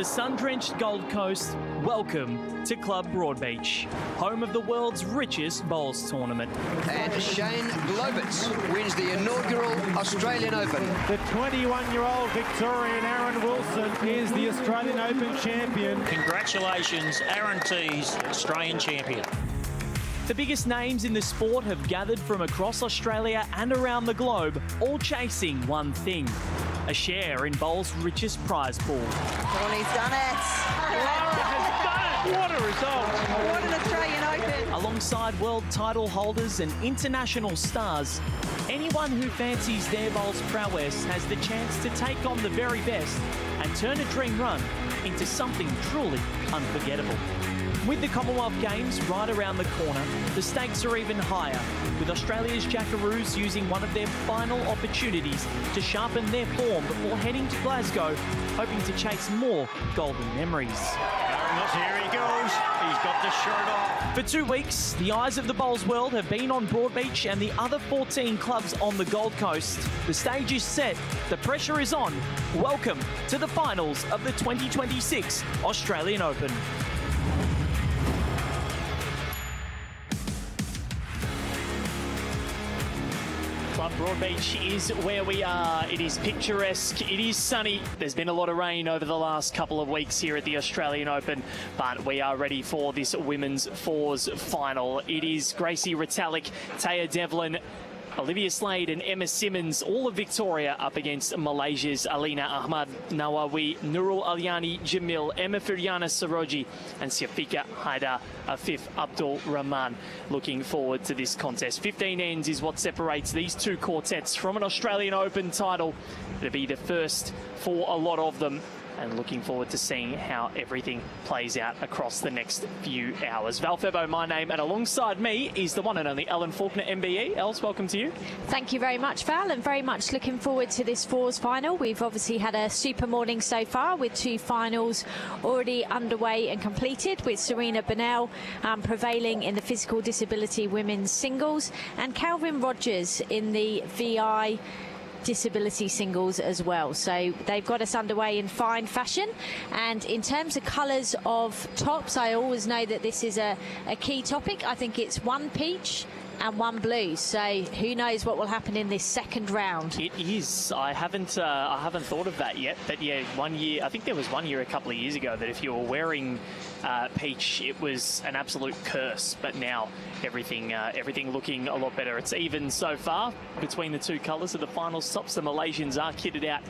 sun-drenched Gold Coast, welcome to Club Broadbeach, home of the world's richest bowls tournament. And Shane Globitz wins the inaugural Australian Open. The 21-year-old Victorian Aaron Wilson is the Australian Open champion. Congratulations, Aaron T's Australian champion. The biggest names in the sport have gathered from across Australia and around the globe, all chasing one thing: a share in bowl's richest prize pool. Tawny's done it. Lara has done it. What a result. What an Australian Open. Alongside world title holders and international stars, anyone who fancies their bowl's prowess has the chance to take on the very best and turn a dream run into something truly unforgettable. With the Commonwealth Games right around the corner, the stakes are even higher, with Australia's Jackaroos using one of their final opportunities to sharpen their form before heading to Glasgow, hoping to chase more golden memories. Here he goes. He's got the shirt off. For 2 weeks, the eyes of the bowls world have been on Broadbeach and the other 14 clubs on the Gold Coast. The stage is set, the pressure is on. Welcome to the finals of the 2026 Australian Open. Club Broadbeach is where we are. It is picturesque, it is sunny. There's been a lot of rain over the last couple of weeks here at the Australian Open, but we are ready for this women's fours final. It is Gracie Retallick, Taya Devlin, Olivia Slade and Emma Simmons, all of Victoria, up against Malaysia's Alina Ahmad Nawawi, Nurul Alyani Jamil, Emma Firyana Saroji and Syafiqa Haidar Afif Abdul Rahman. Looking forward to this contest. 15 ends is what separates these two quartets from an Australian Open title. It'll be the first for a lot of them, and looking forward to seeing how everything plays out across the next few hours. Val Febo, my name, and alongside me is the one and only Ellen Faulkner, MBE. Els, welcome to you. Thank you very much, Val, and very much looking forward to this fours final. We've obviously had a super morning so far, with two finals already underway and completed, with Serena Bennell prevailing in the physical disability women's singles, and Calvin Rogers in the VI disability singles as well. So they've got us underway in fine fashion. And in terms of colours of tops, I always know that this is a key topic. I think it's one peach and one blue, so who knows what will happen in this second round. It is. I haven't thought of that yet, but yeah, 1 year, I think there was 1 year a couple of years ago that if you were wearing peach, it was an absolute curse, but now everything looking a lot better. It's even so far between the two colours of the final stops. The Malaysians are kitted out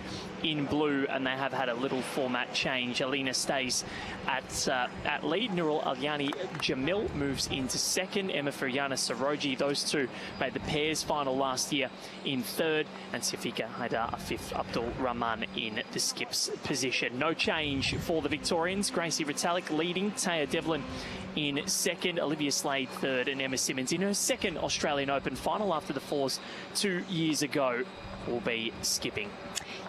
in blue, and they have had a little format change. Alina stays at lead. Nurul Alyani Jamil moves into second. Emma Firyana Saroji, those two made the pairs final last year, in third, and Syafiqa Haidar Afif Abdul Rahman in the skips position. No change for the Victorians. Gracie Retallick leading, Taya Devlin in second, Olivia Slade third, and Emma Simmons in her second Australian Open final after the fours 2 years ago will be skipping.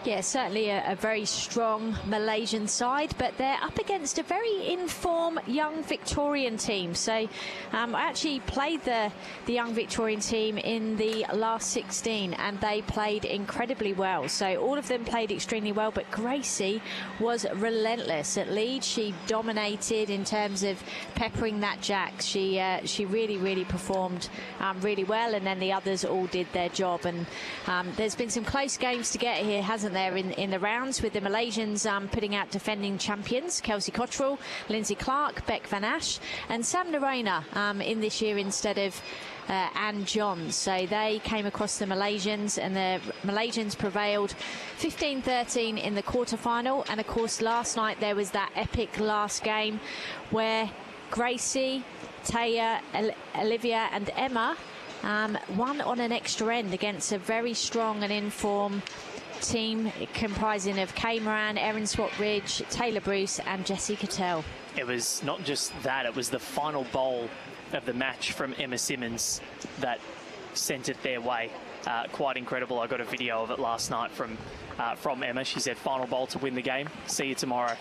Yeah, certainly a very strong Malaysian side, but they're up against a very in-form young Victorian team. So I actually played the young Victorian team in the last 16, and they played incredibly well. So all of them played extremely well, but Gracie was relentless at lead. She dominated in terms of peppering that jack. She really performed really well, and then the others all did their job. And there's been some close games to get here, hasn't there, in the rounds, with the Malaysians putting out defending champions Kelsey Cottrell, Lindsay Clark, Beck Van Ash and Sam Narayna in this year instead of Anne Johns. So they came across the Malaysians, and the Malaysians prevailed 15-13 in the quarterfinal. And of course last night there was that epic last game where Gracie, Taya, Olivia and Emma won on an extra end against a very strong and in-form team comprising of Kay Moran, Erin Swat-Ridge, Taylor Bruce and Jessie Cattell. It was not just that, it was the final bowl of the match from Emma Simmons that sent it their way. Quite incredible. I got a video of it last night from from Emma. She said, final bowl to win the game. See you tomorrow.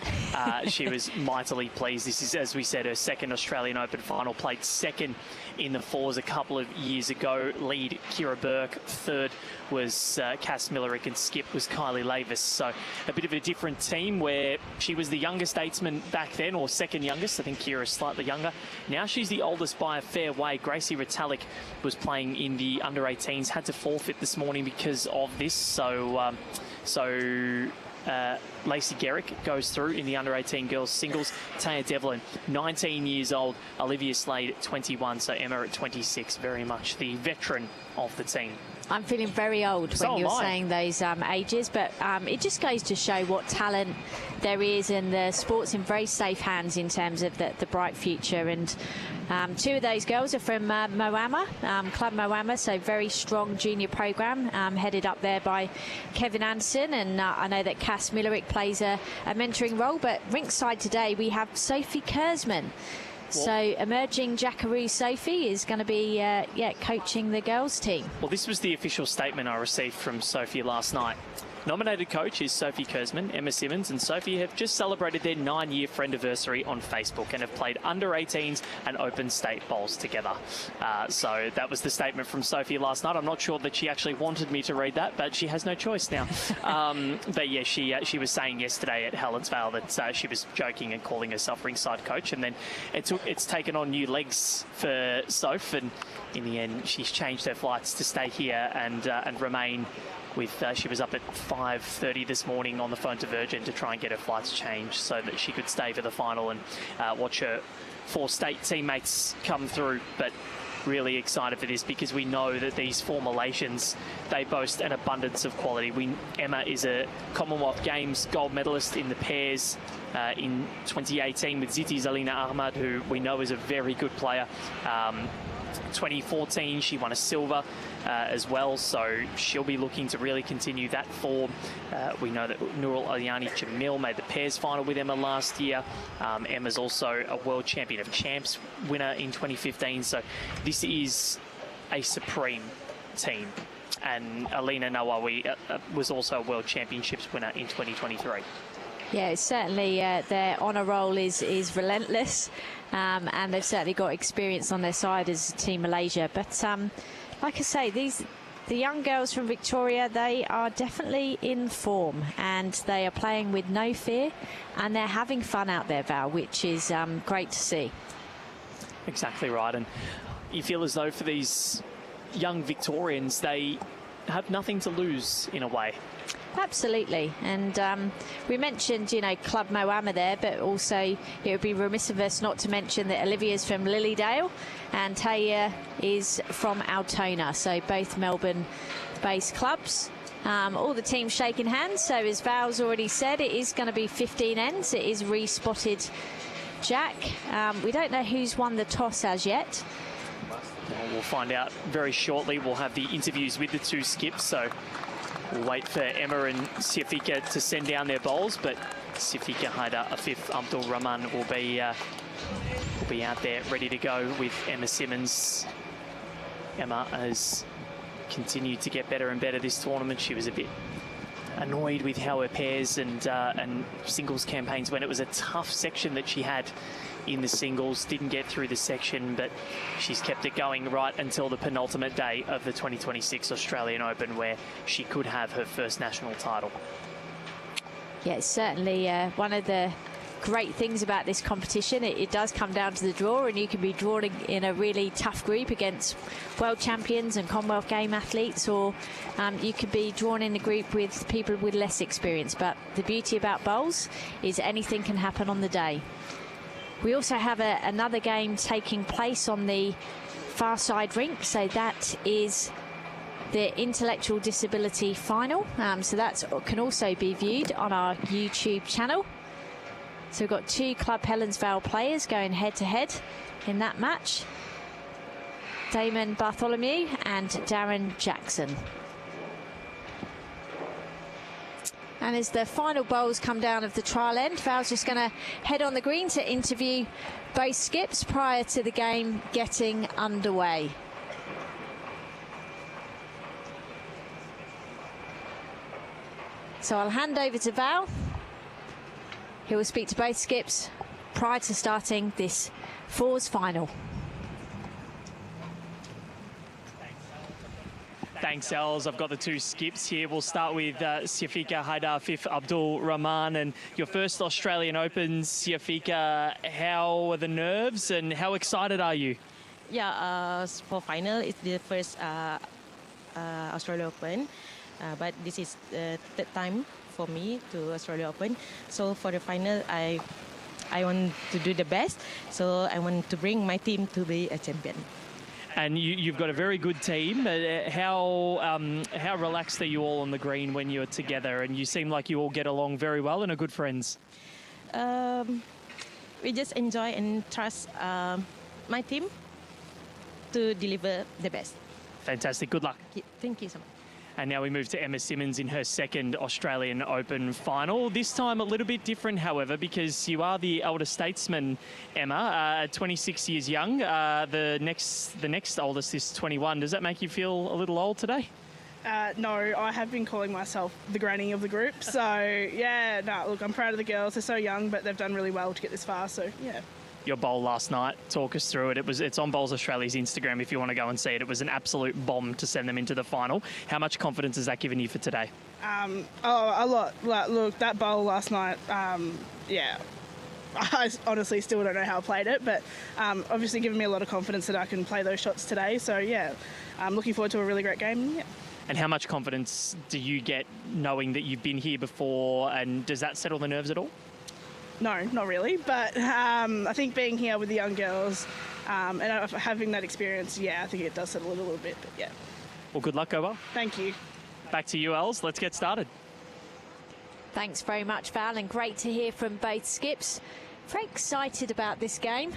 She was mightily pleased. This is, as we said, her second Australian Open final. Played second in the fours a couple of years ago. Lead Kira Burke. Third was Cass Millerick, and skip was Kylie Lavis. So a bit of a different team where she was the youngest statesman back then, or second youngest. I think Kira's slightly younger. Now she's the oldest by a fair way. Gracie Retallick was playing in the under-18s, had to forfeit this morning because of this. So Lacey Garrick goes through in the under-18 girls singles. Taya Devlin, 19 years old. Olivia Slade, 21. So Emma at 26, very much the veteran of the team. I'm feeling very old when you're saying those ages, but it just goes to show what talent there is, and the sport's in very safe hands in terms of the bright future. And two of those girls are from Moama, Club Moama, so very strong junior program, headed up there by Kevin Anderson. And I know that Cass Millerick plays a mentoring role, but rinkside today we have Sophie Kersman. So emerging Jackaroo Sophie is going to be coaching the girls team. Well, this was the official statement I received from Sophie last night. Nominated coach is Sophie Kersman. Emma Simmons and Sophie have just celebrated their 9-year friendiversary on Facebook and have played under-18s and open state bowls together. So that was the statement from Sophie last night. I'm not sure that she actually wanted me to read that, but she has no choice now. But yeah, she was saying yesterday at Helensvale that she was joking and calling herself rinkside coach, and then it's taken on new legs for Soph, and in the end she's changed her flights to stay here and remain with, she was up at 5:30 this morning on the phone to Virgin to try and get her flights changed so that she could stay for the final and watch her 4 state teammates come through. But really excited for this because we know that these formulations, they boast an abundance of quality. Emma is a Commonwealth Games gold medalist in the pairs in 2018 with Ziti Zalina Ahmad, who we know is a very good player. 2014 she won a silver as well, so she'll be looking to really continue that form. We know that Nurul Aliani Jamil made the pairs final with Emma last year. Emma's also a world champion of champs winner in 2015, so this is a supreme team. And Alina Nawawi was also a world championships winner in 2023. Yeah, certainly their honour roll is relentless, and they've certainly got experience on their side as Team Malaysia. But like I say, the young girls from Victoria, they are definitely in form, and they are playing with no fear, and they're having fun out there, Val, which is great to see. Exactly right, and you feel as though for these young Victorians, they have nothing to lose in a way. Absolutely, and we mentioned, you know, Club Moama there, but also it would be remiss of us not to mention that Olivia's from Lilydale and Taya is from Altona, so both Melbourne-based clubs. All the teams shaking hands, so as Val's already said, it is going to be 15 ends. It is re-spotted Jack. We don't know who's won the toss as yet. Well, we'll find out very shortly. We'll have the interviews with the two skips, so we'll wait for Emma and Sifika to send down their bowls, but Sifika Haidar Afif Abdul Rahman will be out there ready to go with Emma Simmons. Emma has continued to get better and better this tournament. She was a bit annoyed with how her pairs and singles campaigns went. It was a tough section that she had in the singles, didn't get through the section, but she's kept it going right until the penultimate day of the 2026 Australian Open, where she could have her first national title. Yeah, it's certainly one of the great things about this competition. It does come down to the draw, and you can be drawn in a really tough group against world champions and Commonwealth Game athletes, or you could be drawn in a group with people with less experience. But the beauty about bowls is anything can happen on the day. We also have another game taking place on the far side rink, so that is the intellectual disability final. So that can also be viewed on our YouTube channel. So we've got two Club Helensvale players going head-to-head in that match. Damon Bartholomew and Darren Jackson. And as the final bowls come down of the trial end, Val's just going to head on the green to interview both skips prior to the game getting underway. So I'll hand over to Val, who will speak to both skips prior to starting this fours final. Thanks, Els. I've got the two skips here. We'll start with Siafika Haidar, Abdul Rahman, and your first Australian Open. Siafika, how are the nerves and how excited are you? Yeah, for final, it's the first Australia Open, but this is the third time for me to Australia Open. So for the final, I want to do the best. So I want to bring my team to be a champion. And you've got a very good team. How relaxed are you all on the green when you're together? And you seem like you all get along very well and are good friends. We just enjoy and trust my team to deliver the best. Fantastic. Good luck. Thank you so much. And now we move to Emma Simmons in her second Australian Open final. This time a little bit different, however, because you are the elder statesman, Emma, 26 years young. The next oldest is 21. Does that make you feel a little old today? No, I have been calling myself the granny of the group. So, yeah, no, look, I'm proud of the girls. They're so young, but they've done really well to get this far. So, yeah. Your bowl last night, talk us through it. It's on Bowls Australia's Instagram if you want to go and see it. It was an absolute bomb to send them into the final. How much confidence has that given you for today? A lot. Like, look, that bowl last night, yeah. I honestly still don't know how I played it, but obviously given me a lot of confidence that I can play those shots today. So, yeah, I'm looking forward to a really great game. Yeah. And how much confidence do you get knowing that you've been here before, and does that settle the nerves at all? No, not really, but I think being here with the young girls and having that experience, yeah, I think it does settle it a little bit, but yeah. Well, good luck, go well. Thank you. Back to you, Els. Let's get started. Thanks very much, Val, and great to hear from both skips. Very excited about this game.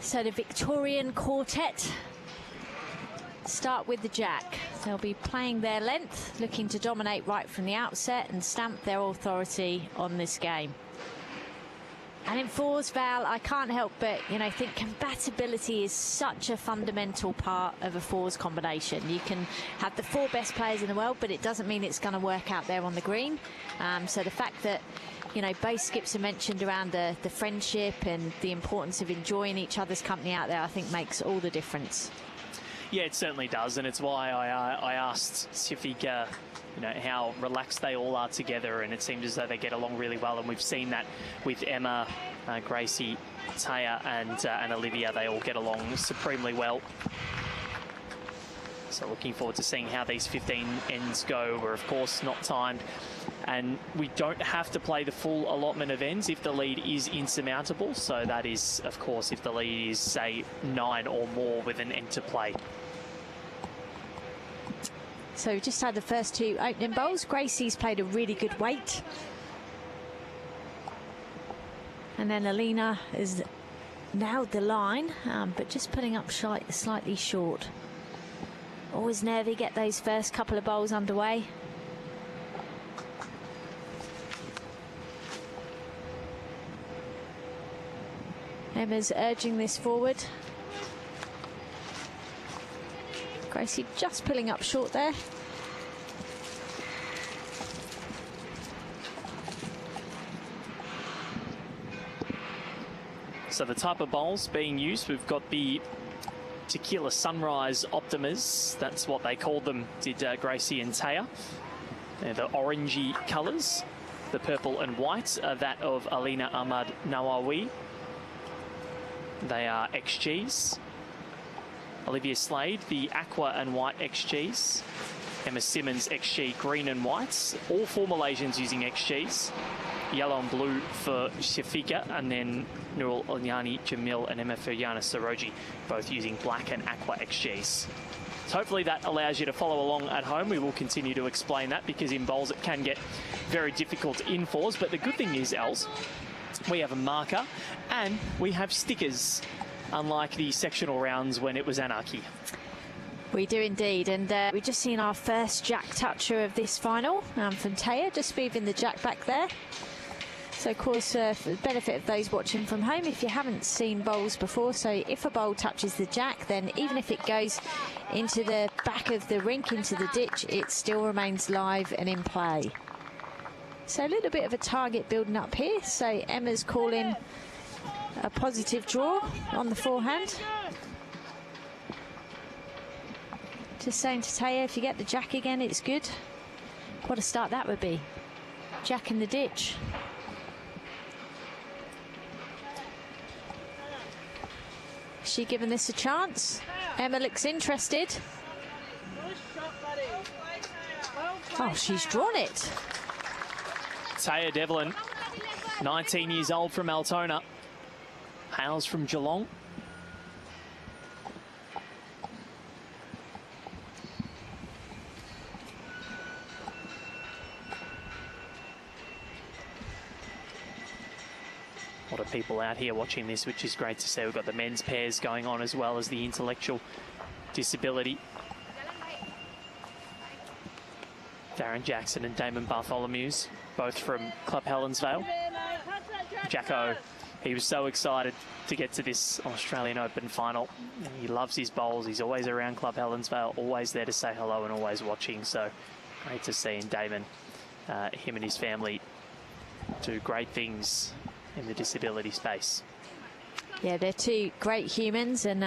So the Victorian quartet start with the jack. They'll be playing their length, looking to dominate right from the outset and stamp their authority on this game. And in fours, Val, I can't help but, think compatibility is such a fundamental part of a fours combination. You can have the four best players in the world, but it doesn't mean it's going to work out there on the green. So the fact that, both skips are mentioned around the friendship and the importance of enjoying each other's company out there, I think makes all the difference. Yeah, it certainly does, and it's why I asked Siafika, how relaxed they all are together, and it seems as though they get along really well, and we've seen that with Emma, Gracie, Taya, and Olivia. They all get along supremely well. So looking forward to seeing how these 15 ends go. We're, of course, not timed, and we don't have to play the full allotment of ends if the lead is insurmountable. So that is, of course, if the lead is, say, 9 or more with an end to play. So we just had the first two opening bowls. Gracie's played a really good weight. And then Alina has nailed the line, but just putting up slightly short. Always nervy, get those first couple of bowls underway. Emma's urging this forward. Gracie just pulling up short there. So the type of bowls being used, we've got the Tequila Sunrise Optimas. That's what they called them, did Gracie and Taya. They're the orangey colours. The purple and white are that of Alina Ahmad Nawawi. They are XGs. Olivia Slade, the aqua and white XGs. Emma Simmons, XG green and whites. All four Malaysians using XGs. Yellow and blue for Siafika, and then Nurul Ilyani Jamil and Emma Feryana Saroji, both using black and aqua XGs. So hopefully that allows you to follow along at home. We will continue to explain that because in bowls it can get very difficult in fours. But the good thing is, Els, we have a marker and we have stickers, unlike the sectional rounds when it was anarchy. We do indeed, and we've just seen our first jack toucher of this final from Taya, just moving the jack back there. So, of course, for the benefit of those watching from home, if you haven't seen bowls before, so if a bowl touches the jack, then even if it goes into the back of the rink, into the ditch, it still remains live and in play. So a little bit of a target building up here. So Emma's calling a positive draw on the forehand. Just saying to Taya, if you get the jack again, it's good. What a start that would be. Jack in the ditch. Is she giving this a chance? Emma looks interested. Oh, she's drawn it. Taya Devlin, 19 years old from Altona, hails from Geelong. A lot of people out here watching this, which is great to see. We've got the men's pairs going on as well as the intellectual disability. Darren Jackson and Damon Bartholomew's, both from Club Helensvale. Jacko, he was so excited to get to this Australian Open final. He loves his bowls. He's always around Club Helensvale, always there to say hello and always watching. So great to see. And Damon, him and his family do great things in the disability space. Yeah, they're two great humans, and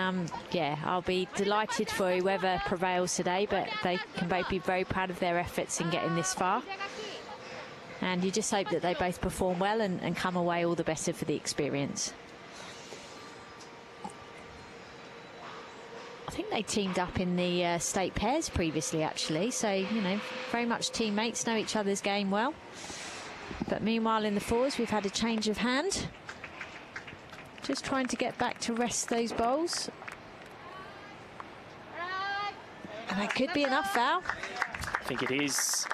yeah, I'll be delighted for whoever prevails today, but they can both be very proud of their efforts in getting this far. And you just hope that they both perform well and come away all the better for the experience. I think they teamed up in the state pairs previously, actually, so, you know, very much teammates, know each other's game well. But meanwhile, in the fours, we've had a change of hand. Just trying to get back to rest those bowls. And that could be enough, Val. I think it is.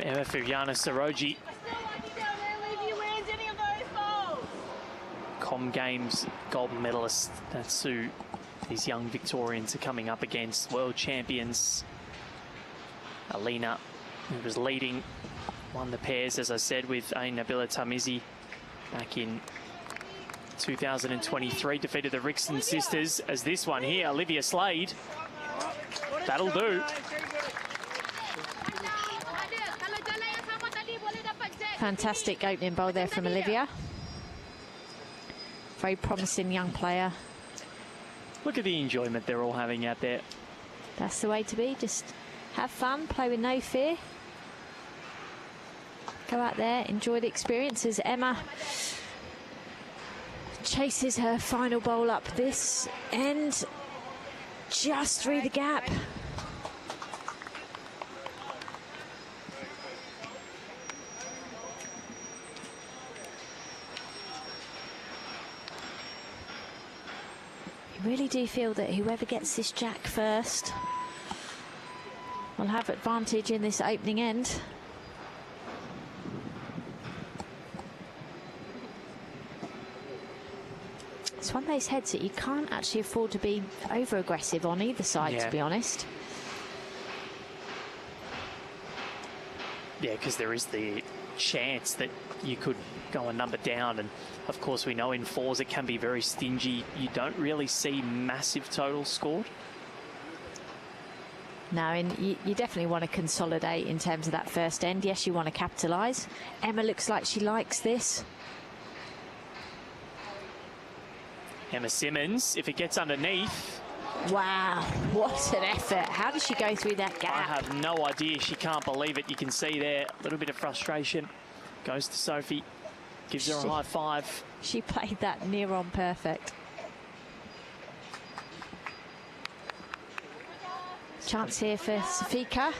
Emma Fujana Saroji. Com Games gold medalist. That's who these young Victorians are coming up against. World champions. Alina, who was leading, won the pairs, as I said, with Ain Nabila Tamizi back in 2023. Defeated the Rickson sisters as this one here, Olivia Slade. That'll do. Fantastic opening bowl there from Olivia. Very promising young player. Look at the enjoyment they're all having out there. That's the way to be. Just have fun, play with no fear. Go out there, enjoy the experience as Emma chases her final bowl up this end, just through the gap. You really do feel that whoever gets this jack first will have advantage in this opening end. It's one of those heads that you can't actually afford to be over-aggressive on either side, to be honest. Yeah, because there is the chance that you could go a number down, and of course we know in fours it can be very stingy. You don't really see massive totals scored. No, and you definitely want to consolidate in terms of that first end. Yes, you want to capitalise. Emma looks like she likes this. Emma Simmons, if it gets underneath. Wow, what an effort. How did she go through that gap? I have no idea. She can't believe it. You can see there a little bit of frustration. Goes to Sophie, gives her a high five. She played that near on perfect. Chance here for Safika.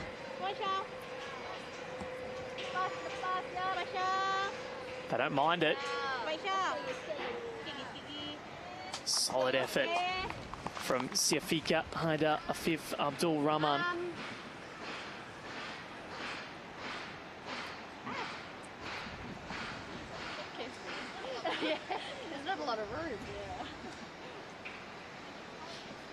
They don't mind it. Solid effort from Safika Haida Afif Abdul Rahman. There's not a lot of room.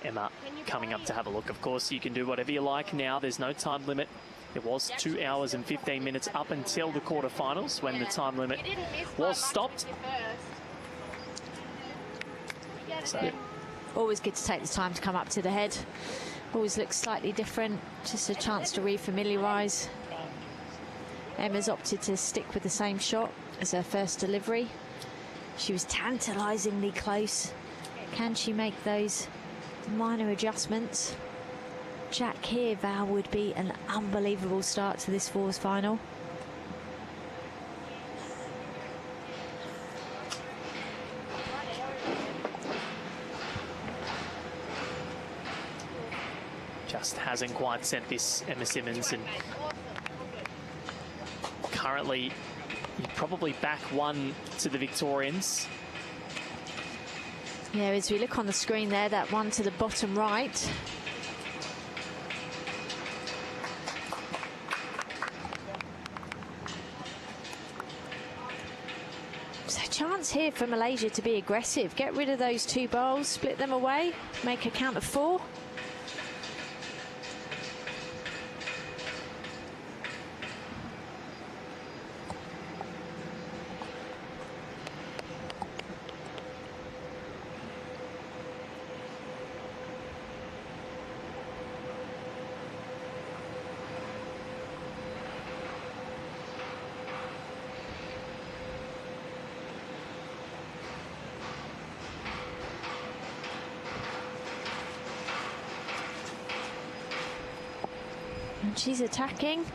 Emma coming up to have a look. Of course, you can do whatever you like now. There's no time limit. It was 2 hours and 15 minutes up until the quarterfinals when the time limit was stopped. So, always good to take the time to come up to the head. Always looks slightly different, just a chance to refamiliarise. Emma's opted to stick with the same shot as her first delivery. She was tantalisingly close. Can she make those minor adjustments? Jack here, Val, would be an unbelievable start to this fours final. just hasn't quite sent this Emma Simmons, and currently probably back one to the Victorians. Yeah, as we look on the screen there, that one to the bottom right. So chance here for Malaysia to be aggressive. Get rid of those two bowls, split them away, make a count of 4. She's attacking.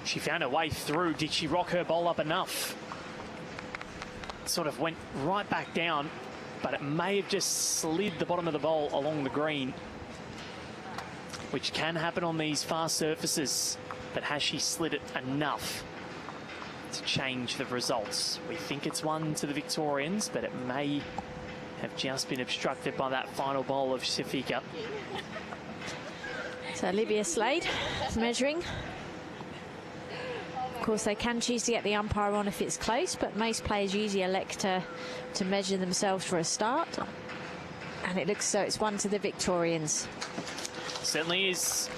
She found her way through. Did she rock her bowl up enough? Sort of went right back down, but it may have just slid the bottom of the bowl along the green, which can happen on these fast surfaces. But has she slid it enough to change the results? We think it's one to the Victorians, but it may have just been obstructed by that final bowl of Safika. So Olivia Slade is measuring. Of course, they can choose to get the umpire on if it's close, but most players usually elect to measure themselves for a start. And it looks as though it's one to the Victorians. Certainly is.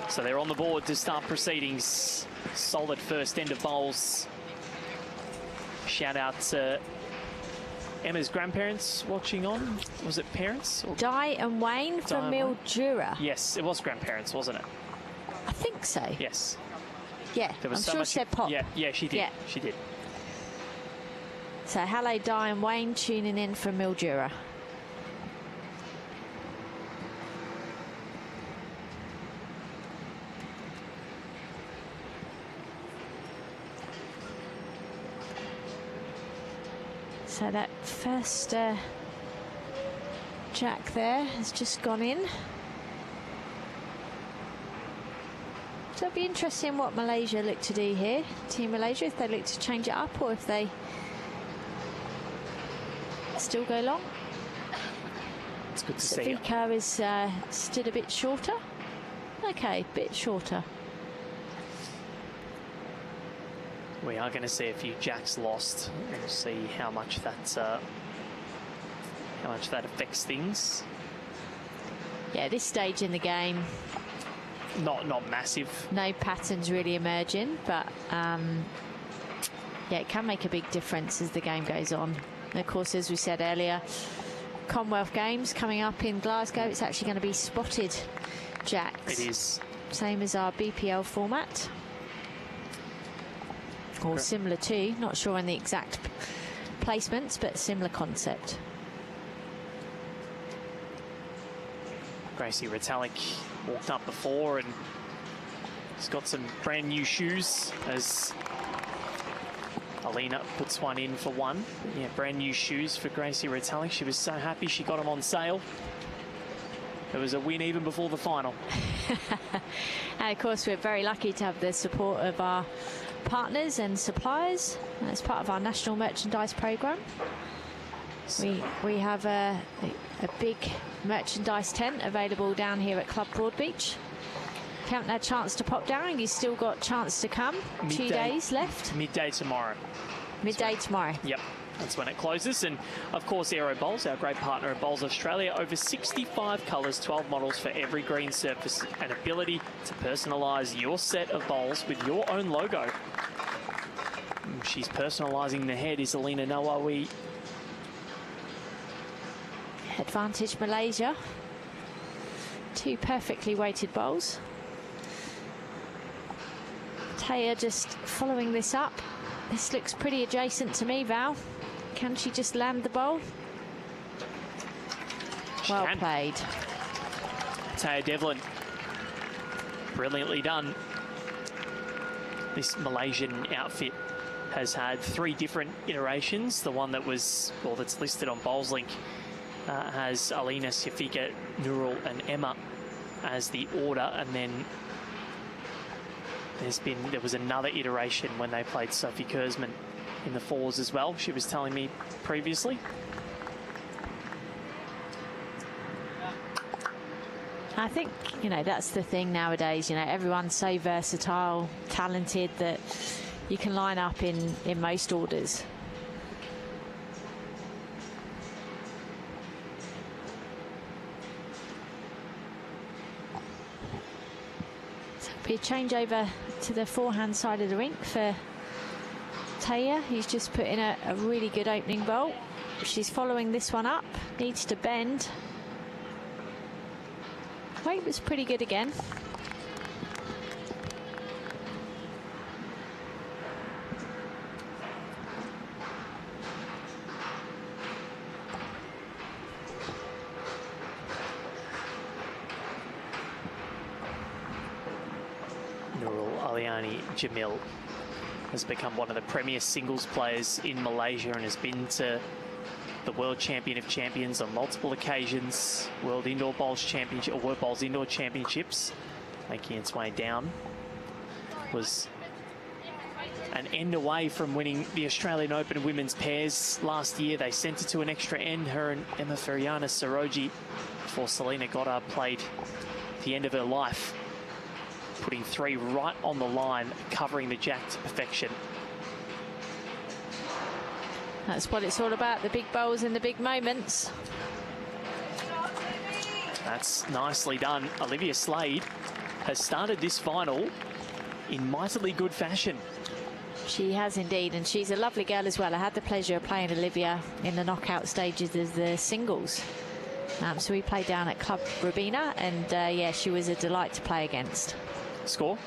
So they're on the board to start proceedings. Solid first end of bowls. Shout out to Emma's grandparents watching on. Was it parents? Or Di and Wayne from Mildura. Yes, it was grandparents, wasn't it? I think so. Yes. Yeah, There was I'm so sure much. she said pop. Yeah, she did. Yeah. She did. So hello, Di and Wayne, tuning in from Mildura. So that first jack there has just gone in. So it'll be interesting what Malaysia look to do here. Team Malaysia, if they look to change it up or if they still go long. It's good to see. Safika is stood a bit shorter. Okay, bit shorter. We are going to see a few jacks lost and see how much that affects things. Yeah, this stage in the game, not massive. no patterns really emerging, but yeah, it can make a big difference as the game goes on. And of course, as we said earlier, Commonwealth Games coming up in Glasgow. It's actually going to be spotted jacks. It is. Same as our BPL format. Or similar to, not sure on the exact placements, but similar concept. Gracie Retallick walked up before and he's got some brand new shoes as Alina puts one in for one. Yeah, brand new shoes for Gracie Retallick. She was so happy she got them on sale. It was a win even before the final. And of course, we're very lucky to have the support of our partners and suppliers as part of our national merchandise program. We have a big merchandise tent available down here at Club Broadbeach. If you haven't had a chance to pop down, you've still got a chance to come. 2 days left. Midday tomorrow. Midday tomorrow. Yep. That's when it closes. And of course, Aero Bowls, our great partner at Bowls Australia, over 65 colours, 12 models for every green surface, and ability to personalise your set of bowls with your own logo. She's personalising the head, is Alina Nawawi. Advantage Malaysia. 2 perfectly weighted bowls. Taya just following this up. This looks pretty adjacent to me, Val. Can she just land the bowl? Well played. Taya Devlin. Brilliantly done. This Malaysian outfit has had 3 different iterations. The one that was, well, that's listed on BowlsLink has Alina, Safika, Nurul and Emma as the order, and then there was another iteration when they played Sophie Kurzman in the 4s as well, she was telling me previously. I think, you know, that's the thing nowadays, you know, everyone's so versatile, talented, that you can line up in most orders. So it'll be a change over to the forehand side of the rink for Taya, who's just put in a really good opening bowl. She's following this one up, needs to bend. Weight was pretty good again. Nurul Aliani Jamil has become one of the premier singles players in Malaysia and has been to the World Champion of Champions on multiple occasions, World Indoor Bowls Championship, or World Bowls Indoor Championships, making its way down. Was an end away from winning the Australian Open Women's Pairs last year. They sent it to an extra end, her and Emma Feriana Saroji, before Selena Goddard played the end of her life, putting 3 right on the line, covering the jack to perfection. That's what it's all about, the big bowls and the big moments. That's nicely done. Olivia Slade has started this final in mightily good fashion. She has indeed, and she's a lovely girl as well. I had the pleasure of playing Olivia in the knockout stages of the singles. So we played down at Club Robina, and yeah, she was a delight to play against. Score?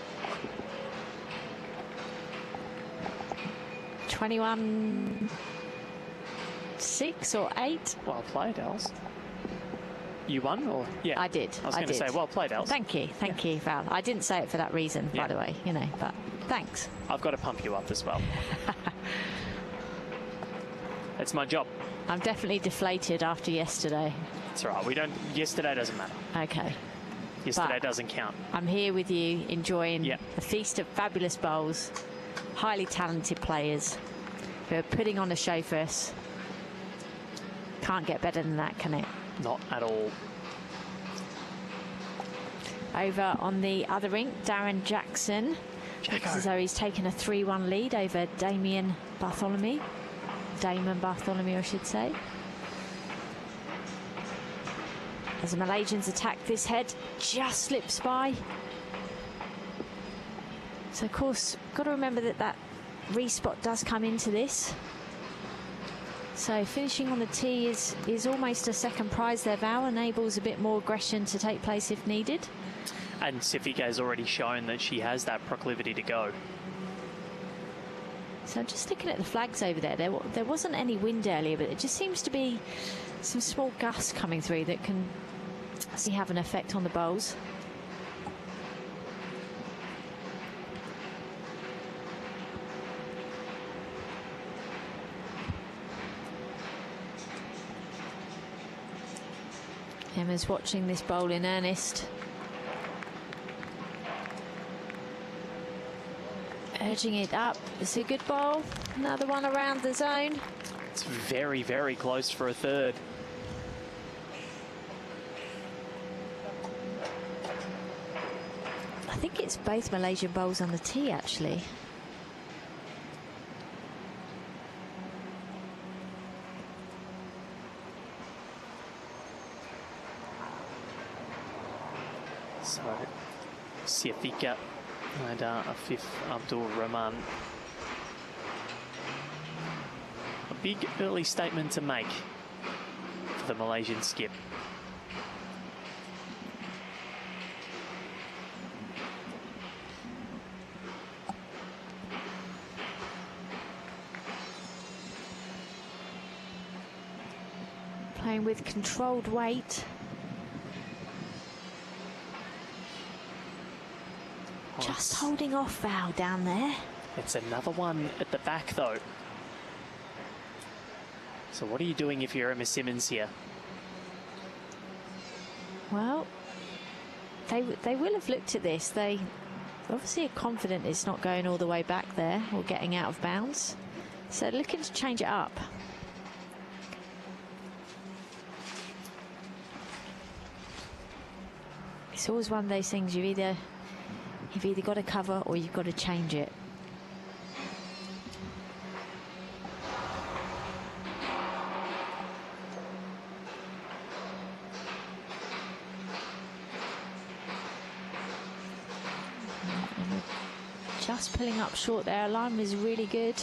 21-6 or 8. Well played, Els. You won, or? Yeah. I did. I was going to say, well played, Els. Thank you, Val. I didn't say it for that reason, by the way, you know, but thanks. I've got to pump you up as well. It's my job. I'm definitely deflated after yesterday. It's all right. We don't. Yesterday doesn't matter. Okay. Yesterday doesn't count. I'm here with you, enjoying a feast of fabulous bowls, highly talented players who are putting on a show for us. Can't get better than that, can it? Not at all. Over on the other rink, Darren Jackson. Looks as though he's taken a 3-1 lead over Damon Bartholomew, I should say. As the Malaysians attack, this head just slips by. So, of course, got to remember that respot does come into this. So finishing on the tee is almost a second prize there, Val. Enables a bit more aggression to take place if needed. And Sifika has already shown that she has that proclivity to go. So just looking at the flags over there, there wasn't any wind earlier, but it just seems to be some small gusts coming through that can have an effect on the bowls. Emma's watching this bowl in earnest. Urging it up. It's a good bowl. Another one around the zone. It's very, very close for a third. I think it's both Malaysian bowls on the tee, actually. So Siafika and Afif Abdul Rahman. A big early statement to make for the Malaysian skip. Playing with controlled weight. Just holding off Val down there. It's another one at the back though. So what are you doing if you're Emma Simmons here? Well, they will have looked at this. They obviously are confident it's not going all the way back there or getting out of bounds. So looking to change it up. It's always one of those things you've either got to cover or you've got to change it. Just pulling up short there. Line was really good.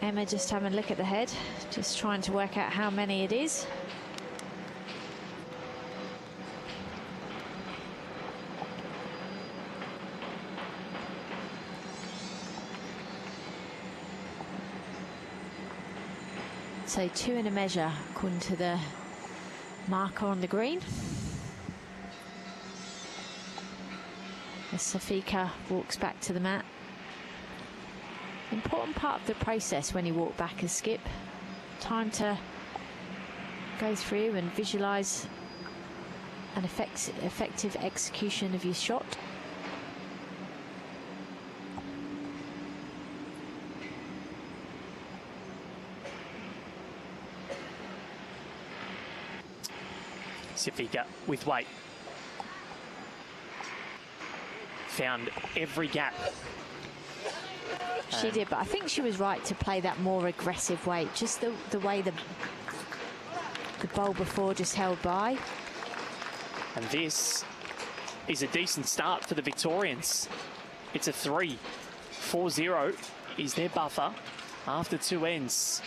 Emma just having a look at the head, just trying to work out how many it is. So 2 and a measure according to the marker on the green. As Safika walks back to the mat. Important part of the process when you walk back and skip. Time to go through and visualise an effective execution of your shot. Safika with weight. Found every gap. She did, but I think she was right to play that more aggressive weight. Just the way the bowl before just held by. And this is a decent start for the Victorians. It's a 3. 4-0 is their buffer after 2 ends.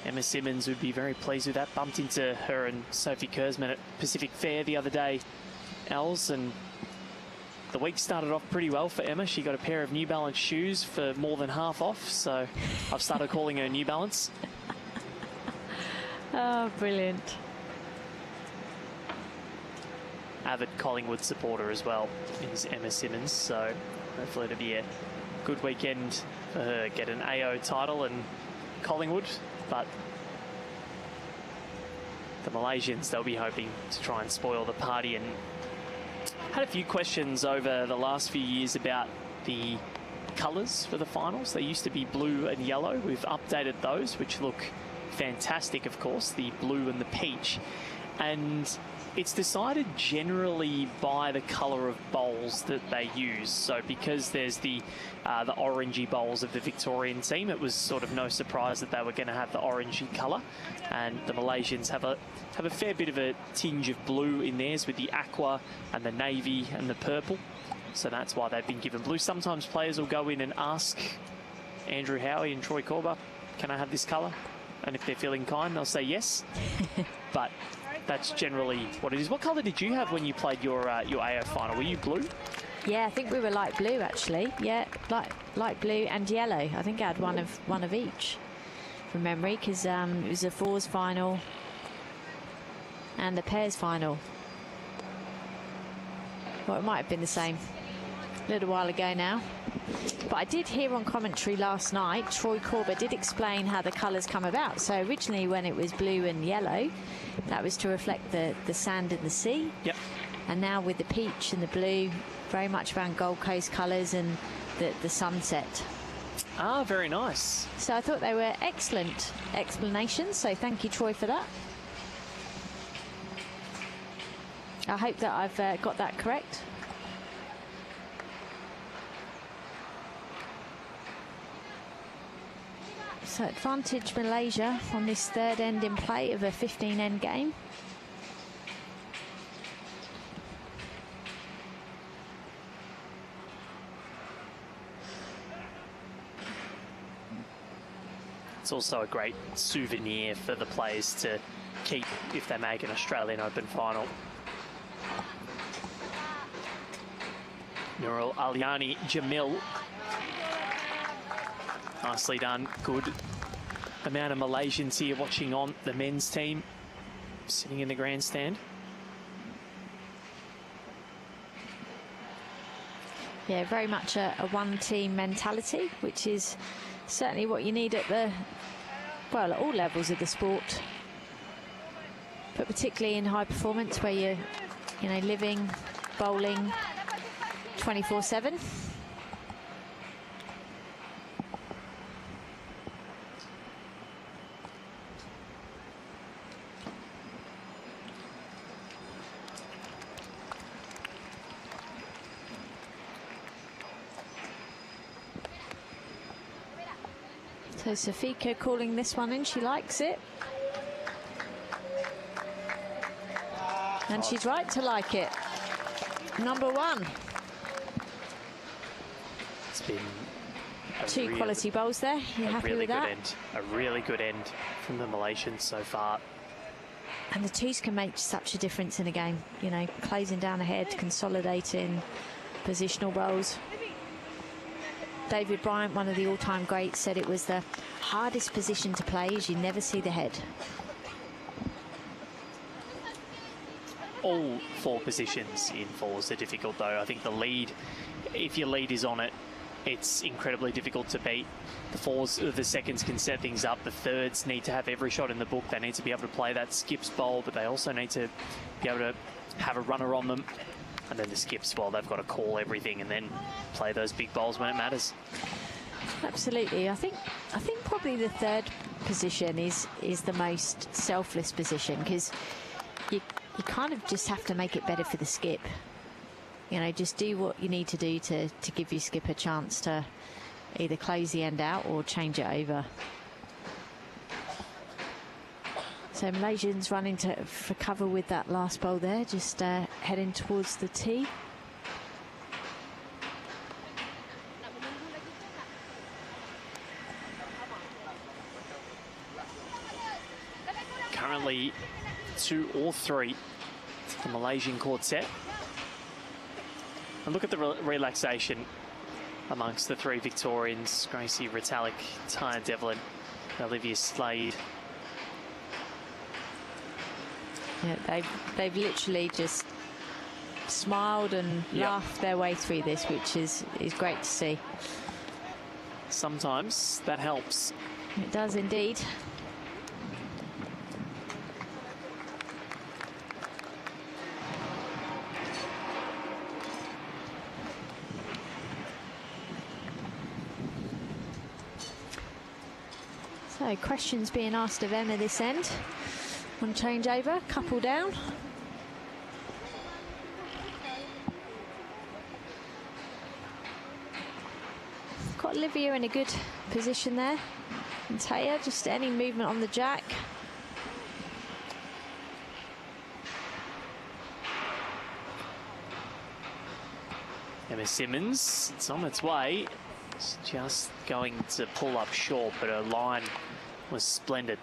Emma Simmons would be very pleased with that. Bumped into her and Sophie Kurzman at Pacific Fair the other day, Els, and the week started off pretty well for Emma. She got a pair of New Balance shoes for more than half off, so I've started calling her New Balance. Oh, brilliant. Avid Collingwood supporter as well is Emma Simmons, so hopefully it'll be a good weekend for her. Get an AO title and Collingwood, but the Malaysians, they'll be hoping to try and spoil the party. And had a few questions over the last few years about the colours for the finals. They used to be blue and yellow. We've updated those, which look fantastic, of course, the blue and the peach. And it's decided generally by the colour of bowls that they use. So because there's the orangey bowls of the Victorian team, it was sort of no surprise that they were going to have the orangey colour. And the Malaysians have a fair bit of a tinge of blue in theirs with the aqua and the navy and the purple. So that's why they've been given blue. Sometimes players will go in and ask Andrew Howie and Troy Corber, can I have this colour? And if they're feeling kind, they'll say yes. But that's generally what it is. What colour did you have when you played your AO final? Were you blue? Yeah, I think we were light blue actually. Yeah, light blue and yellow. I think I had one of each from memory, because it was a fours final and the pairs final. Well, it might have been the same a little while ago now. But I did hear on commentary last night, Troy Corber did explain how the colours come about. So originally when it was blue and yellow, that was to reflect the sand in the sea. Yep. And now with the peach and the blue, very much around Gold Coast colours and the sunset. Ah, very nice. So I thought they were excellent explanations. So thank you, Troy, for that. I hope that I've got that correct. So advantage Malaysia on this third end in play of a 15-end game. It's also a great souvenir for the players to keep if they make an Australian Open final. Nurul Aliani Jamil. Nicely done. Good amount of Malaysians here watching on the men's team, sitting in the grandstand. Yeah, very much a one-team mentality, which is certainly what you need at at all levels of the sport, but particularly in high performance where you're, living, bowling 24/7. So Safika calling this one in, she likes it. And she's right to like it. Number one. It's been two quality bowls there. You happy with that? A really good end from the Malaysians so far. And the twos can make such a difference in a game. Closing down ahead, consolidating, positional bowls. David Bryant, one of the all-time greats, said it was the hardest position to play as you never see the head. All four positions in fours are difficult, though. I think the lead, if your lead is on it, it's incredibly difficult to beat. The fours, the seconds can set things up. The thirds need to have every shot in the book. They need to be able to play that skips bowl, but they also need to be able to have a runner on them. And then the skips, well, they've got to call everything and then play those big bowls when it matters. Absolutely. I think probably the third position is the most selfless position, because you kind of just have to make it better for the skip. Just do what you need to do to give your skip a chance to either close the end out or change it over. So Malaysians running for cover with that last bowl there, just heading towards the tee. Currently 2 or 3 for the Malaysian quartet. And look at the relaxation amongst the 3 Victorians: Gracie Ritalik, Taya Devlin, Olivia Slade. Yeah, they've literally just smiled and laughed their way through this, which is great to see. Sometimes that helps. It does indeed. So questions being asked of Emma this end. One changeover, couple down. Got Olivia in a good position there. And Taya, just any movement on the jack. Emma Simmons, it's on its way. It's just going to pull up short, but her line was splendid.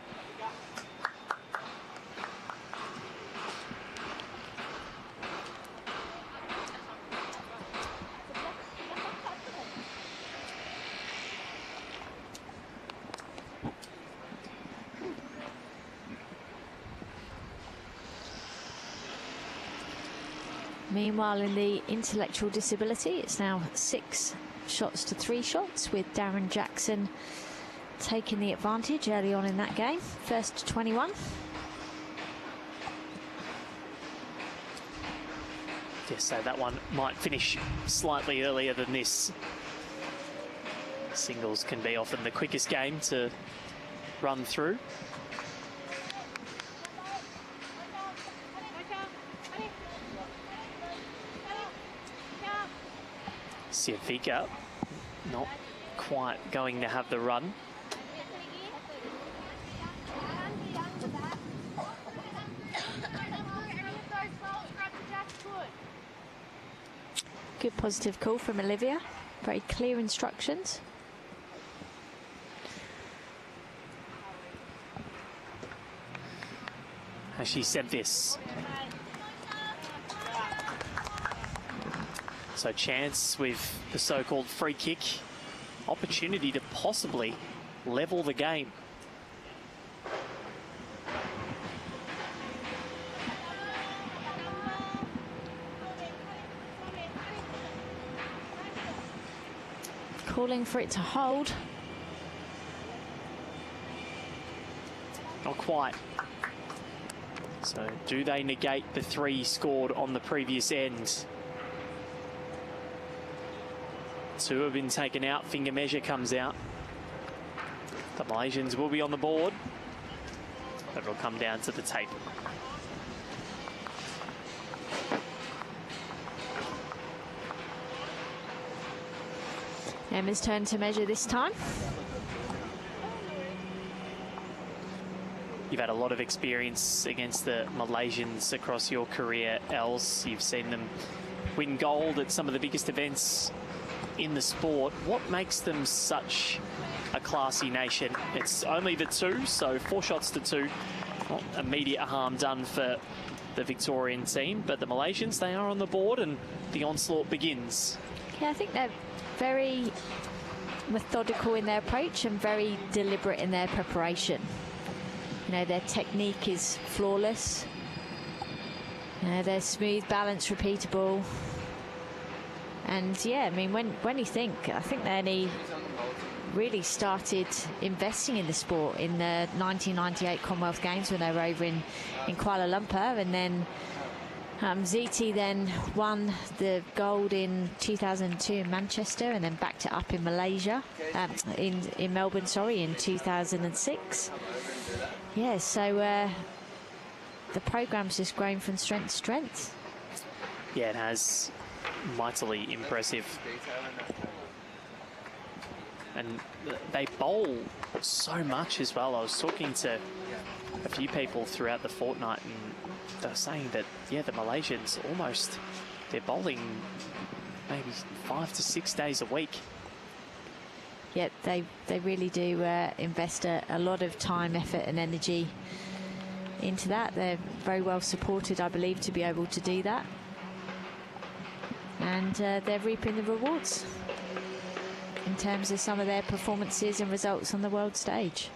Meanwhile, in the intellectual disability, it's now 6 shots to 3 shots, with Darren Jackson taking the advantage early on in that game. First to 21. Yes, so that one might finish slightly earlier than this. Singles can be often the quickest game to run through. Safika not quite going to have the run. Good positive call from Olivia. Very clear instructions. As she said this. So chance with the so-called free kick. Opportunity to possibly level the game. Calling for it to hold. Not quite. So do they negate the 3 scored on the previous end? 2 have been taken out. Finger measure comes out. The Malaysians will be on the board, but it'll come down to the tape. Emma's turn to measure this time. You've had a lot of experience against the Malaysians across your career, Els. You've seen them win gold at some of the biggest events in the sport. What makes them such a classy nation? It's only the 2, so 4 shots to 2. Not immediate harm done for the Victorian team, but the Malaysians, they are on the board and the onslaught begins. Yeah, I think they're very methodical in their approach and very deliberate in their preparation. You know, their technique is flawless. You know, they're smooth, balanced, repeatable. And yeah, I mean, when you think, I think they only really started investing in the sport in the 1998 Commonwealth Games when they were over in Kuala Lumpur, and then Ziti then won the gold in 2002 in Manchester, and then backed it up in Malaysia, in Melbourne, sorry, in 2006. Yeah, so the program's just grown from strength to strength. Yeah, it has. Mightily impressive. And they bowl so much as well. I was talking to a few people throughout the fortnight, and they're saying that, yeah, the Malaysians almost, they're bowling maybe 5 to 6 days a week. Yeah, they really do invest a lot of time, effort and energy into that. They're very well supported, I believe, to be able to do that. And they're reaping the rewards in terms of some of their performances and results on the world stage.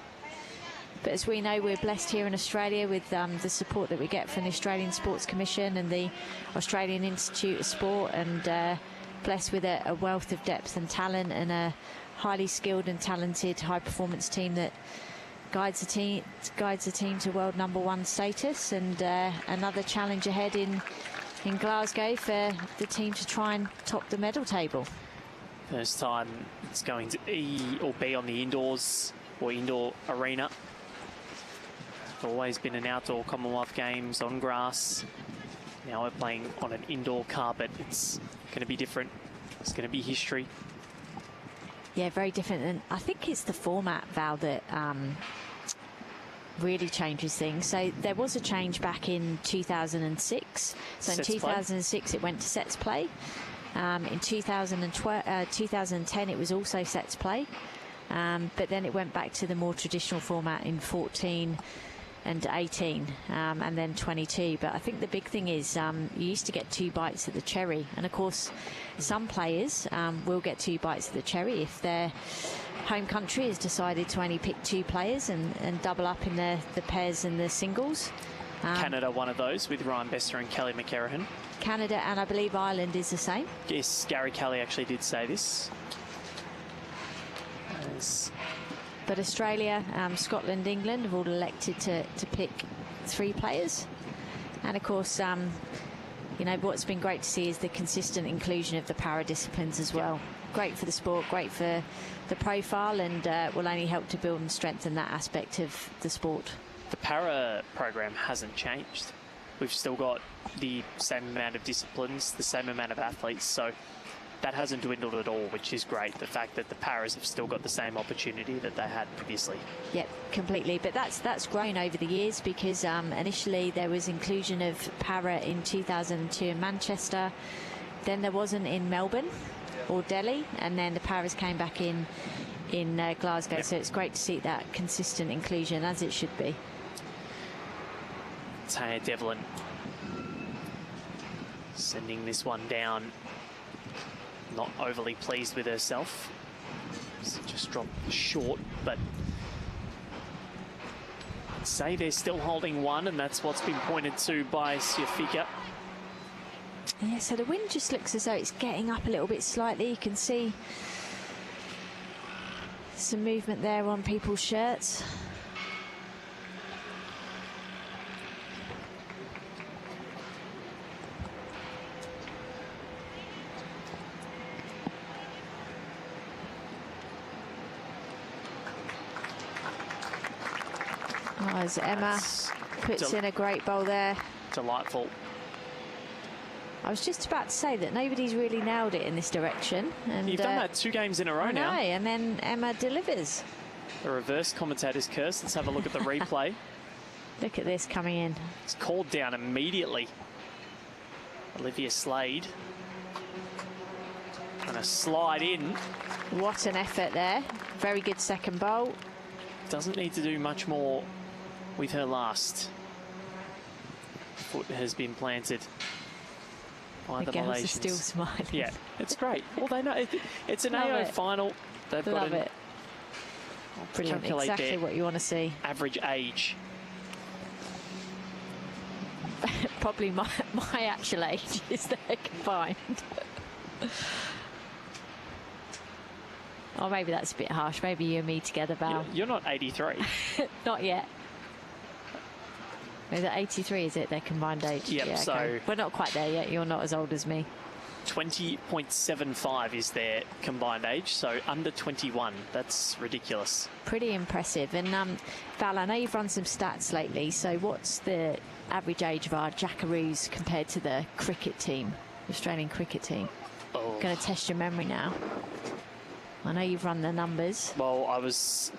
But as we know, we're blessed here in Australia with the support that we get from the Australian Sports Commission and the Australian Institute of Sport, and blessed with a wealth of depth and talent, and a highly skilled and talented high-performance team that guides the team to world #1 status, and another challenge ahead in Glasgow for the team to try and top the medal table. First time it's going to be on the indoors or indoor arena. It's always been an outdoor Commonwealth Games on grass. Now we're playing on an indoor carpet. It's going to be different. It's going to be history. Yeah, very different. And I think it's the format, Val, that really changes things. So there was a change back in 2006. So in 2006 it went to sets play. In 2010 it was also sets play. But then it went back to the more traditional format in 14 and 18, and then 22. But I think the big thing is you used to get 2 bites at the cherry, and of course some players will get 2 bites at the cherry if their home country has decided to only pick 2 players and double up in the pairs and the singles. Canada, one of those, with Ryan Bester and Kelly McCarrahan. Canada, and I believe Ireland is the same. Yes, Gary Kelly actually did say this. But Australia, Scotland, England have all elected to pick 3 players. And of course, you know, what's been great to see is the consistent inclusion of the para disciplines as well. Great for the sport, great for the profile, and will only help to build and strengthen that aspect of the sport. The para program hasn't changed. We've still got the same amount of disciplines, the same amount of athletes, so that hasn't dwindled at all, which is great. The fact that the paras have still got the same opportunity that they had previously. Yep, completely. But that's grown over the years, because initially there was inclusion of para in 2002 in Manchester. then there wasn't in Melbourne or Delhi, and then the Paris came back in Glasgow. So it's great to see that consistent inclusion, as it should be. Taya Devlin sending this one down. Not overly pleased with herself. Just dropped short, but I'd say they're still holding one, and that's what's been pointed to by Siafika. Yeah, so the wind just looks as though it's getting up a little bit slightly. You can see some movement there on people's shirts. Oh, as Emma puts in a great bowl there. Delightful. I was just about to say that nobody's really nailed it in this direction. And you've done that 2 games in a row now. And then Emma delivers. The reverse commentator's curse. Let's have a look at the replay. Look at this coming in. It's called down immediately. Olivia Slade. And a slide in. What an effort there. Very good second bowl. Doesn't need to do much more with her last. Foot has been planted by the Malaysians. Are still smiling. Yeah, it's great. Well, they know it's an AO final. They've got it. Brilliant. Exactly what you want to see. Average age. Probably my actual age is there combined. Or maybe that's a bit harsh. Maybe you and me together, Val. You're not 83. Not yet. Is it 83, is it, their combined age? Yep, yeah, so... Okay. We're not quite there yet. You're not as old as me. 20.75 is their combined age, so under 21. That's ridiculous. Pretty impressive. And, Val, I know you've run some stats lately, so what's the average age of our Jackaroos compared to the cricket team, the Australian cricket team? Oh. Going to test your memory now. I know you've run the numbers. Well, I was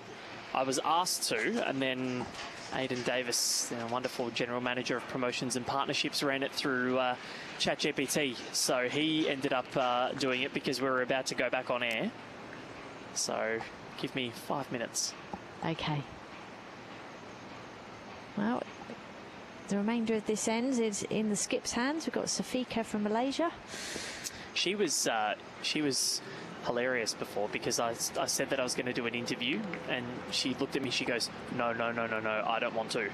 asked to, and then Aidan Davis, wonderful general manager of promotions and partnerships, ran it through ChatGPT. So he ended up doing it because we were about to go back on air. So give me 5 minutes. Okay. Well, the remainder of this ends is in the skip's hands. We've got Safika from Malaysia. She was hilarious before because I said that I was going to do an interview, and she looked at me, she goes, no, I don't want to.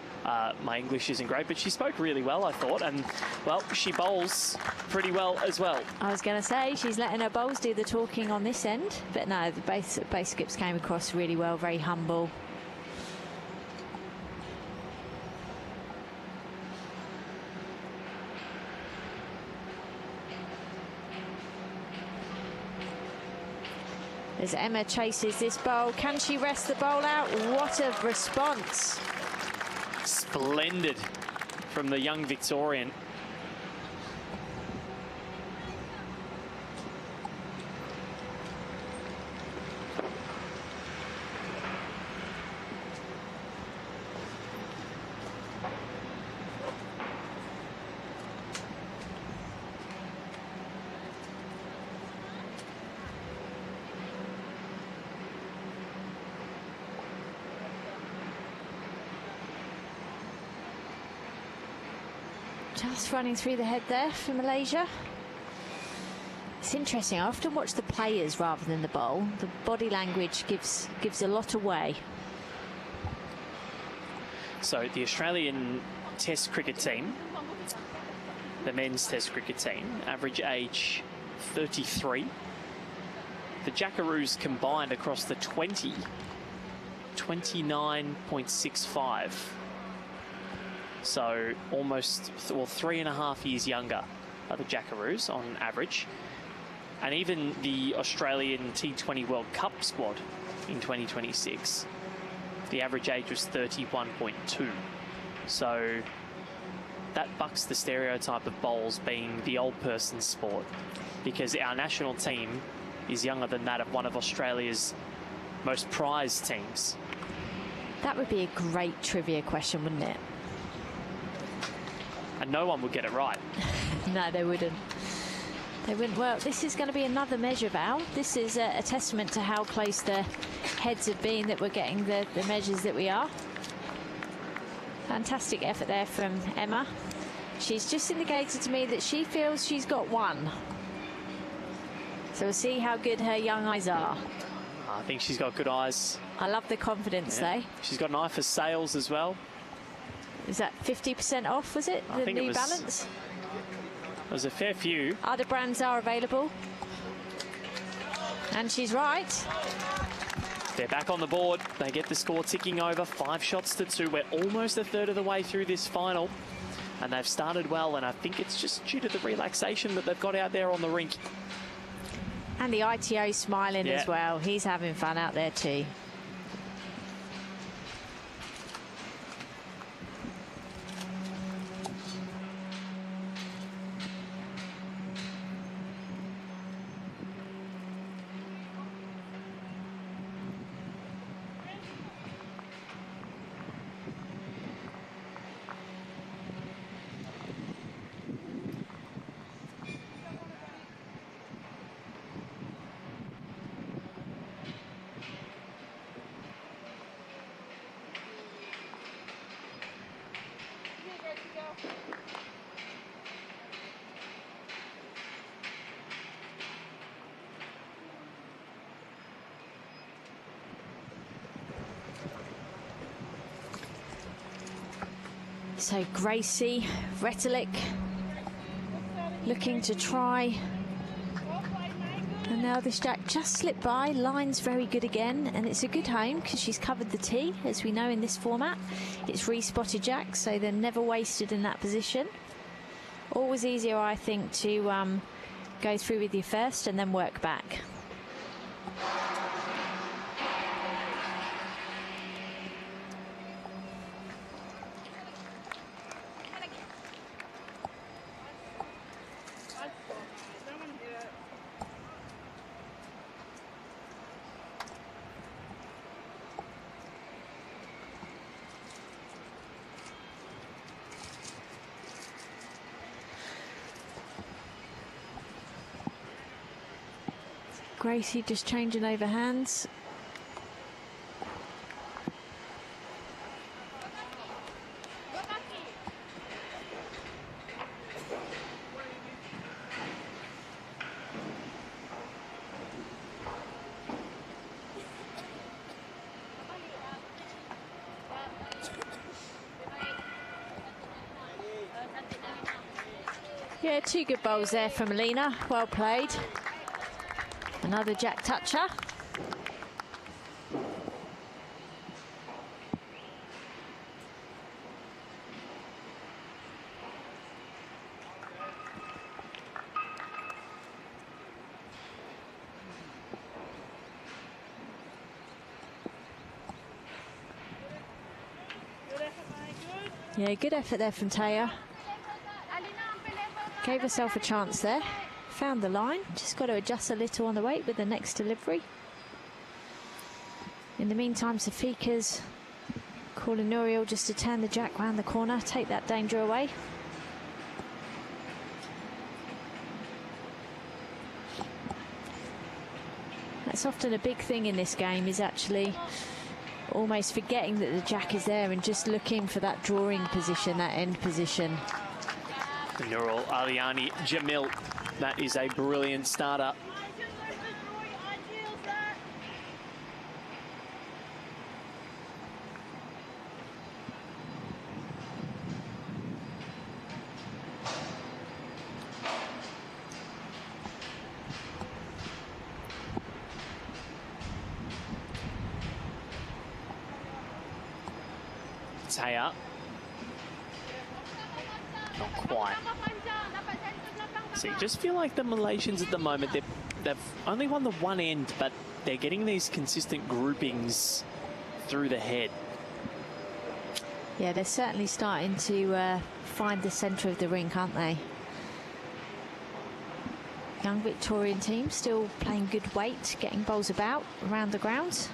My English isn't great, but she spoke really well, I thought, and well, she bowls pretty well as well. I was going to say she's letting her bowls do the talking on this end, but no, the base skips came across really well, very humble. As Emma chases this bowl, can she rest the bowl out? What a response. Splendid from the young Victorian. Just running through the head there for Malaysia. It's interesting. I often watch the players rather than the bowl. The body language gives a lot away. So the Australian Test cricket team, the men's Test cricket team, average age 33. The Jackaroos combined across the 20, 29.65. So almost, well, 3.5 years younger are the Jackaroos on average. And even the Australian T20 World Cup squad in 2026, the average age was 31.2. So that bucks the stereotype of bowls being the old person's sport, because our national team is younger than that of one of Australia's most prized teams. That would be a great trivia question, wouldn't it? And no one would get it right. No, they wouldn't. They went well. This is going to be another measure, Val. This is a testament to how close the heads have been that we're getting the measures that we are. Fantastic effort there from Emma. She's just indicated to me that she feels she's got one. So we'll see how good her young eyes are. I think she's got good eyes. I love the confidence, though. She's got an eye for sales as well. Is that 50% off, was it? The New Balance? There was a fair few. Other brands are available. And she's right. They're back on the board. They get the score ticking over, 5 shots to 2. We're almost a third of the way through this final. And they've started well, and I think it's just due to the relaxation that they've got out there on the rink. And the ITO smiling as well. He's having fun out there too. So Gracie, Retelik looking to try. And now this jack just slipped by. Line's very good again, and it's a good home because she's covered the tee, as we know in this format. It's re-spotted jacks, so they're never wasted in that position. Always easier, I think, to go through with your first and then work back. Gracie just changing over hands. Yeah, 2 good bowls there from Alina. Well played. Another jack toucher. Yeah, good effort there from Taya. Gave herself a chance there. Found the line, just got to adjust a little on the weight with the next delivery. In the meantime, Safika's calling Nouriel just to turn the jack round the corner, take that danger away. That's often a big thing in this game, is actually almost forgetting that the jack is there and just looking for that drawing position, that end position. Nouriel Aliani Jamil. That is a brilliant starter. Taya. Not quite. So you just feel like the Malaysians at the moment, they've only won the one end, but they're getting these consistent groupings through the head. Yeah, they're certainly starting to find the centre of the rink, aren't they? Young Victorian team still playing good weight, getting bowls about around the grounds.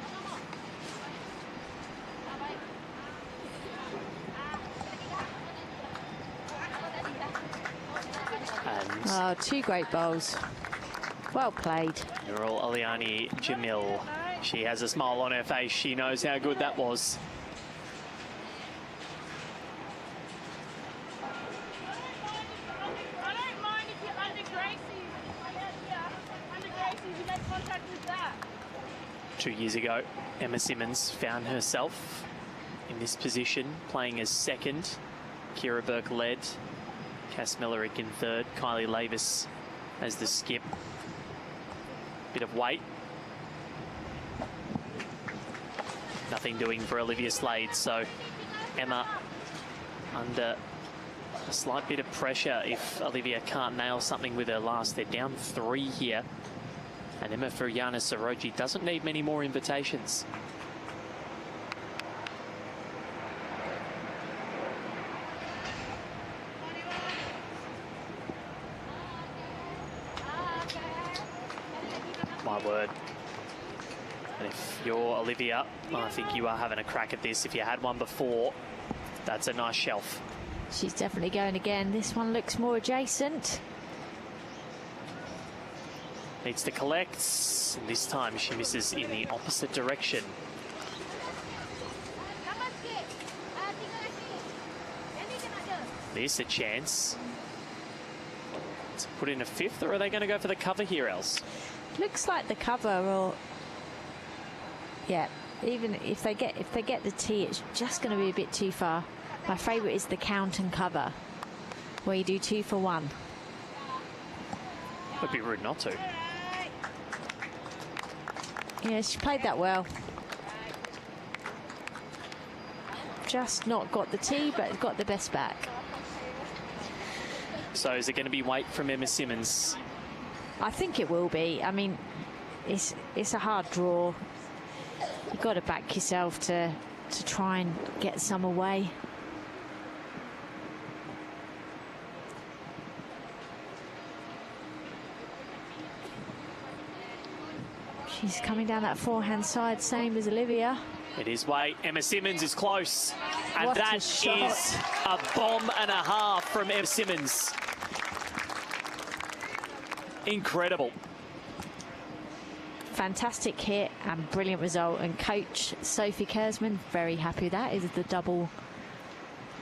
And Oh, two great bowls. Well played. Nurul Aliani Jamil. She has a smile on her face. She knows how good that was. I don't mind if you're under Gracie. Under Gracie, you make contact with that. 2 years ago, Emma Simmons found herself in this position, playing as second. Kira Burke led. Cass Millerick in third. Kylie Lavis as the skip. Bit of weight. Nothing doing for Olivia Slade, so Emma under a slight bit of pressure if Olivia can't nail something with her last. They're down 3 here. And Emma Furiana Soroji doesn't need many more invitations. My word. And if you're Olivia, I think you are having a crack at this. If you had one before, that's a nice shelf. She's definitely going again. This one looks more adjacent. Needs to collect, and this time she misses in the opposite direction. This a chance to put in a fifth, or are they going to go for the cover here, else? Looks like the cover, or yeah, even if they get the tee, it's just going to be a bit too far. My favourite is the count and cover, where you do 2 for 1. Would be rude not to. Yeah, she played that well. Just not got the tee, but got the best back. So is it going to be weight from Emma Simmons? I think it will be. I mean, it's a hard draw. You've got to back yourself to try and get some away. She's coming down that forehand side, same as Olivia. It is weight. Emma Simmons is close. And What a that shot. is a bomb and a half from Emma Simmons. Incredible. Fantastic hit and brilliant result. And coach Sophie Kersman, very happy with that. Is the double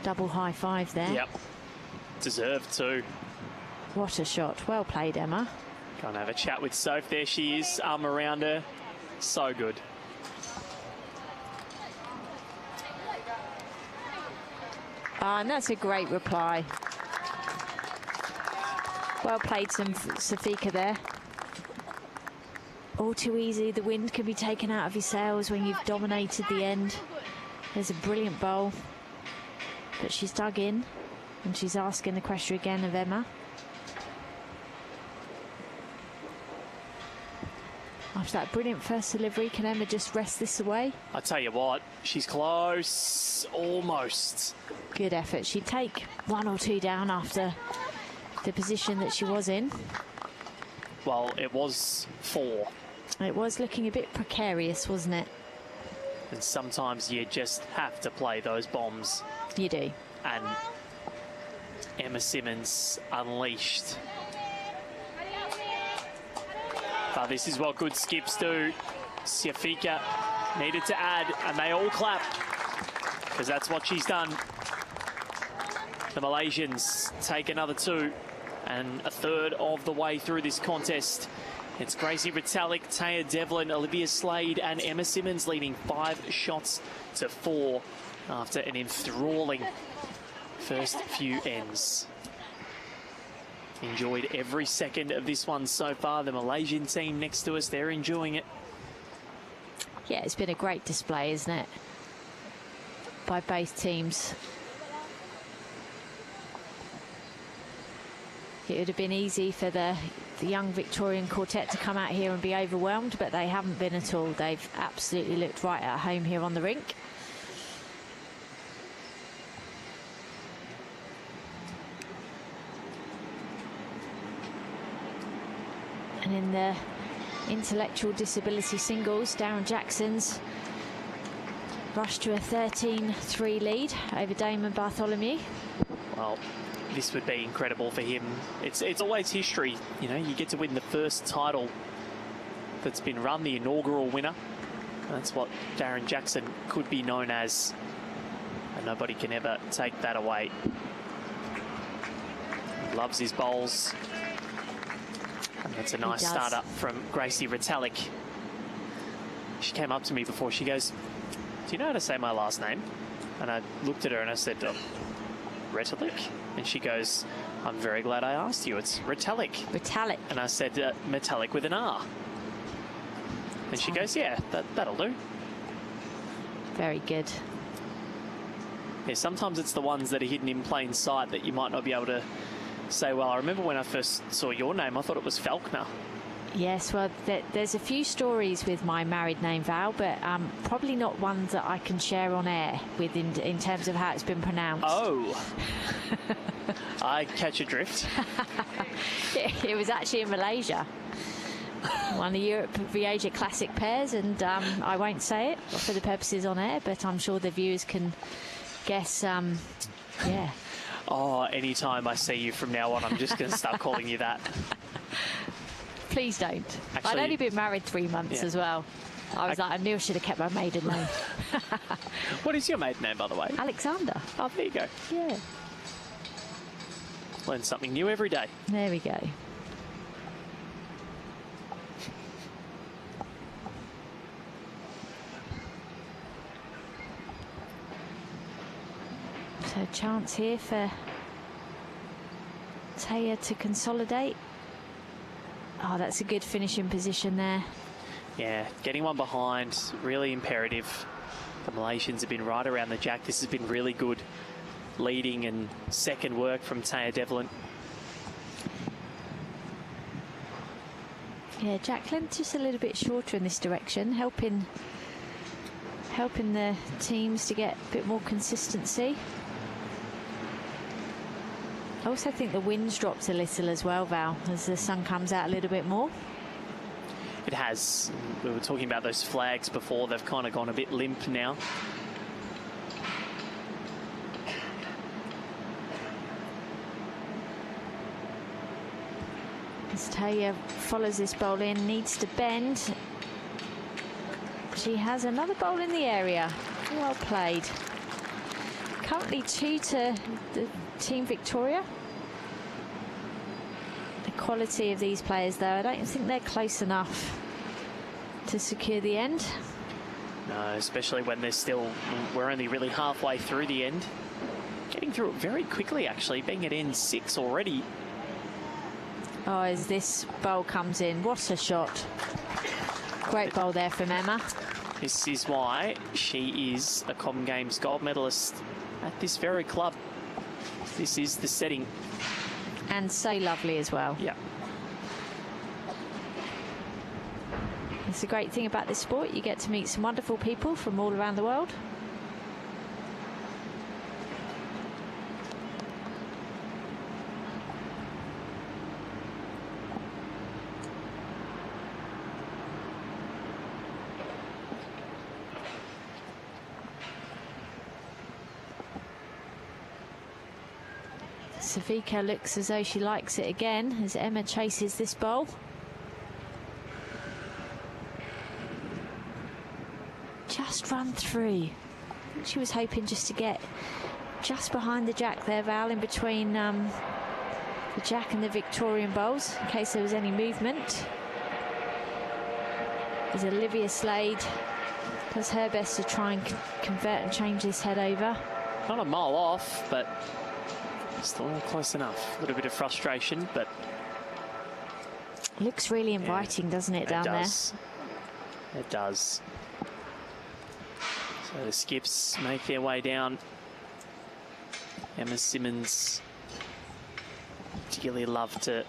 high five there. Yep. Deserved too. What a shot. Well played, Emma. Go and have a chat with Soph. There she is, arm around her. So good. And that's a great reply. Well played, Safika there. All too easy. The wind can be taken out of your sails when you've dominated the end. There's a brilliant bowl. But she's dug in, and she's asking the question again of Emma. After that brilliant first delivery, can Emma just rest this away? I tell you what, she's close, almost. Good effort. She'd take 1 or 2 down after the position that she was in. Well, it was 4. It was looking a bit precarious, wasn't it? And sometimes you just have to play those bombs. You do. And Emma Simmons unleashed. But this is what good skips do. Safika needed to add, and they all clap, because that's what she's done. The Malaysians take another 2 and a third of the way through this contest. It's Gracie Ritalik, Taya Devlin, Olivia Slade and Emma Simmons leading 5 shots to 4 after an enthralling first few ends. Enjoyed every second of this one so far. The Malaysian team next to us, they're enjoying it. Yeah, it's been a great display, isn't it? By both teams. It would have been easy for the young Victorian quartet to come out here and be overwhelmed, but they haven't been at all. They've absolutely looked right at home here on the rink. And in the intellectual disability singles, Darren Jackson's rushed to a 13-3 lead over Damon Bartholomew. Well, this would be incredible for him. It's always history, you know. You get to win the first title that's been run, the inaugural winner. That's what Darren Jackson could be known as, and nobody can ever take that away. Loves his bowls. And that's a nice start up from Gracie Retallick. She came up to me before. She goes, "Do you know how to say my last name?" And I looked at her and I said, "Retallick?" And she goes, "I'm very glad I asked you. It's Retallick." Retallick. And I said, "Metallic with an R." And she goes, "Yeah, that'll do." Very good. Yeah, sometimes it's the ones that are hidden in plain sight that you might not be able to say, well, I remember when I first saw your name, I thought it was Falconer. Yes, well, there's a few stories with my married name, Val, but probably not ones that I can share on air with in terms of how it's been pronounced. Oh. I catch a drift. It was actually in Malaysia. One of the Europe v Asia Classic pairs, and I won't say it for the purposes on air, but I'm sure the viewers can guess. Yeah. Oh, anytime I see you from now on, I'm just going to start calling you that. Please don't. Actually, I'd only been married 3 months as well. I was like, I knew I should have kept my maiden name. What is your maiden name, by the way? Alexander. Oh, there you go. Yeah. Learn something new every day. There we go. So a chance here for Taya to consolidate. Oh, that's a good finishing position there. Yeah, getting one behind, really imperative. The Malaysians have been right around the jack. This has been really good leading and second work from Taya Devlin. Yeah, Jacqueline just a little bit shorter in this direction, helping the teams to get a bit more consistency. I also think the wind's dropped a little as well, Val, as the sun comes out a little bit more. It has. We were talking about those flags before. They've kind of gone a bit limp now. As Taya follows this bowl in, needs to bend. She has another bowl in the area. Well played. Currently 2 to the Team Victoria. The quality of these players, though, I don't think they're close enough to secure the end. No, especially when we're only really halfway through the end. Getting through it very quickly, actually, being at end 6 already. Oh, as this bowl comes in, what a shot. Great bowl there from Emma. This is why she is a Comm Games gold medalist at this very club. This is the setting. And so lovely as well. Yeah. It's a great thing about this sport. You get to meet some wonderful people from all around the world. Savika looks as though she likes it again as Emma chases this bowl. Just run through. I think she was hoping just to get just behind the jack there, Val, in between the jack and the Victorian bowls, in case there was any movement. As Olivia Slade does her best to try and convert and change this head over. Not a mile off, but still not close enough. A little bit of frustration, but looks really inviting, doesn't it, down there? It does. So the skips make their way down. Emma Simmons particularly love to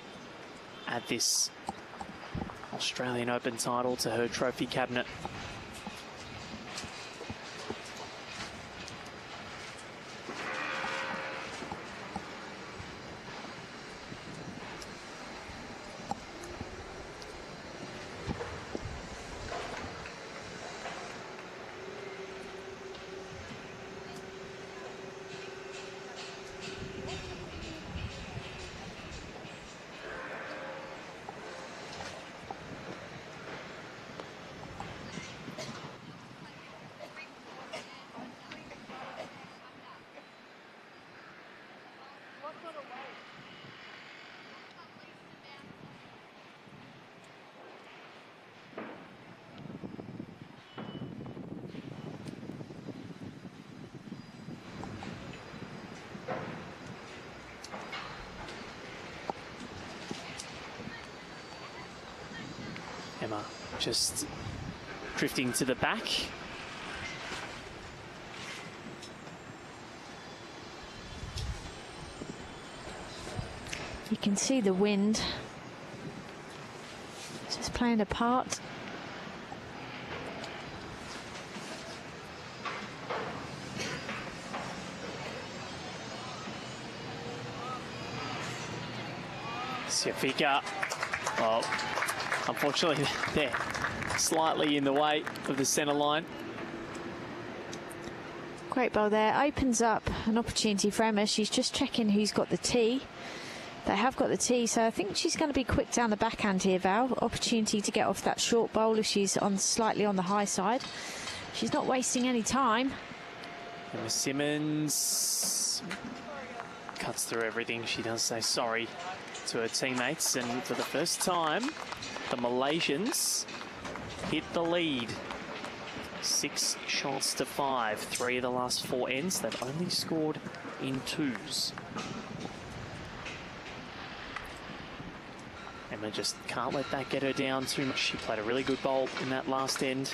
add this Australian Open title to her trophy cabinet. Emma just drifting to the back. You can see the wind just playing a part. Sofika, well, unfortunately they're slightly in the way of the centre line. Great ball there, opens up an opportunity for Emma. She's just checking who's got the tee. They have got the tee, so I think she's going to be quick down the backhand here, Val. Opportunity to get off that short bowl if she's on slightly on the high side. She's not wasting any time. Emma Simmons cuts through everything. She does say sorry to her teammates, and for the first time, the Malaysians hit the lead. 6 shots to 5. 3 of the last 4 ends. They've only scored in 2s. Emma just can't let that get her down too much. She played a really good bowl in that last end.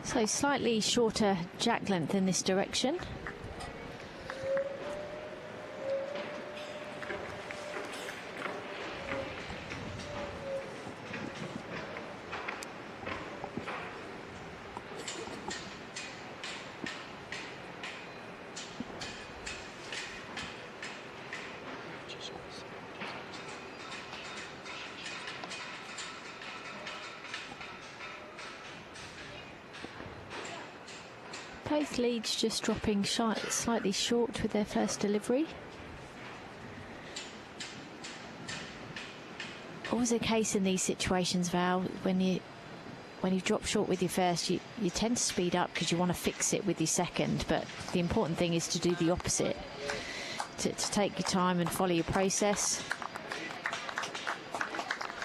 So slightly shorter jack length in this direction. Both leads just dropping slightly short with their first delivery. Always a case in these situations, Val, when you drop short with your first, you tend to speed up because you want to fix it with your second, but the important thing is to do the opposite, to take your time and follow your process.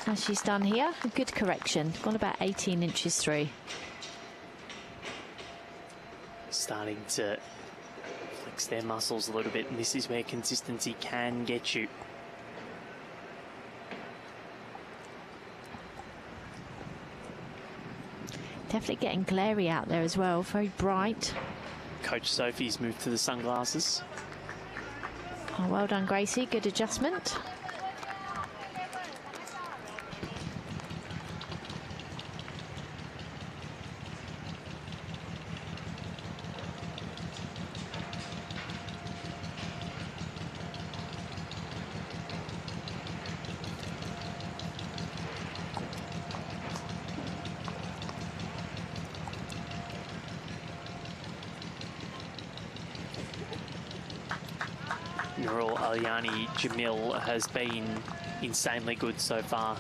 As she's done here, a good correction, gone about 18 inches through. Starting to flex their muscles a little bit, and this is where consistency can get you. Definitely getting glary out there as well, very bright. Coach Sophie's moved to the sunglasses. Oh, well done, Gracie, good adjustment. Jamil has been insanely good so far.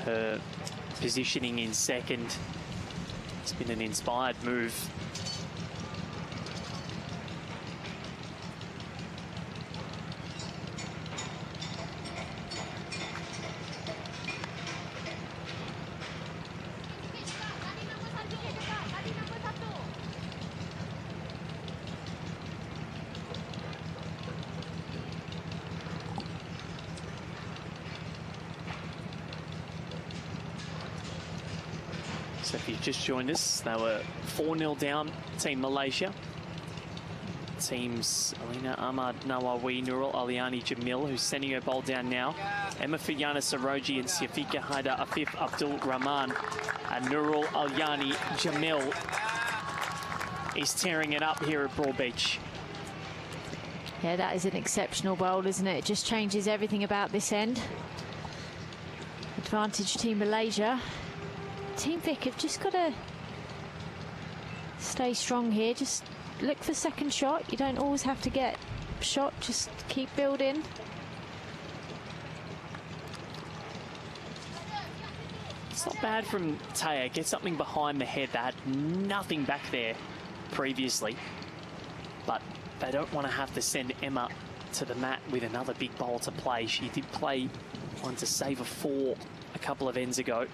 Her positioning in second, it's been an inspired move. So if you've just joined us, they were 4-0 down, Team Malaysia. Teams Alina Ahmad Nawawi, Nurul Aliani Jamil, who's sending her bowl down now. Emma Fiyana Saroji and Safika Haida Afif Abdul Rahman. And Nurul Aliani Jamil is tearing it up here at Broadbeach. Yeah, that is an exceptional bowl, isn't it? It just changes everything about this end. Advantage Team Malaysia. Team Vic have just got to stay strong here. Just look for second shot. You don't always have to get shot. Just keep building. It's not bad from Taya. Get something behind the head. They had nothing back there previously. But they don't want to have to send Emma to the mat with another big bowl to play. She did play one to save a 4 a couple of ends ago.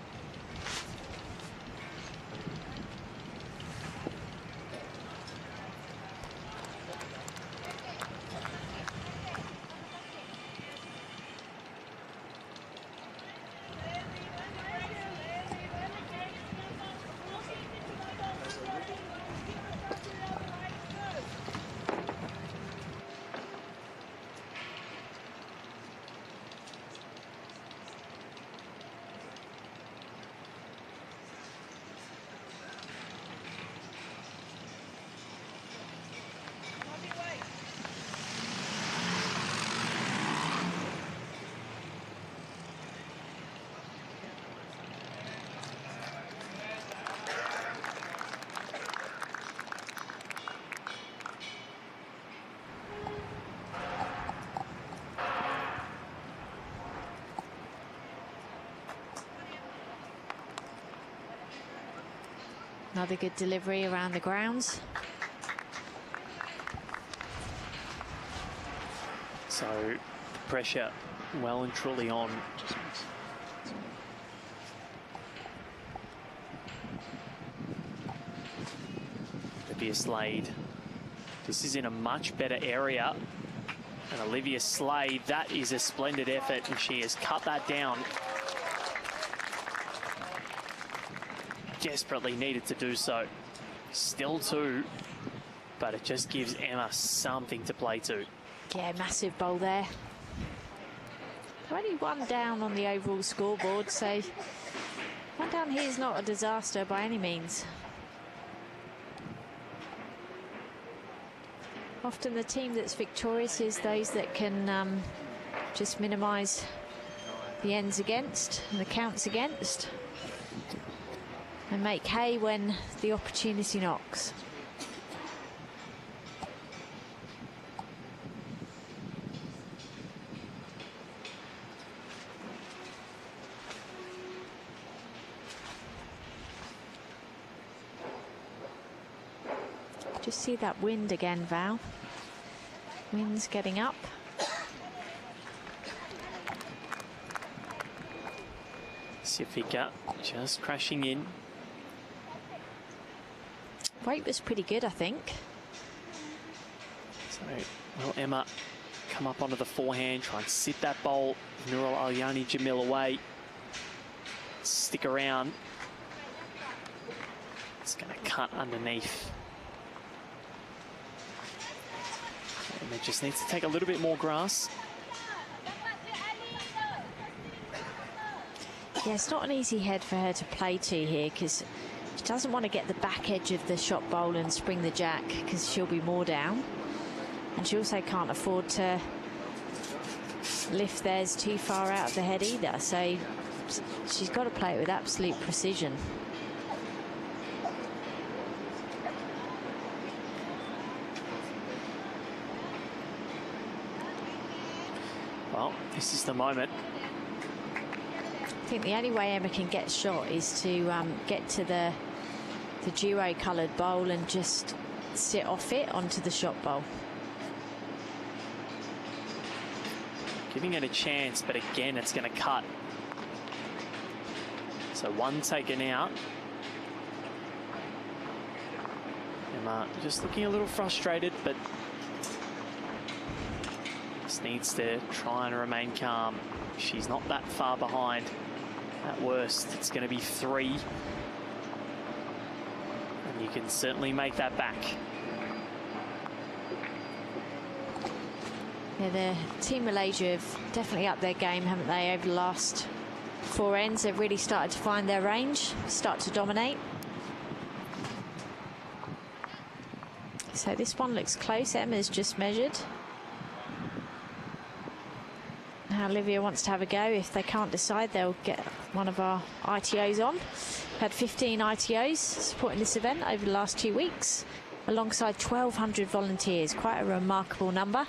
Another good delivery around the grounds. So the pressure well and truly on. Olivia Slade. This is in a much better area. And Olivia Slade, that is a splendid effort, and she has cut that down. Desperately needed to do so. Still 2, but it just gives Emma something to play to. Yeah, massive bowl there. Only 1 down on the overall scoreboard, so 1 down here is not a disaster by any means. Often the team that's victorious is those that can just minimise the ends against and the counts against, and make hay when the opportunity knocks. Just see that wind again, Val. Wind's getting up. Sifika just crashing in. Weight was pretty good, I think. So, will Emma come up onto the forehand, try and sit that bowl, Nurul Alyani Jamil away, stick around. It's going to cut underneath. And it just needs to take a little bit more grass. Yeah, it's not an easy head for her to play to here, because she doesn't want to get the back edge of the shot bowl and spring the jack, because she'll be more down. And she also can't afford to lift theirs too far out of the head either. So she's got to play it with absolute precision. Well, this is the moment. I think the only way Emma can get shot is to get to the duo coloured bowl and just sit off it onto the shot bowl. Giving it a chance, but again, it's going to cut. So 1 taken out. Emma just looking a little frustrated, but just needs to try and remain calm. She's not that far behind. At worst, it's going to be 3. And you can certainly make that back. Yeah, the Team Malaysia have definitely upped their game, haven't they, over the last 4 ends. They've really started to find their range, start to dominate. So this one looks close. Emma's just measured. Now Olivia wants to have a go. If they can't decide, they'll get one of our ITOs on. We've had 15 ITOs supporting this event over the last 2 weeks, alongside 1,200 volunteers. Quite a remarkable number.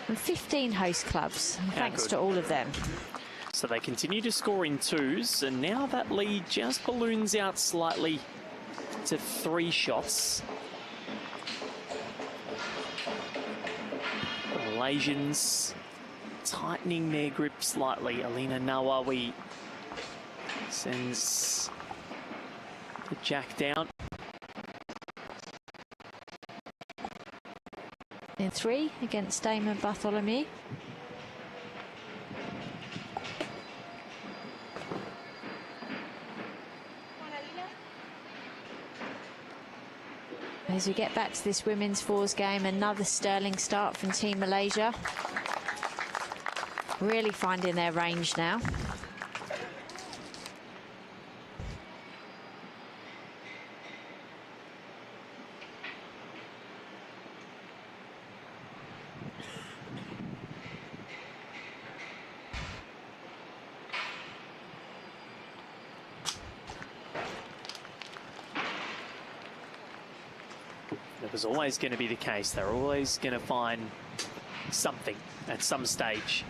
And 15 host clubs. And thanks to all of them. So they continue to score in twos, and now that lead just balloons out slightly to 3 shots. The Malaysians tightening their grip slightly. Alina Nawawi sends the jack down. In 3 against Damon Bartholomew. As we get back to this women's fours game, another sterling start from Team Malaysia. Really finding their range now. It was always going to be the case. They're always going to find something at some stage.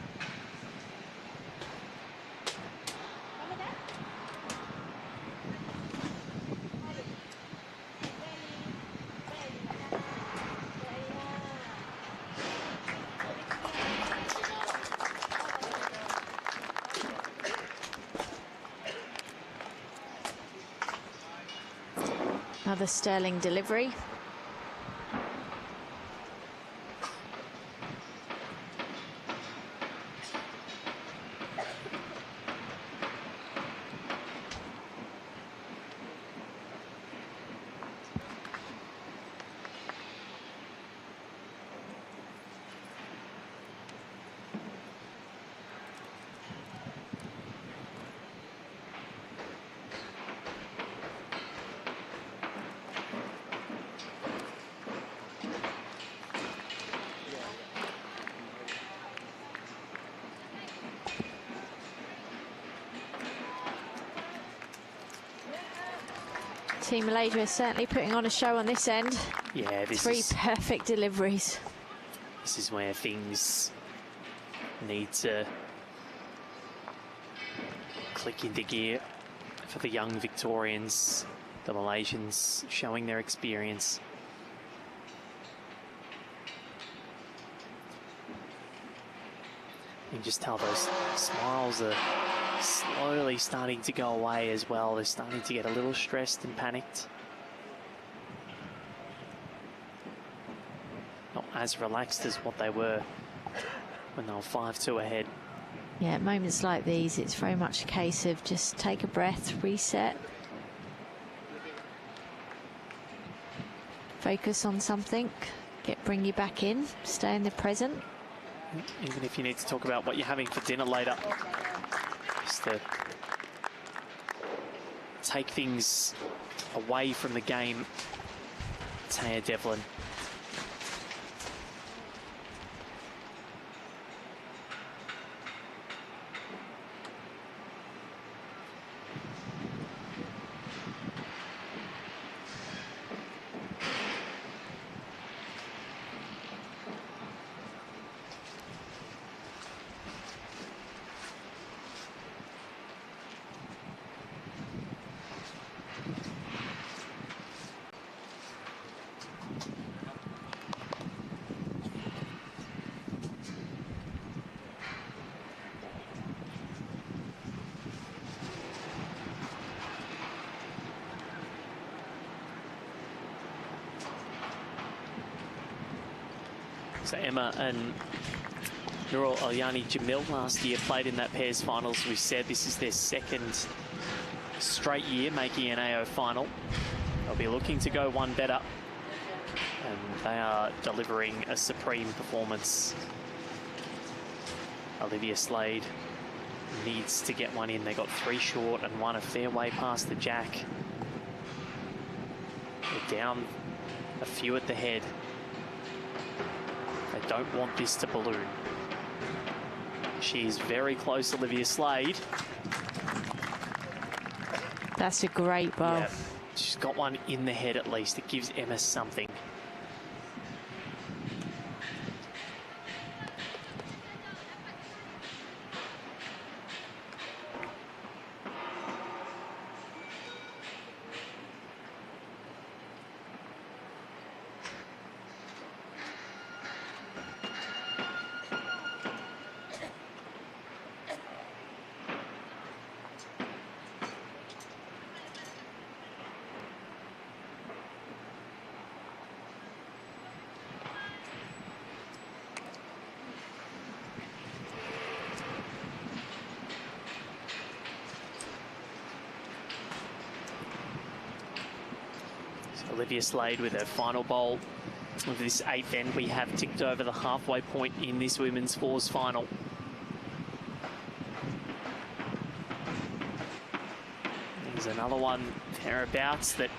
Another sterling delivery. Team Malaysia is certainly putting on a show on this end. Yeah, this 3 is perfect deliveries. This is where things need to click into gear for the young Victorians, the Malaysians showing their experience. You can just tell those smiles are slowly starting to go away as well. They're starting to get a little stressed and panicked. Not as relaxed as what they were when they were 5-2 ahead. Yeah, at moments like these, it's very much a case of just take a breath, reset. Focus on something, bring you back in, stay in the present. Even if you need to talk about what you're having for dinner later. Just to take things away from the game. Taya Devlin. So Emma and Nurul Alyani Jamil last year played in that pairs finals. We said this is their 2nd straight year making an AO final. They'll be looking to go one better, and they are delivering a supreme performance. Olivia Slade needs to get one in. They got 3 short and 1 a fair way past the jack. They're down a few at the head. They don't want this to balloon. She's very close, Olivia Slade. That's a great bowl. Yeah, she's got one in the head at least. It gives Emma something. Olivia Slade with her final bowl of this 8th end. We have ticked over the halfway point in this women's fours final. There's another one thereabouts that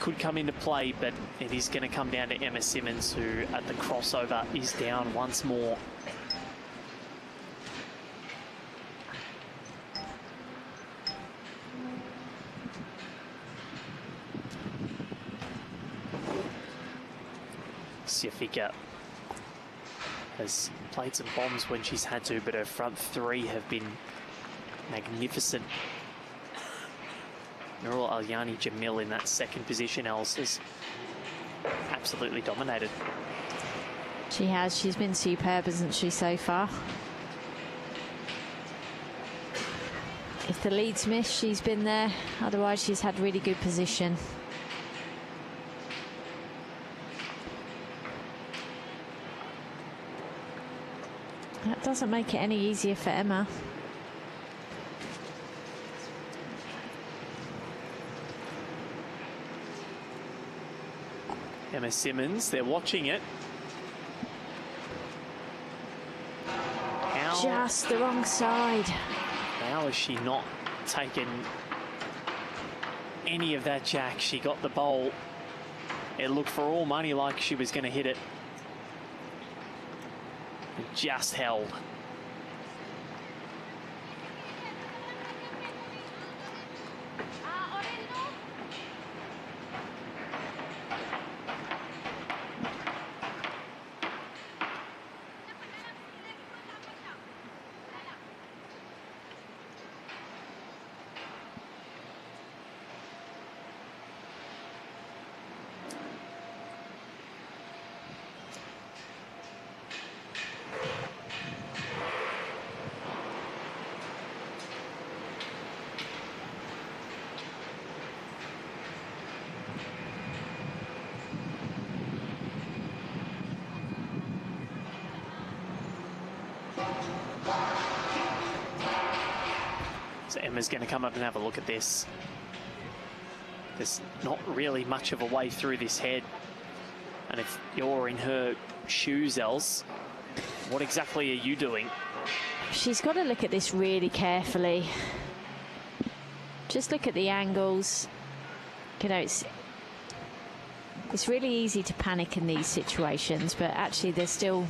could come into play, but it is going to come down to Emma Simmons, who at the crossover is down once more. Siafika has played some bombs when she's had to, but her front three have been magnificent. Nurul Alyani Jamil in that second position, else has absolutely dominated. She has. She's been superb, hasn't she, so far? If the lead's missed, she's been there. Otherwise, she's had really good position. That doesn't make it any easier for Emma. Emma Simmons, they're watching it. Just the wrong side. How has she not taken any of that jack? She got the bowl. It looked for all money like she was going to hit it. It just held. So Emma's going to come up and have a look at this. There's not really much of a way through this head. And if you're in her shoes, Els, what exactly are you doing? She's got to look at this really carefully. Just look at the angles. You know, it's really easy to panic in these situations, but actually there's still,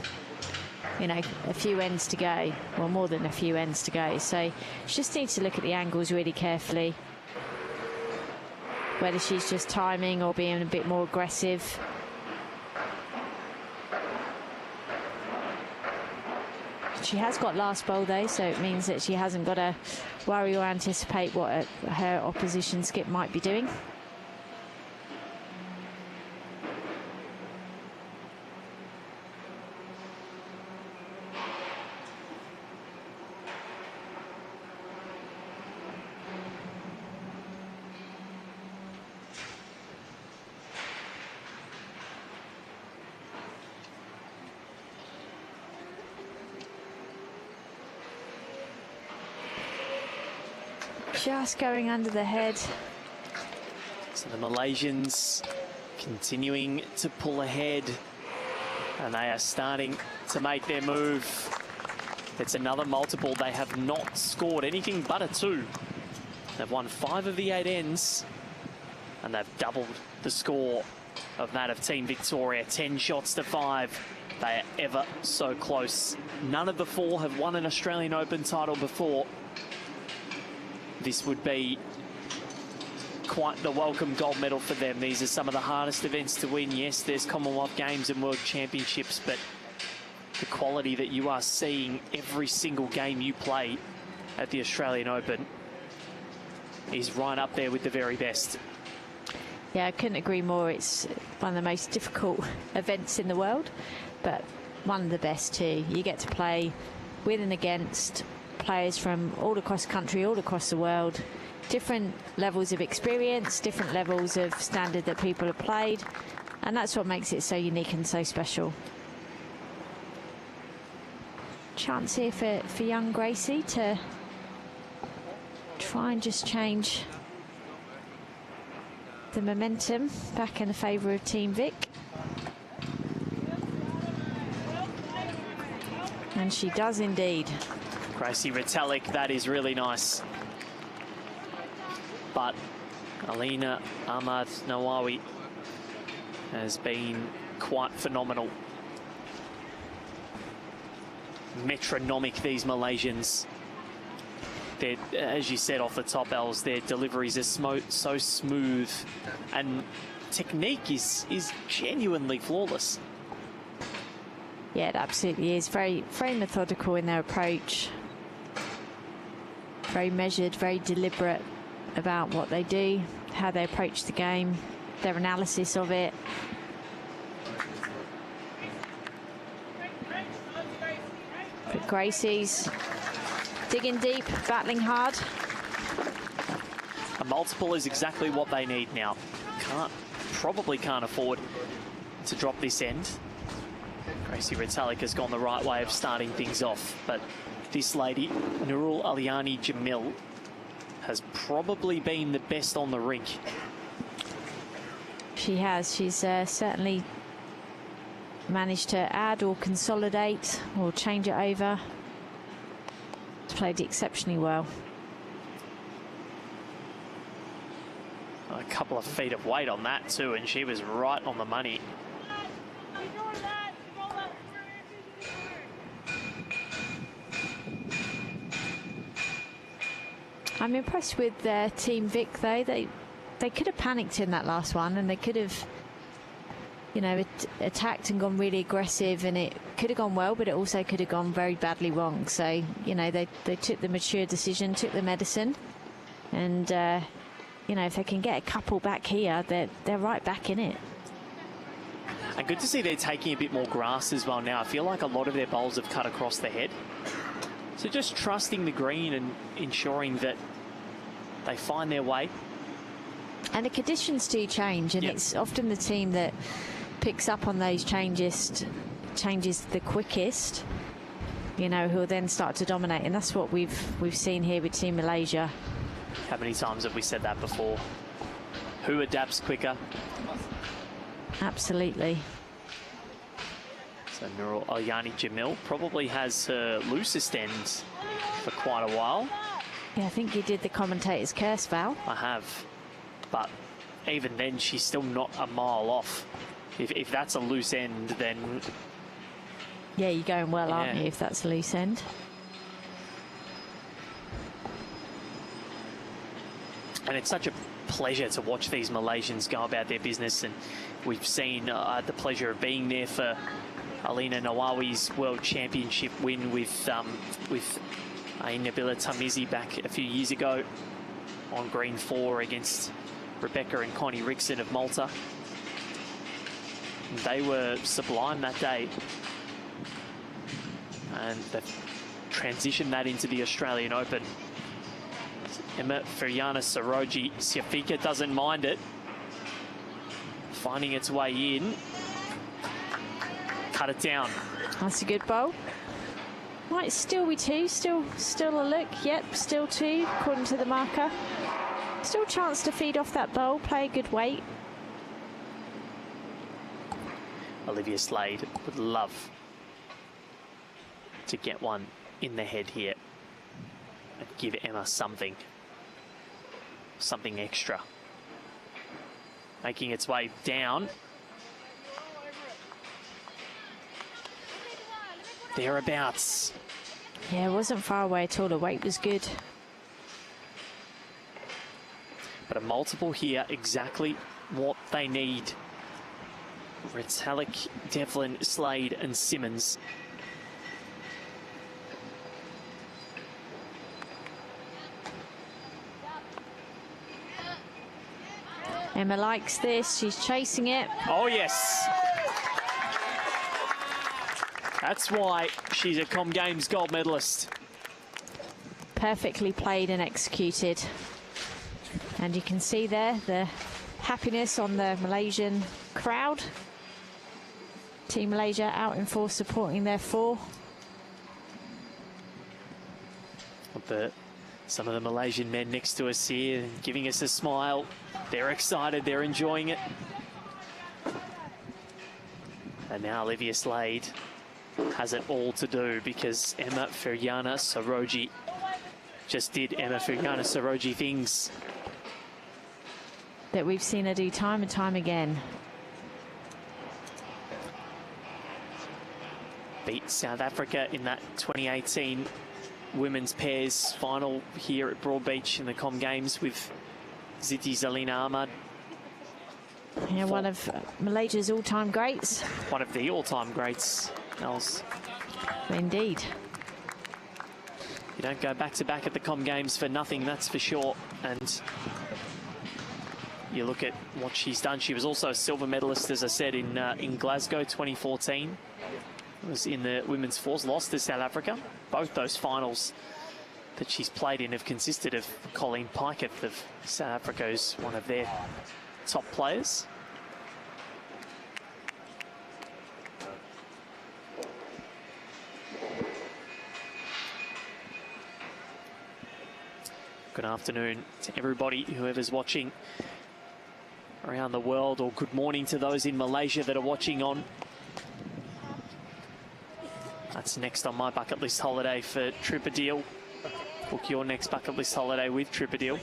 you know, a few ends to go. Well, more than a few ends to go. So she just needs to look at the angles really carefully. Whether she's just timing or being a bit more aggressive. She has got last bowl though, so it means that she hasn't got to worry or anticipate what her opposition skip might be doing. Just going under the head. So the Malaysians continuing to pull ahead, and they are starting to make their move. It's another multiple. They have not scored anything but a 2. They've won 5 of the 8 ends, and they've doubled the score of that of Team Victoria. 10 shots to 5. They are ever so close. None of the 4 have won an Australian Open title before. This would be quite the welcome gold medal for them. These are some of the hardest events to win. Yes, there's Commonwealth Games and World Championships, but the quality that you are seeing every single game you play at the Australian Open is right up there with the very best. Yeah, I couldn't agree more. It's one of the most difficult events in the world, but one of the best too. You get to play with and against players from all across the country, all across the world, different levels of experience, different levels of standard that people have played, and that's what makes it so unique and so special. Chance here for young Gracie to try and just change the momentum back in the favour of Team Vic. And she does indeed. Gracie Retallick, that is really nice. But Alina Ahmad Nawawi has been quite phenomenal. Metronomic, these Malaysians. They're, as you said off the top, Els, their deliveries are so smooth, and technique is genuinely flawless. Yeah, it absolutely is. Very, very methodical in their approach. Very measured, very deliberate about what they do, how they approach the game, their analysis of it. But Gracie's digging deep, battling hard. A multiple is exactly what they need now. Probably can't afford to drop this end. Gracie Retallick has gone the right way of starting things off, but this lady, Nurul Aliani Jamil, has probably been the best on the rink. She has. She's certainly managed to add or consolidate or change it over. She's played exceptionally well. A couple of feet of weight on that too, and she was right on the money. I'm impressed with Team Vic, though. They could have panicked in that last one, and they could have, you know, attacked and gone really aggressive, and it could have gone well, but it also could have gone very badly wrong. So, you know, they took the mature decision, took the medicine, and you know, if they can get a couple back here, they're right back in it. And good to see they're taking a bit more grass as well now. I feel like a lot of their bowls have cut across the head. So just trusting the green and ensuring that they find their way. And the conditions do change, and it's often the team that picks up on those changes the quickest, you know, who will then start to dominate. And that's what we've seen here with Team Malaysia. How many times have we said that before? Who adapts quicker? Absolutely. So Nurul Aliani Jamil probably has her loosest ends for quite a while. Yeah, I think you did the commentator's curse, Val. I have. But even then, she's still not a mile off. If that's a loose end, then... Yeah, you're going well, aren't you, if that's a loose end? And it's such a pleasure to watch these Malaysians go about their business, and we've seen the pleasure of being there for Alina Nawawi's World Championship win with Nabila Tamizi back a few years ago on green 4 against Rebecca and Connie Rickson of Malta. They were sublime that day, and they've transitioned that into the Australian Open. Emma Feryana Saroji Siafika doesn't mind it. Finding its way in. Cut it down. That's a good bowl. Might still be 2. Still a look. Yep, still 2 according to the marker. Still a chance to feed off that bowl. Play a good weight. Olivia Slade would love to get one in the head here and give Emma something extra. Making its way down. Thereabouts. Yeah, it wasn't far away at all. The weight was good. But a multiple here, exactly what they need. Retallick, Devlin, Slade and Simmons. Emma likes this. She's chasing it. Oh, yes. That's why she's a Com Games gold medalist. Perfectly played and executed. And you can see there the happiness on the Malaysian crowd. Team Malaysia out in force supporting their 4. The Some of the Malaysian men next to us here giving us a smile. They're excited, they're enjoying it. And now Olivia Slade has it all to do because Emma Feryana Soroji just did Emma Feryana Soroji things that we've seen her do time and time again. Beat South Africa in that 2018 women's pairs final here at Broadbeach in the Com Games with Ziti Zalina Ahmad. Yeah, one of Malaysia's all-time greats. One of the all-time greats, Els. Indeed. You don't go back-to-back at the Com Games for nothing, that's for sure. And you look at what she's done. She was also a silver medalist, as I said, in Glasgow 2014. It was in the women's fours, lost to South Africa. Both those finals that she's played in have consisted of Colleen Piketh of South Africa, who's one of their top players. Good afternoon to everybody, whoever's watching around the world, or good morning to those in Malaysia that are watching on. That's next on my bucket list holiday for Tripadeal. Book your next bucket list holiday with Tripadeal.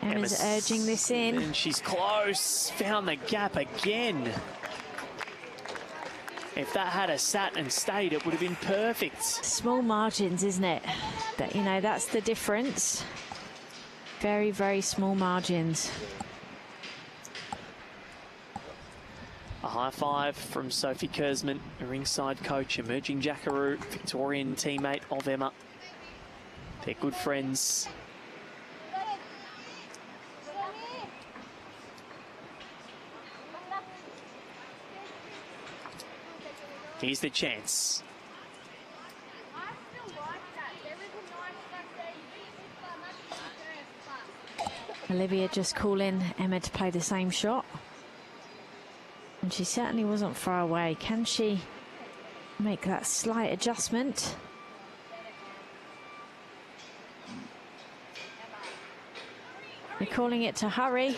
Emma's urging this in. And she's close. Found the gap again. If that had a sat and stayed, it would have been perfect. Small margins, isn't it? That, you know, that's the difference. Very, very small margins. A high five from Sophie Kersman, a ringside coach, emerging Jackaroo, Victorian teammate of Emma. They're good friends. Here's the chance. Olivia just calling Emma to play the same shot. And she certainly wasn't far away. Can she make that slight adjustment? We're calling it to hurry.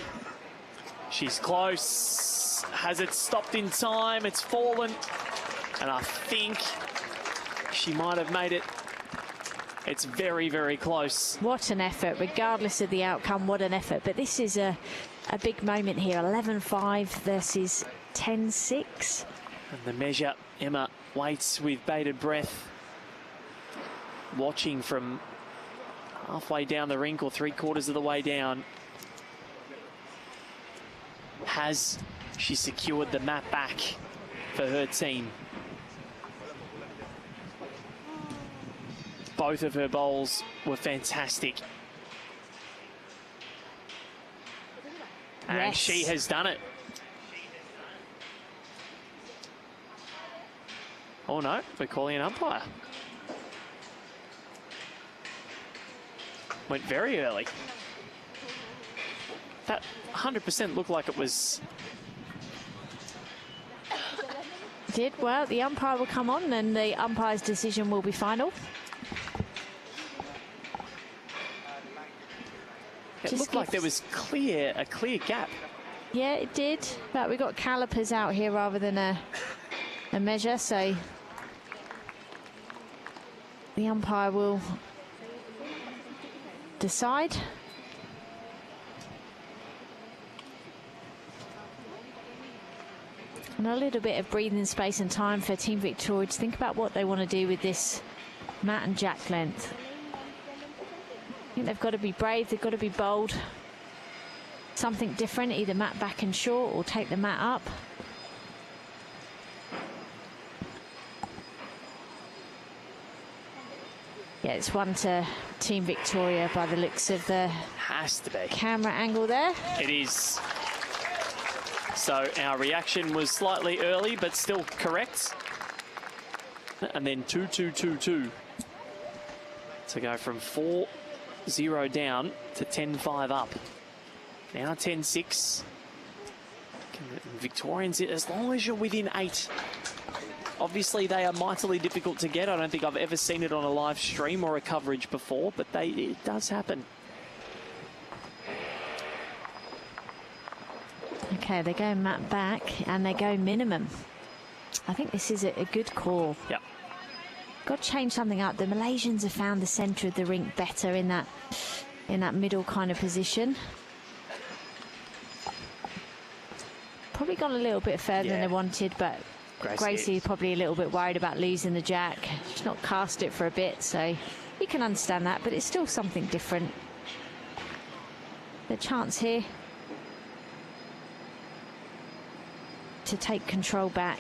She's close. Has it stopped in time? It's fallen. And I think she might have made it. It's very, very close. What an effort, regardless of the outcome, what an effort. But this is a big moment here, 11-5 versus 10-6. And the measure, Emma waits with bated breath, watching from halfway down the rink or 3/4 of the way down. Has she secured the mat back for her team? Both of her bowls were fantastic. And yes, she has done it. Oh no, we're calling an umpire. Went very early. That 100% looked like it was... Did well, the umpire will come on and the umpire's decision will be final. It looked like there was a clear gap. Yeah, it did, but we got calipers out here rather than a measure, so the umpire will decide. And a little bit of breathing space and time for Team Victoria to think about what they want to do with this mat and jack length. I think they've got to be brave, they've got to be bold. Something different, either mat back and short or take the mat up. Yeah, it's one to Team Victoria by the looks of the Has to be. Camera angle there. It is. So our reaction was slightly early, but still correct. And then 2-2-2-2 to go from 4 0 down to 10-5 up. Now 10-6. Victorians, as long as you're within 8. Obviously, they are mightily difficult to get. I don't think I've ever seen it on a live stream or a coverage before, but it does happen. Okay, they go mat back and they go minimum. I think this is a good call. Yep. Got to change something up. The Malaysians have found the centre of the rink better in that middle kind of position. Probably gone a little bit further than they wanted, but Gracie probably a little bit worried about losing the jack. She's not cast it for a bit, so you can understand that, but it's still something different. The chance here to take control back.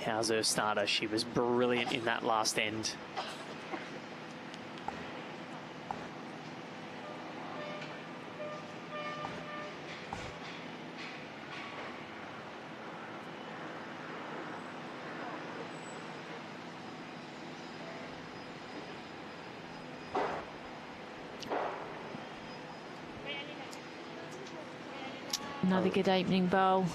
How's her starter? She was brilliant in that last end. Another good opening bowl.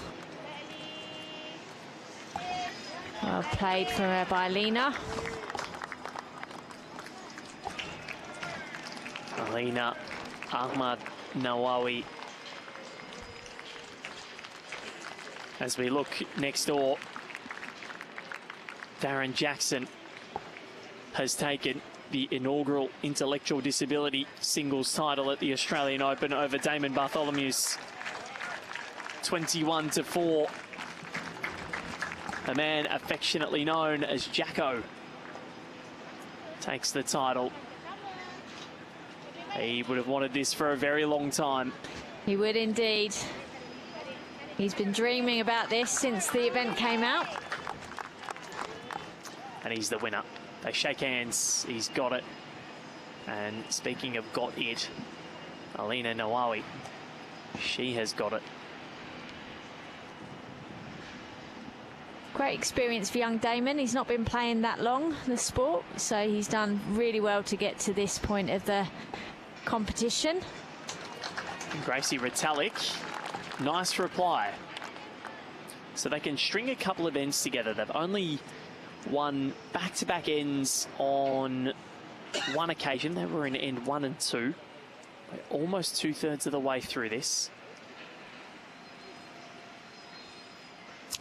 Well played for her by Alina. Alina Ahmad Nawawi. As we look next door, Darren Jackson has taken the inaugural intellectual disability singles title at the Australian Open over Damon Bartholomew's 21-4. A man affectionately known as Jacko takes the title. He would have wanted this for a very long time. He would indeed. He's been dreaming about this since the event came out. And he's the winner. They shake hands. He's got it. And speaking of got it, Alina Nawawi, she has got it. Great experience for young Damon. He's not been playing that long, the sport, so he's done really well to get to this point of the competition. Gracie Retallick, nice reply. So they can string a couple of ends together. They've only won back-to-back ends on one occasion. They were in end 1 and 2. We're almost 2/3 of the way through this.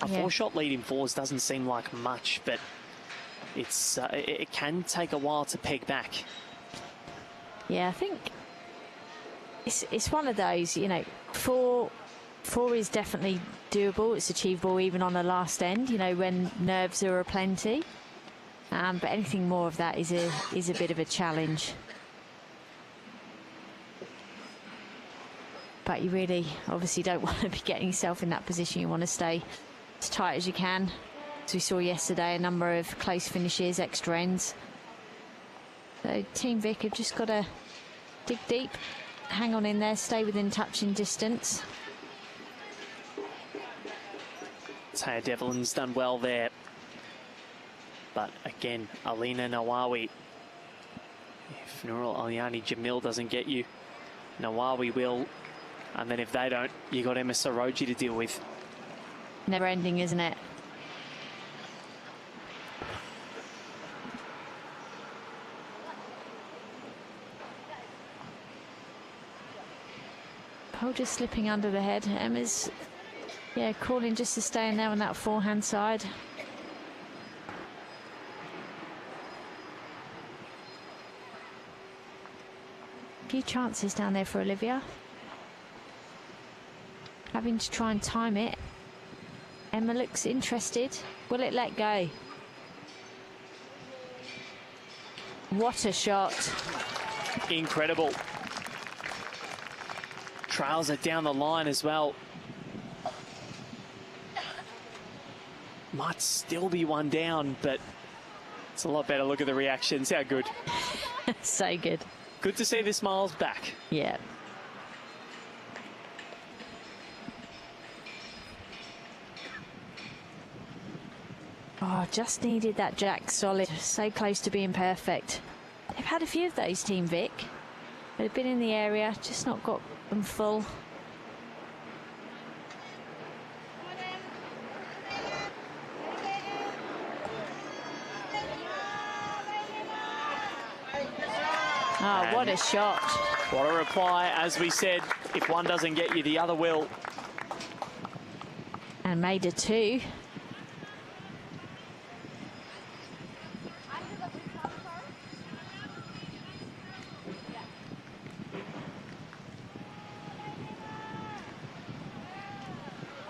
A 4-shot lead in fours doesn't seem like much, but it's it can take a while to peg back. Yeah, I think it's one of those, you know, four is definitely doable. It's achievable even on the last end, you know, when nerves are aplenty. But anything more of that is a bit of a challenge. But you really obviously don't want to be getting yourself in that position. You want to stay as tight as you can. As we saw yesterday, a number of close finishes, extra ends. So Team Vic have just got to dig deep, hang on in there, stay within touching distance. Taya Devlin's done well there. But again, Alina Nawawi, if Nurul Alyani Jamil doesn't get you, Nawawi will. And then if they don't, you got Emma Soroji to deal with. Never ending, isn't it? Pole just slipping under the head. Emma's, yeah, calling just to stay in there on that forehand side. A few chances down there for Olivia. Having to try and time it. Emma looks interested. Will it let go? What a shot. Incredible. Trails it down the line as well. Might still be one down, but it's a lot better. Look at the reactions. How good. So good. Good to see the smiles back. Yeah. Oh, just needed that jack solid. So close to being perfect. They've had a few of those, Team Vic. They've been in the area, just not got them full. Oh, what a shot. What a reply. As we said, if one doesn't get you, the other will. And made a 2.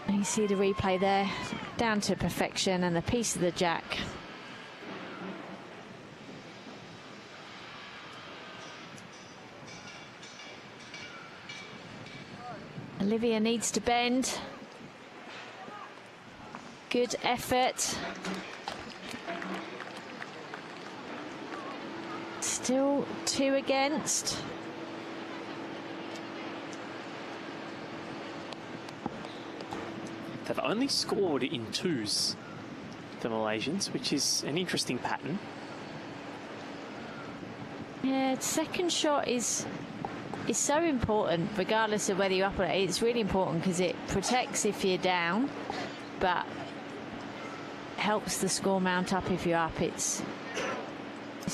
And you see the replay there, down to perfection, and the piece of the jack. Olivia needs to bend. Good effort. Still 2 against. They've only scored in 2s, the Malaysians, which is an interesting pattern. Yeah, second shot is so important, regardless of whether you're up or not. It's really important because it protects if you're down, but helps the score mount up if you're up. It's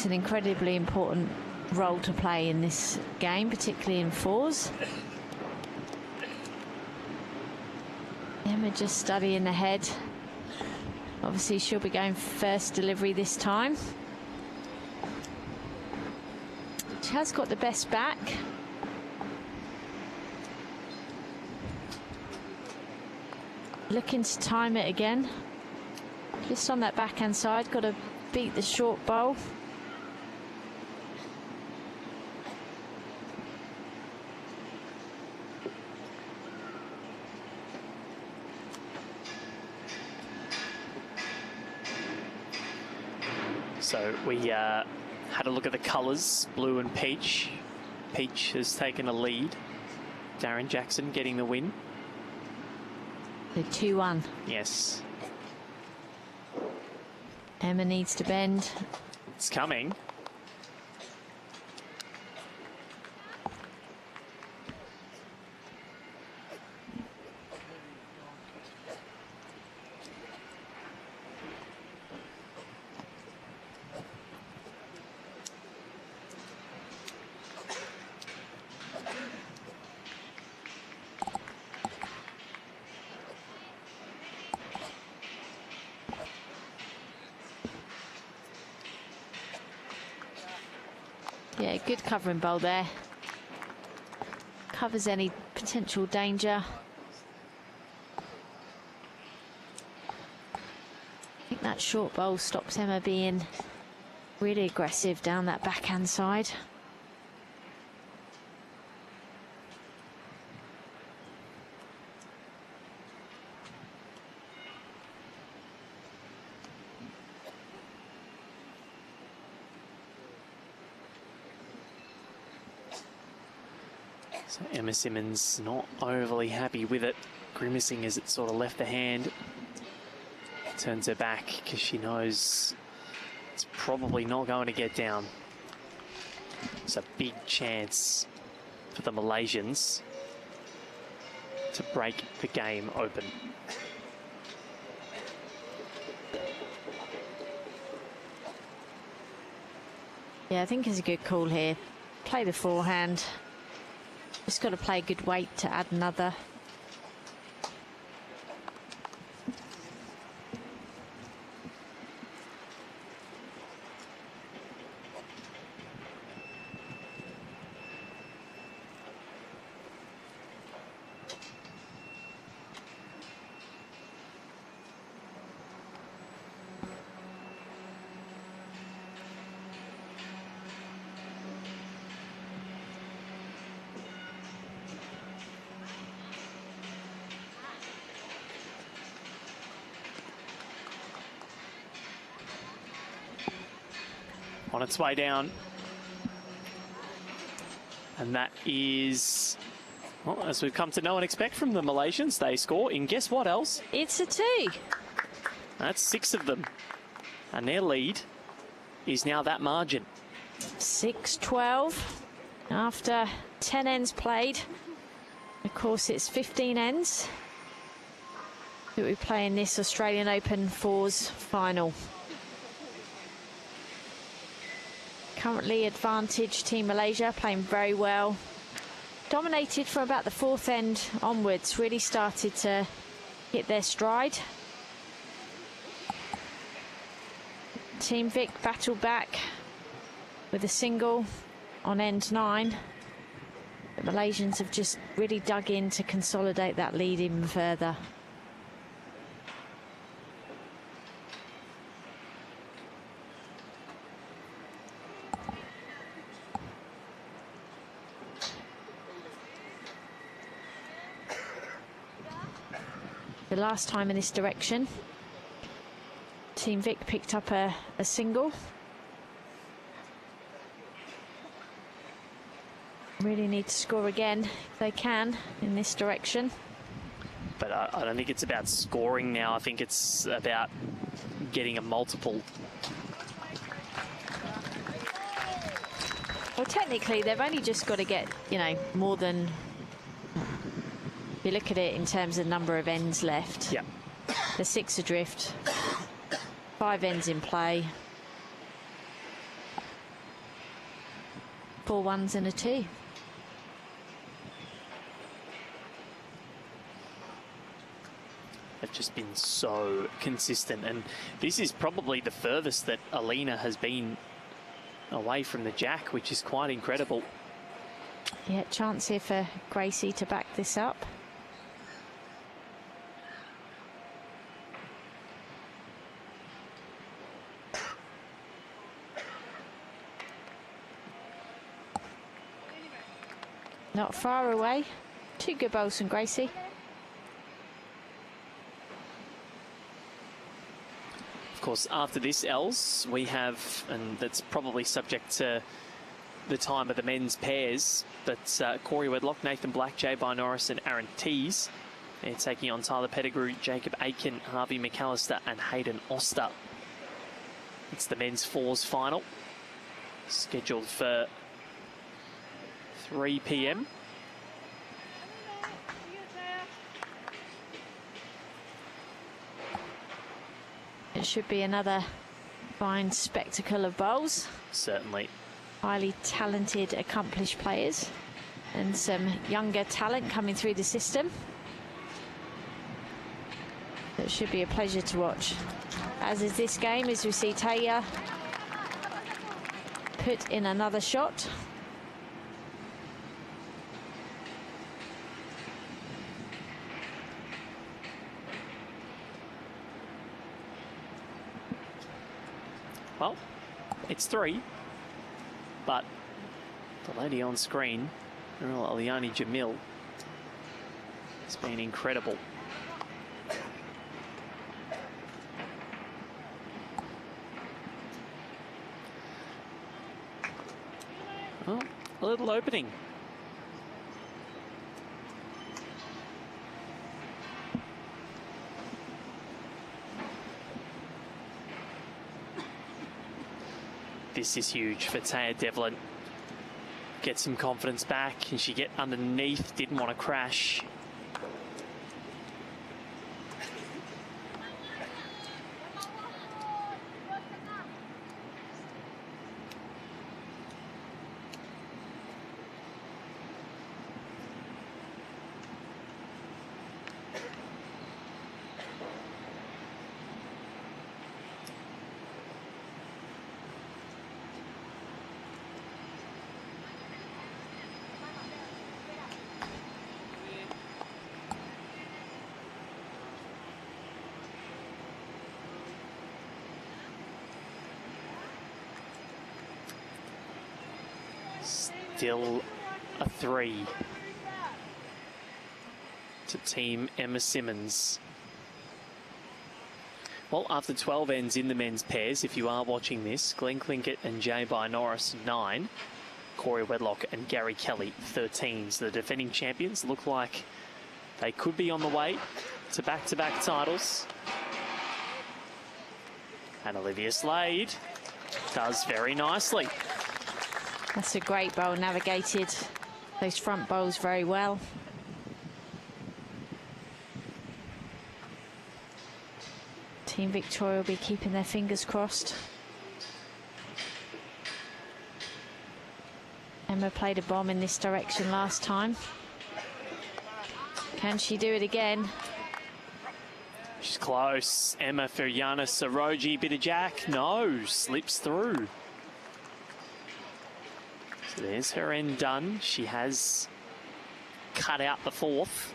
an incredibly important role to play in this game, particularly in 4s. Emma just studying ahead. Obviously, she'll be going first delivery this time. She has got the best back. Looking to time it again. Just on that backhand side, got to beat the short bowl. So we had a look at the colours, blue and peach. Peach has taken a lead. Darren Jackson getting the win. The 2-1. Yes. Emma needs to bend. It's coming. Yeah, good covering bowl there. Covers any potential danger. I think that short bowl stops Emma being really aggressive down that backhand side. So Emma Simmons not overly happy with it, grimacing as it sort of left the hand. Turns her back because she knows it's probably not going to get down. It's a big chance for the Malaysians to break the game open. Yeah, I think it's a good call here. Play the forehand. Just got to play good weight to add another. On its way down. And that is, well, as we've come to know and expect from the Malaysians, they score in guess what else? It's a 2. That's 6 of them. And their lead is now that margin. 6-12 after 10 ends played. Of course, it's 15 ends that we play in this Australian Open Fours final. Currently advantage Team Malaysia, playing very well. Dominated from about the 4th end onwards, really started to hit their stride. Team Vic battled back with a single on end 9. The Malaysians have just really dug in to consolidate that lead even further. The last time in this direction, Team Vic picked up a single. Really need to score again if they can in this direction. But I don't think it's about scoring now. I think it's about getting a multiple. Well, technically, they've only just got to get, you know, more than... If you look at it in terms of number of ends left. Yeah. There's 6 adrift, 5 ends in play, 4 ones and a 2. They've just been so consistent, and this is probably the furthest that Alina has been away from the jack, which is quite incredible. Yeah, chance here for Gracie to back this up. Not far away. 2 good bowls from Gracie. Of course, after this, Els, we have, and that's probably subject to the time of the men's pairs, but Corey Wedlock, Nathan Black, J-By Norris and Aaron Tees. They're taking on Tyler Pettigrew, Jacob Aiken, Harvey McAllister and Hayden Oster. It's the men's fours final, scheduled for 3 p.m. It should be another fine spectacle of bowls. Certainly. Highly talented, accomplished players and some younger talent coming through the system. It should be a pleasure to watch. As is this game, as we see Taya put in another shot. Well, it's 3, but the lady on screen, Aliani Jamil, has been incredible. Well, a little opening. This is huge for Taya Devlin. Get some confidence back. Can she get underneath? Didn't want to crash. Still a 3 to Team Emma Simmons. Well, after 12 ends in the men's pairs, if you are watching this, Glenn Clinkett and J-By Norris 9, Corey Wedlock and Gary Kelly 13s. The defending champions look like they could be on the way to back-to-back titles. And Olivia Slade does very nicely. That's a great bowl, navigated those front bowls very well. Team Victoria will be keeping their fingers crossed. Emma played a bomb in this direction last time. Can she do it again? She's close. Emma for Yana Soroji. Bit of jack. No, slips through. So there's her end done. She has cut out the fourth.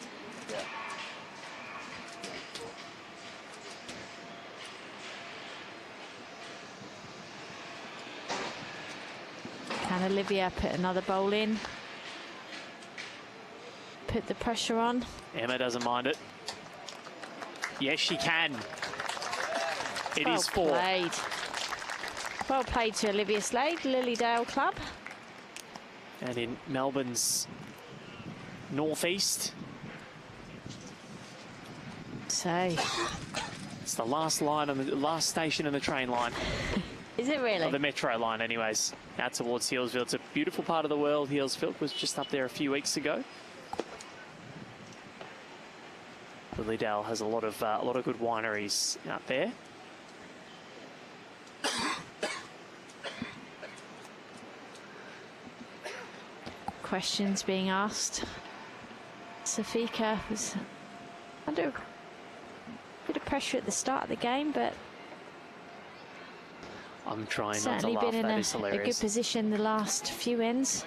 Can Olivia put another bowl in? Put the pressure on. Emma doesn't mind it. Yes, she can. It Well is four. played. Well played to Olivia Slade, Lilydale Club. And in Melbourne's northeast. So, It's the last line on the last station on the train line. is it really? Or the metro line, anyways. Out towards Healesville. It's a beautiful part of the world. Healesville was just up there a few weeks ago. Lilydale has a lot of good wineries out there. Questions being asked. Safika was under a bit of pressure at the start of the game, but I'm trying not to certainly laugh. been in That is a good hilarious. position the last few ends.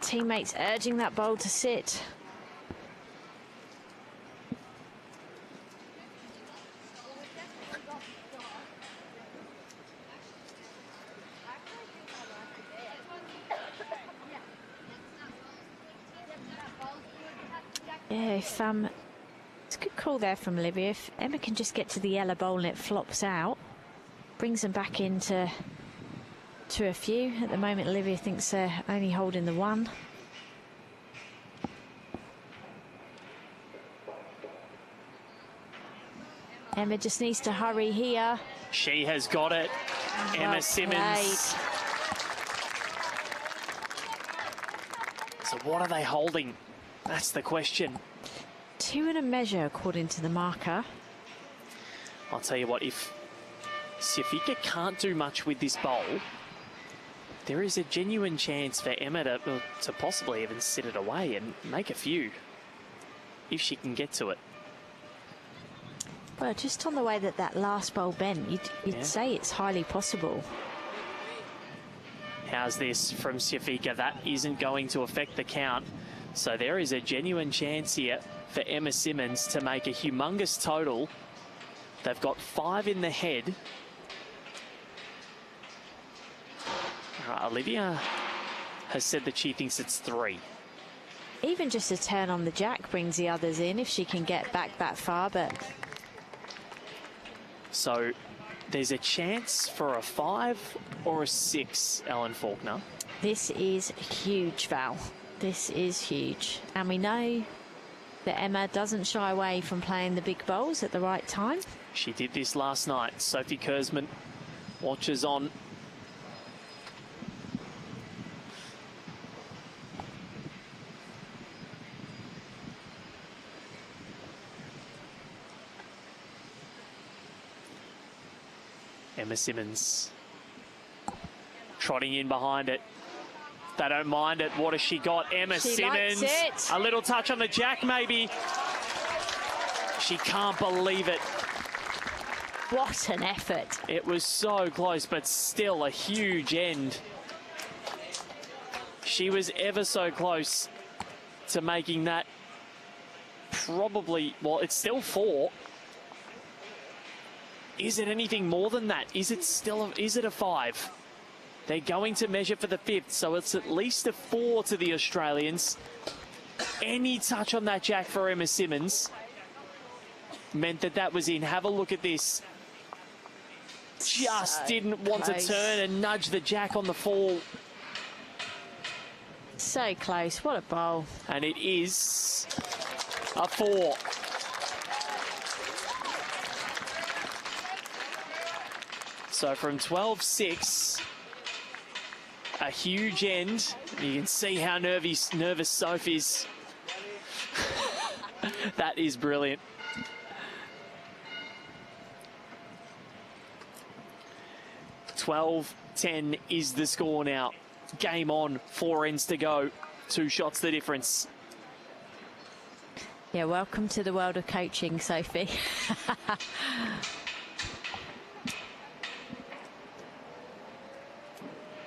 Teammates urging that bowl to sit. Yeah, if it's a good call there from Olivia. If Emma can just get to the yellow bowl and it flops out, brings them back into a few. At the moment, Olivia thinks they're only holding the one. Emma just needs to hurry here. She has got it. Emma Well Simmons. So what are they holding? That's the question. 2 and a measure, according to the marker. I'll tell you what, if Safika can't do much with this bowl, there is a genuine chance for Emma to possibly even sit it away and make a few, if she can get to it. Well, just on the way that last bowl bent, you'd say it's highly possible. How's this from Safika? That isn't going to affect the count. So there is a genuine chance here for Emma Simmons to make a humongous total. They've got 5 in the head. All right, Olivia has said that she thinks it's 3. Even just a turn on the jack brings the others in if she can get back that far, but... So there's a chance for a 5 or a 6, Ellen Faulkner. This is huge, Val. This is huge. And we know that Emma doesn't shy away from playing the big bowls at the right time. She did this last night. Sophie Kurzman watches on. Emma Simmons trotting in behind it. They don't mind it. What has she got? Emma She Simmons. likes it. A little touch on the jack, maybe. She can't believe it. What an effort. It was so close, but still a huge end. She was ever so close to making that probably, well, it's still 4. Is it anything more than that? Is it still, is it a 5? They're going to measure for the 5th, so it's at least a 4 to the Australians. Any touch on that jack for Emma Simmons meant that was in. Have a look at this. Just didn't want to turn and nudge the jack on the fall. So close. What a bowl. And it is a 4. So from 12-6, a huge end. You can see how nervous Soph is. That is brilliant. (12-10) is the score now. Game on, 4 ends to go. 2 shots the difference. Yeah, welcome to the world of coaching, Sophie.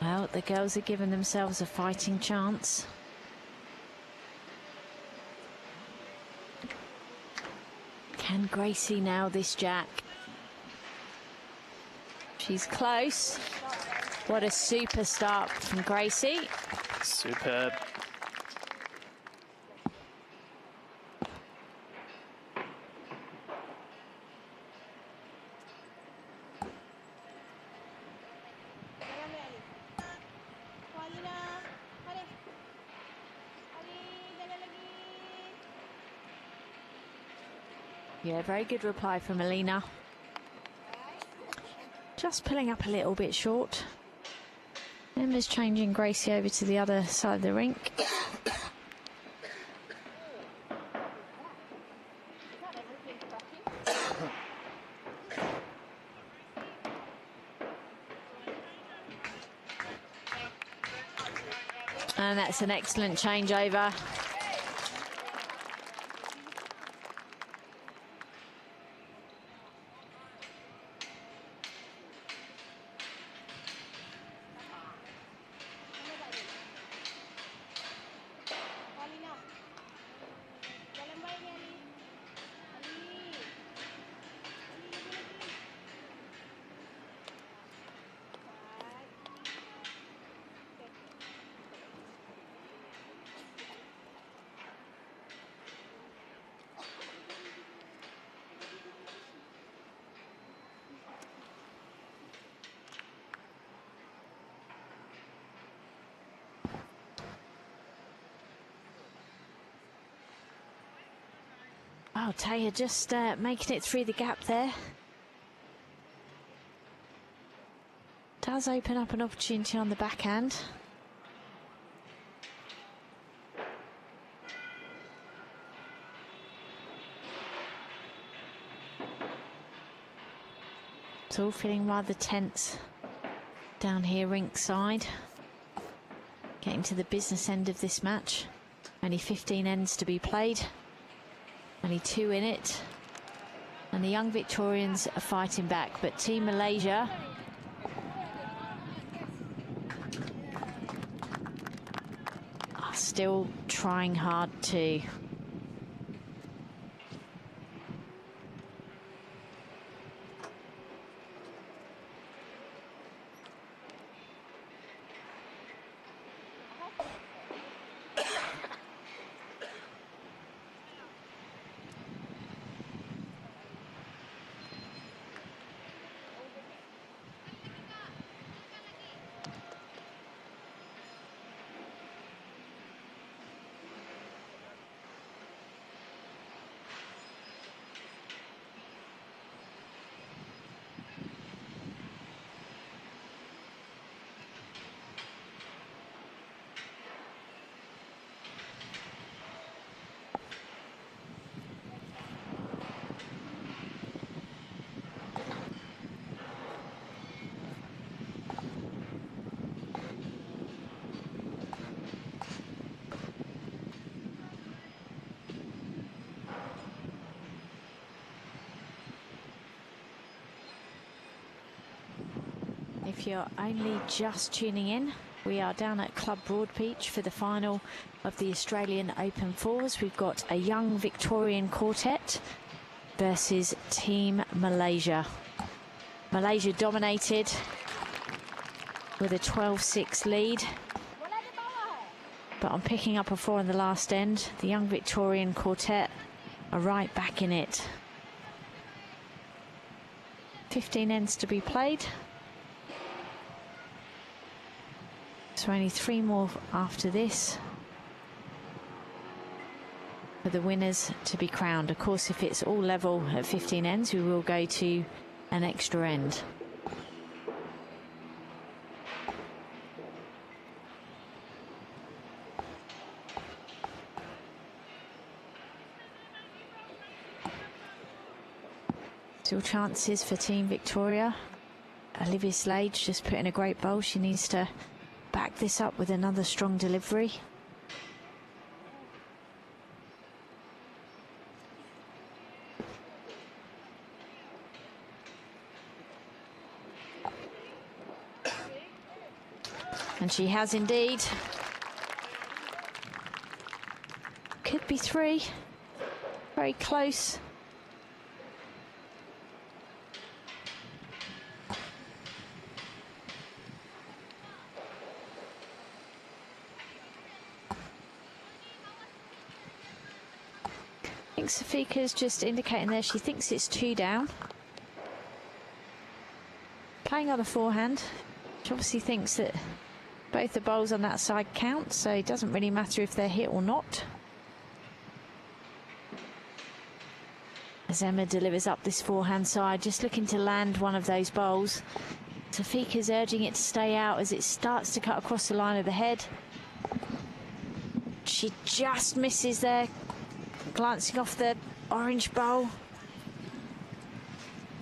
Well, the girls are giving themselves a fighting chance. Can Gracie nail this jack? She's close. What a super start from Gracie. Superb. Yeah, very good reply from Alina. Just pulling up a little bit short. Emma's changing Gracie over to the other side of the rink. And that's an excellent changeover. Oh, Taya just making it through the gap there. Does open up an opportunity on the backhand. It's all feeling rather tense down here rinkside. Getting to the business end of this match. Only 15 ends to be played. Only 2 in it. And the young Victorians are fighting back, but Team Malaysia are still trying hard to If you're only just tuning in, we are down at Club Broadbeach for the final of the Australian Open Fours. We've got a young Victorian quartet versus Team Malaysia. Malaysia dominated with a 12-6 lead. But on picking up a 4 in the last end, the young Victorian quartet are right back in it. 15 ends to be played. So only 3 more after this for the winners to be crowned. Of course, if it's all level at 15 ends, we will go to an extra end. Still chances for Team Victoria. Olivia Slade's just put in a great bowl. She needs to back this up with another strong delivery. And she has indeed. Could be 3. Very close. I think Safika's just indicating there she thinks it's 2 down. Playing on a forehand. She obviously thinks that both the bowls on that side count, so it doesn't really matter if they're hit or not. As Emma delivers up this forehand side, just looking to land one of those bowls. Safika's urging it to stay out as it starts to cut across the line of the head. She just misses there, glancing off the orange bowl.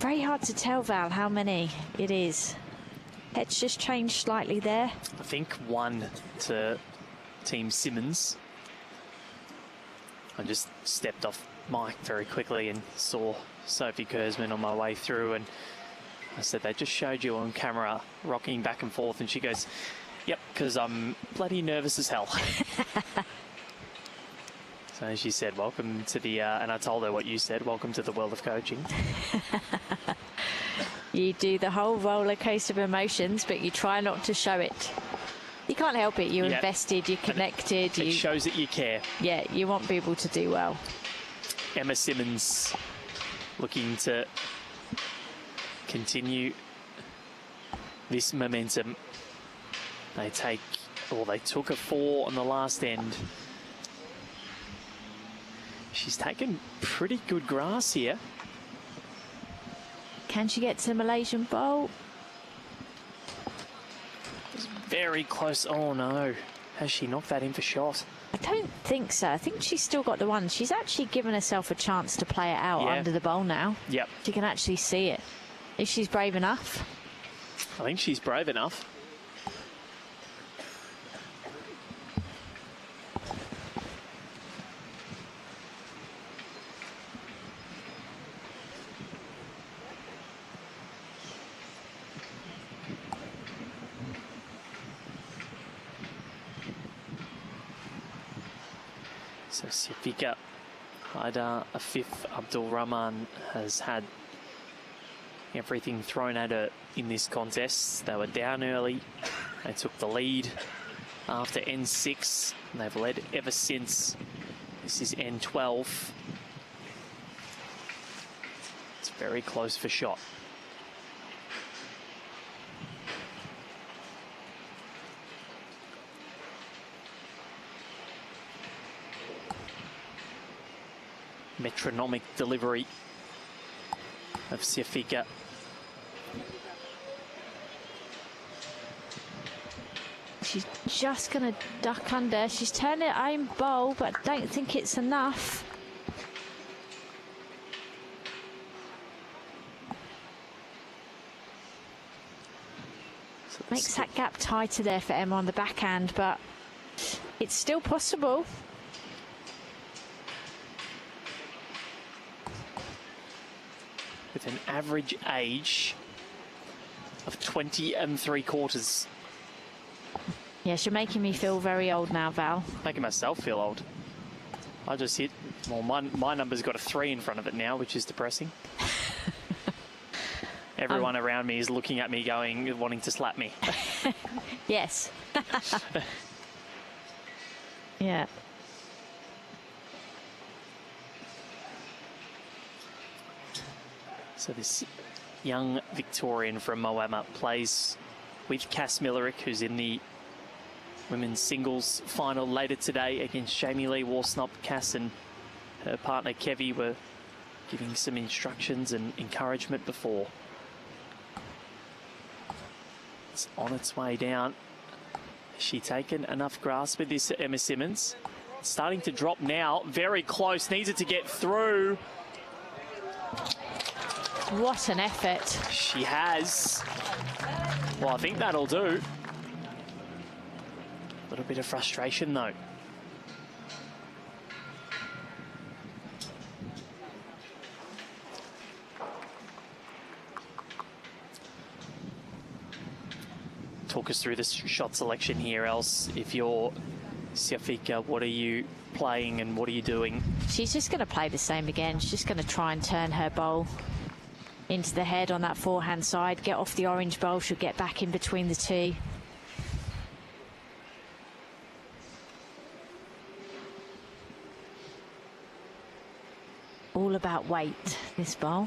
Very hard to tell, Val, how many it is. Head's just changed slightly there. I think 1 to Team Simmons. I just stepped off mic very quickly and saw Sophie Kurzman on my way through, and I said, they just showed you on camera rocking back and forth, and she goes, yep, because I'm bloody nervous as hell. So she said, welcome to the, and I told her what you said, welcome to the world of coaching. You do the whole roller coaster of emotions, but you try not to show it. You can't help it. You're invested, you're connected. It shows that you care. Yeah, you want people to do well. Emma Simmons looking to continue this momentum. They took a 4 on the last end. She's taken pretty good grass here. Can she get to the Malaysian bowl? It's very close. Oh no. Has she knocked that in for shot? I don't think so. I think she's still got the one. She's actually given herself a chance to play it out under the bowl now. Yep. She can actually see it. If she's brave enough. I think she's brave enough. So Safika Haidar, a 5th. Abdul Rahman has had everything thrown at her in this contest. They were down early. They took the lead after N6. And they've led ever since. This is N12. It's very close for shot. Metronomic delivery of Safika. She's just going to duck under. She's turned her own bowl, but I don't think it's enough. Makes that gap tighter there for Emma on the backhand, but it's still possible. With an average age of 20 3/4. Yes, you're making me feel very old now, Val. Making myself feel old. I just hit, well, my number's got a 3 in front of it now, which is depressing. Everyone around me is looking at me going, wanting to slap me. Yes. Yeah. So this young Victorian from Moama plays with Cass Millerick, who's in the women's singles final later today against Jamie Lee Warsnop-Cass, and her partner Kevi were giving some instructions and encouragement before. It's on its way down. Has she taken enough grasp of this, Emma Simmons? Starting to drop now, very close, needs it to get through. What an effort. She has. Well, I think that'll do. A little bit of frustration though. Talk us through the shot selection here, else if you're Siafika, what are you playing and what are you doing? She's just going to play the same again. She's just going to try and turn her bowl into the head on that forehand side, get off the orange bowl, she'll get back in between the two. All about weight, this bowl.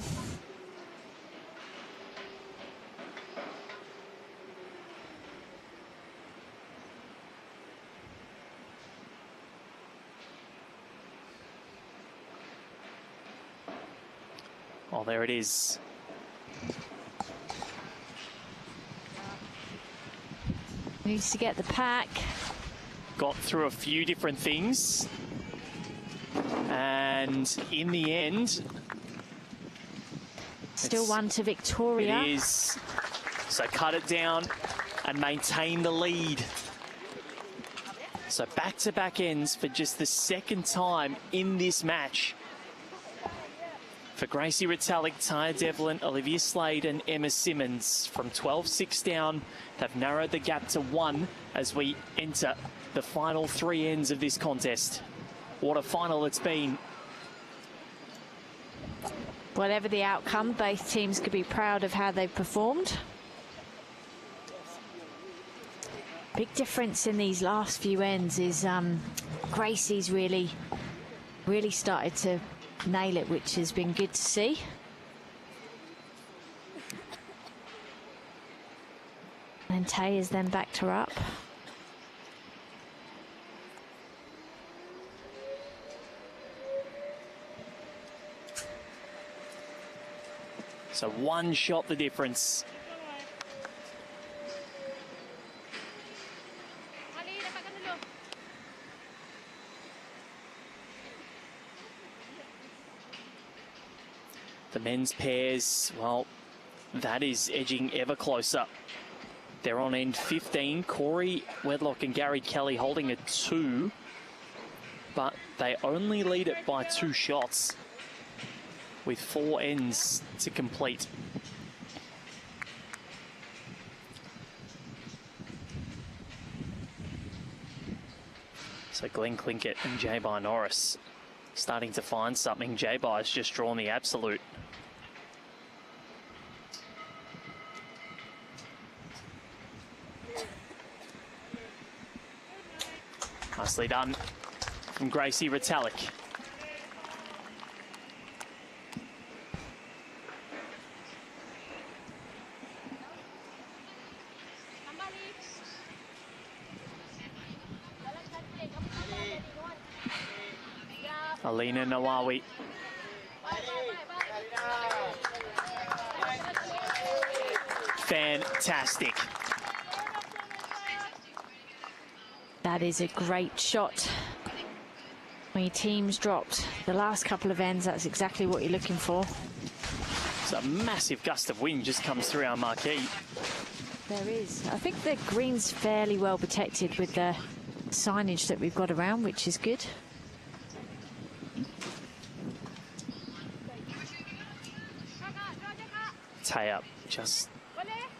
Oh, there it is. Needs to get the pack. Got through a few different things. And in the end... Still one to Victoria. It is. So cut it down and maintain the lead. So back-to-back ends for just the second time in this match. For Gracie Retallick, Taya Devlin, Olivia Slade and Emma Simmons. From 12-6 down, they've narrowed the gap to 1 as we enter the final 3 ends of this contest. What a final it's been. Whatever the outcome, both teams could be proud of how they've performed. Big difference in these last few ends is Gracie's really started to nail it, which has been good to see. And Taya's then backed her up. So one shot the difference. The men's pairs, well, that is edging ever closer. They're on end 15. Corey Wedlock and Gary Kelly holding a 2, but they only lead it by 2 shots with 4 ends to complete. So Glenn Clinkett and J-By Norris starting to find something. J-By's just drawn the absolute. Nicely done from Gracie Retallick. Alina Nawawi. Fantastic. That is a great shot. When your team's dropped the last couple of ends, that's exactly what you're looking for. It's a massive gust of wind just comes through our marquee. There is. I think the green's fairly well protected with the signage that we've got around, which is good. Taya just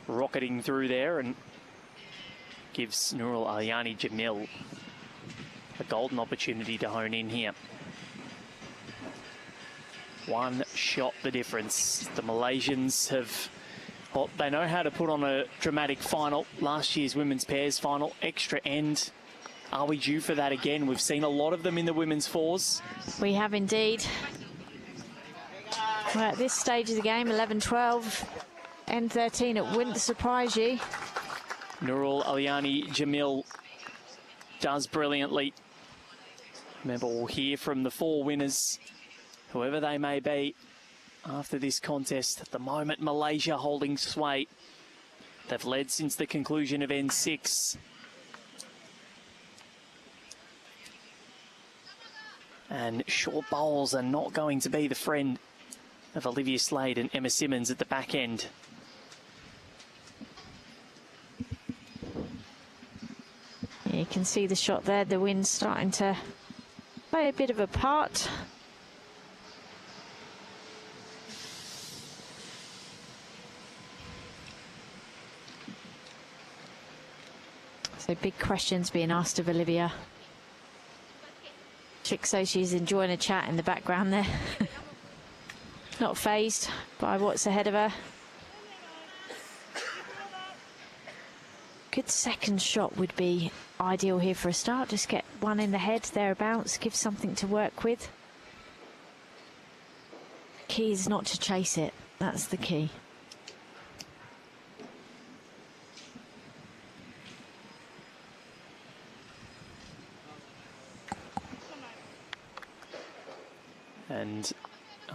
rocketing through there and gives Nurul Alyani Jamil a golden opportunity to hone in here. One shot the difference. The Malaysians have, well, they know how to put on a dramatic final. Last year's women's pairs final, extra end. Are we due for that again? We've seen a lot of them in the women's fours. We have indeed. We're at this stage of the game, 11-12, end 13. It wouldn't surprise you. Nurul Alyani Jamil does brilliantly. Remember, we'll hear from the 4 winners, whoever they may be, after this contest. At the moment, Malaysia holding sway. They've led since the conclusion of N6. And short bowls are not going to be the friend of Olivia Slade and Emma Simmons at the back end. You can see the shot there, the wind's starting to play a bit of a part. So big questions being asked of Olivia. So she's enjoying a chat in the background there. Not fazed by what's ahead of her. Good second shot would be ideal here for a start. Just get one in the head, thereabouts, give something to work with. Key is not to chase it. That's the key. And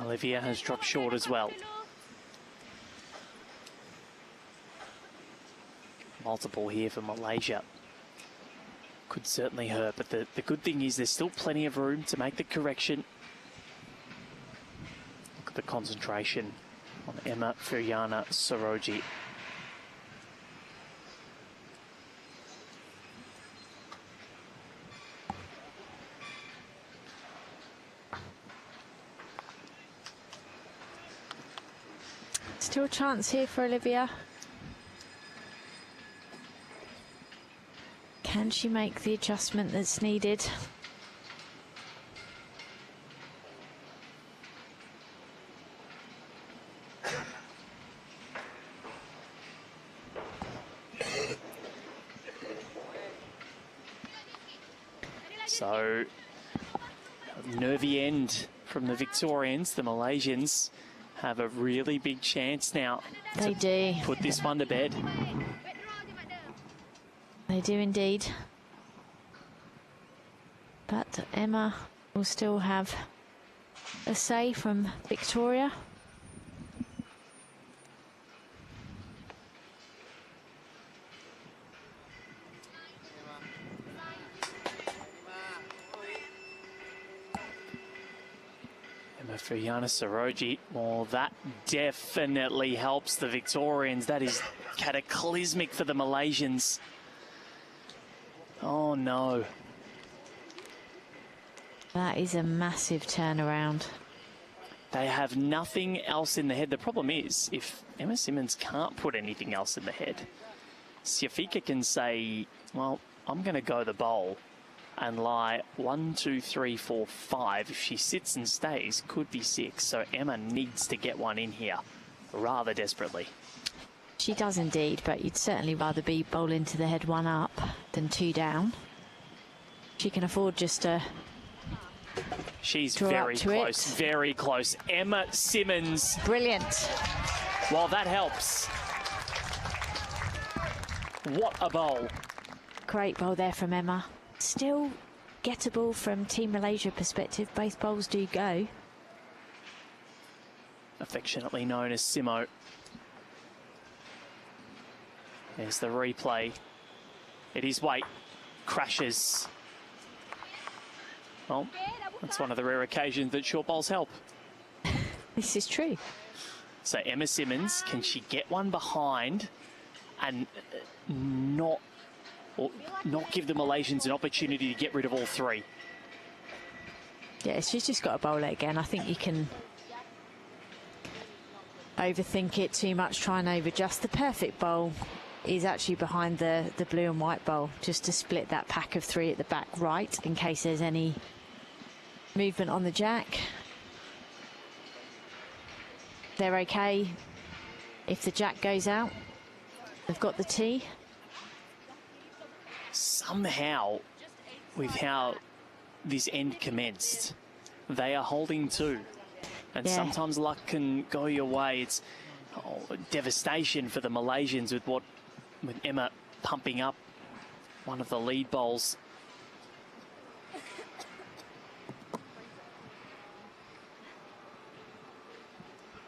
Olivia has dropped short as well. Multiple here for Malaysia. Could certainly hurt, but the good thing is there's still plenty of room to make the correction. Look at the concentration on Emma Firyana Soroji. Still a chance here for Olivia. Can she make the adjustment that's needed? So, nervy end from the Victorians. The Malaysians have a really big chance now They do. put this one to bed. They do indeed. But Emma will still have a say from Victoria. Emma Firyana Soroji, well, that definitely helps the Victorians. That is cataclysmic for the Malaysians. Oh, no. That is a massive turnaround. They have nothing else in the head. The problem is, if Emma Simmons can't put anything else in the head, Siafika can say, well, I'm going to go the bowl and lie 1, 2, 3, 4, 5. If she sits and stays, could be 6. So Emma needs to get one in here rather desperately. She does indeed, but you'd certainly rather be bowling to the head 1 up than 2 down. She can afford just to She's draw very up to close, it. very close. Emma Simmons. Brilliant. Well, that helps. What a bowl. Great bowl there from Emma. Still gettable from Team Malaysia perspective. Both bowls do go. Affectionately known as Simo. There's the replay. It is weight. Crashes. Well, that's one of the rare occasions that short bowls help. This is true. So Emma Simmons, can she get one behind and not give the Malaysians an opportunity to get rid of all 3? Yeah, she's just got to bowl it again. I think you can overthink it too much, try and overadjust. The perfect bowl is actually behind the blue and white bowl, just to split that pack of 3 at the back right in case there's any movement on the jack. They're okay if the jack goes out. They've got the tee. Somehow, with how this end commenced, they are holding 2. And Yeah. sometimes luck can go your way. It's devastation for the Malaysians with Emma pumping up one of the lead bowls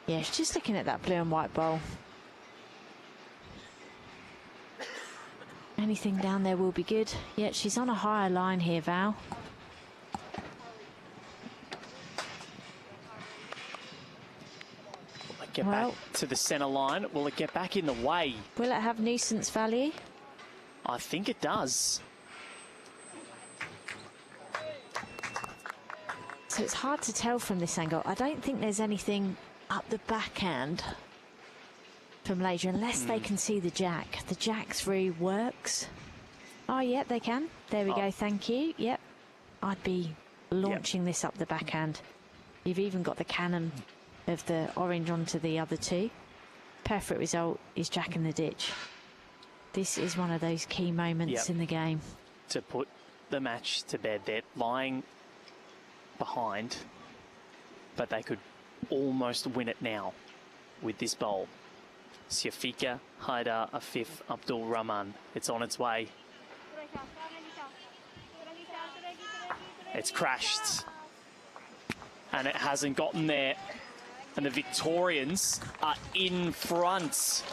Yeah, she's just looking at that blue and white bowl. Anything down there will be good. Yeah, she's on a higher line here, Val. Will it get back to the centre line? Will it get back in the way? Will it have nuisance value? I think it does. So it's hard to tell from this angle. I don't think there's anything up the backhand from Malaysia unless they can see the jack. The jack through works. Oh, yeah, they can. There we go. Thank you. Yep. I'd be launching this up the backhand. You've even got the cannon of the orange onto the other two. Perfect result is jack in the ditch. This is one of those key moments in the game. To put the match to bed, they're lying behind, but they could almost win it now with this bowl. Siafika, Haidar, Afif, Abdul Rahman. It's on its way. It's crashed. And it hasn't gotten there. And the Victorians are in front.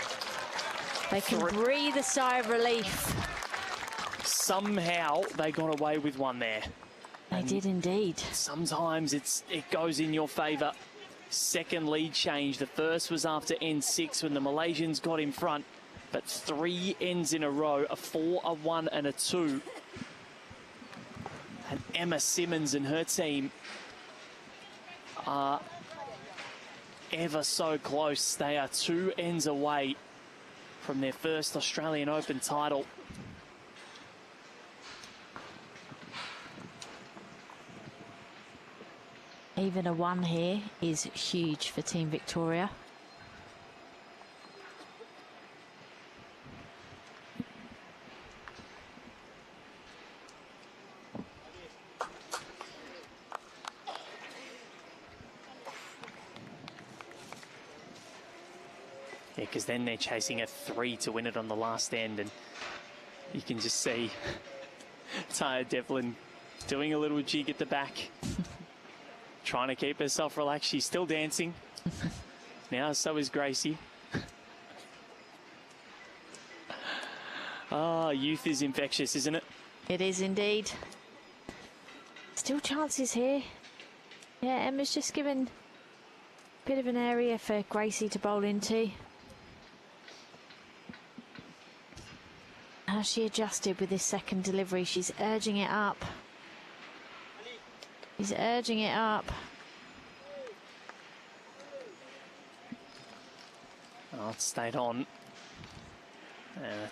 They can breathe a sigh of relief. Somehow they got away with one there. They did indeed. Sometimes it goes in your favour. Second lead change. The first was after N6 when the Malaysians got in front. But 3 ends in a row, a 4, a 1 and a 2. And Emma Simmons and her team are ever so close. They are 2 ends away from their first Australian Open title. Even a 1 here is huge for Team Victoria. Yeah, because then they're chasing a 3 to win it on the last end, and you can just see Taya Devlin doing a little jig at the back. Trying to keep herself relaxed. She's still dancing. Now so is Gracie. Oh, youth is infectious, isn't it? It is indeed. Still chances here. Yeah, Emma's just given a bit of an area for Gracie to bowl into. How she adjusted with this second delivery. She's urging it up. He's urging it up. Oh, it stayed on. It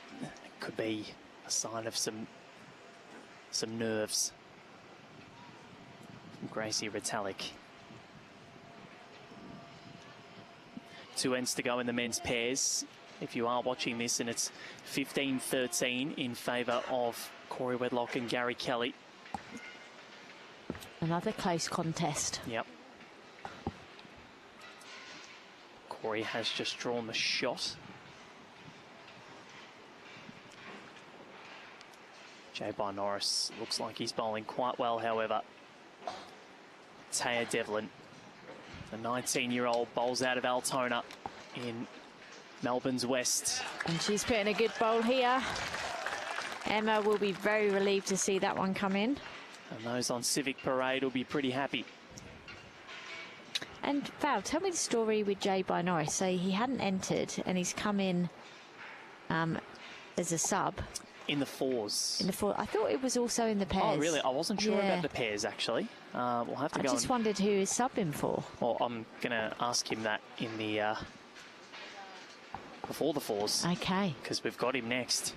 could be a sign of some nerves from Gracie Retallick. 2 ends to go in the men's pairs. If you are watching this, and it's 15-13 in favour of Corey Wedlock and Gary Kelly. Another close contest. Yep. Corey has just drawn the shot. J-By Norris looks like he's bowling quite well, however. Taya Devlin, the 19-year-old, bowls out of Altona in Melbourne's West. And she's putting a good bowl here. Emma will be very relieved to see that one come in. And those on Civic Parade will be pretty happy. And Val, tell me the story with J-By Norris. So he hadn't entered and he's come in as a sub. In the 4s. In the 4. I thought it was also in the pairs. Oh, really? I wasn't sure about the pairs, actually. We'll have to go. I just wondered who he's subbing for. Well, I'm going to ask him that in the before the 4s. Okay. Because we've got him next.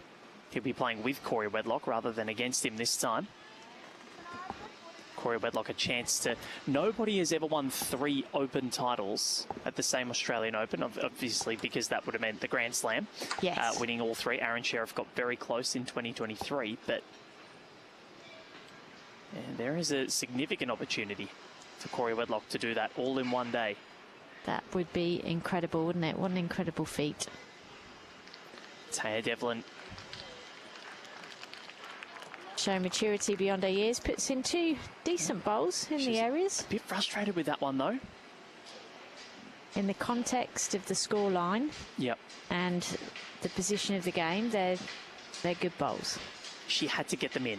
He'll be playing with Corey Wedlock rather than against him this time. Corey Wedlock a chance to... Nobody has ever won 3 Open titles at the same Australian Open, obviously, because that would have meant the Grand Slam. Yes. Winning all 3. Aaron Sheriff got very close in 2023, but there is a significant opportunity for Corey Wedlock to do that all in one day. That would be incredible, wouldn't it? What an incredible feat. Taya Devlin. showing maturity beyond her years, puts in 2 decent bowls in the areas. A bit frustrated with that one, though. In the context of the scoreline and the position of the game, they're good bowls. She had to get them in.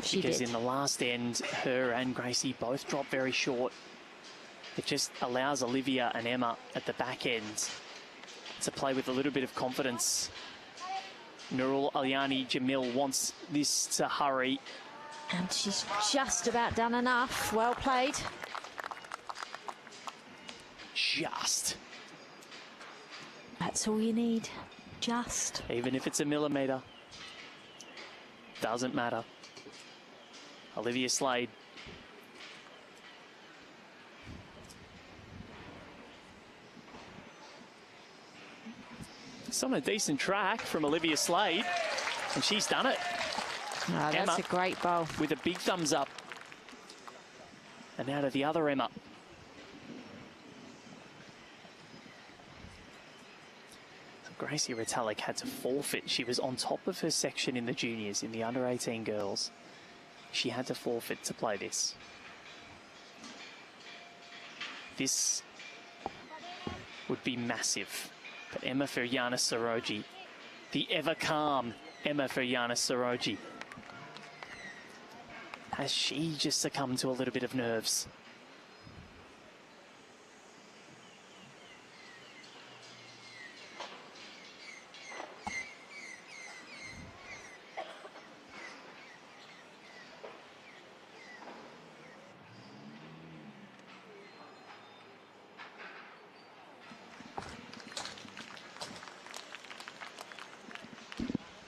She because did. In the last end, her and Gracie both dropped very short. It just allows Olivia and Emma at the back end to play with a little bit of confidence. Nurul Alyani Jamil wants this to hurry. And she's just about done enough. Well played. Just. That's all you need. Just. Even if it's a millimetre. Doesn't matter. Olivia Slade. It's on a decent track from Olivia Slade. And she's done it. Oh, that's Emma a great bowl. with a big thumbs up. And now to the other Emma. Gracie Retallick had to forfeit. She was on top of her section in the juniors, in the under-18 girls. She had to forfeit to play this. This would be massive. But Emma Feryana Soroji, the ever-calm Emma Feryana Soroji, has she just succumbed to a little bit of nerves?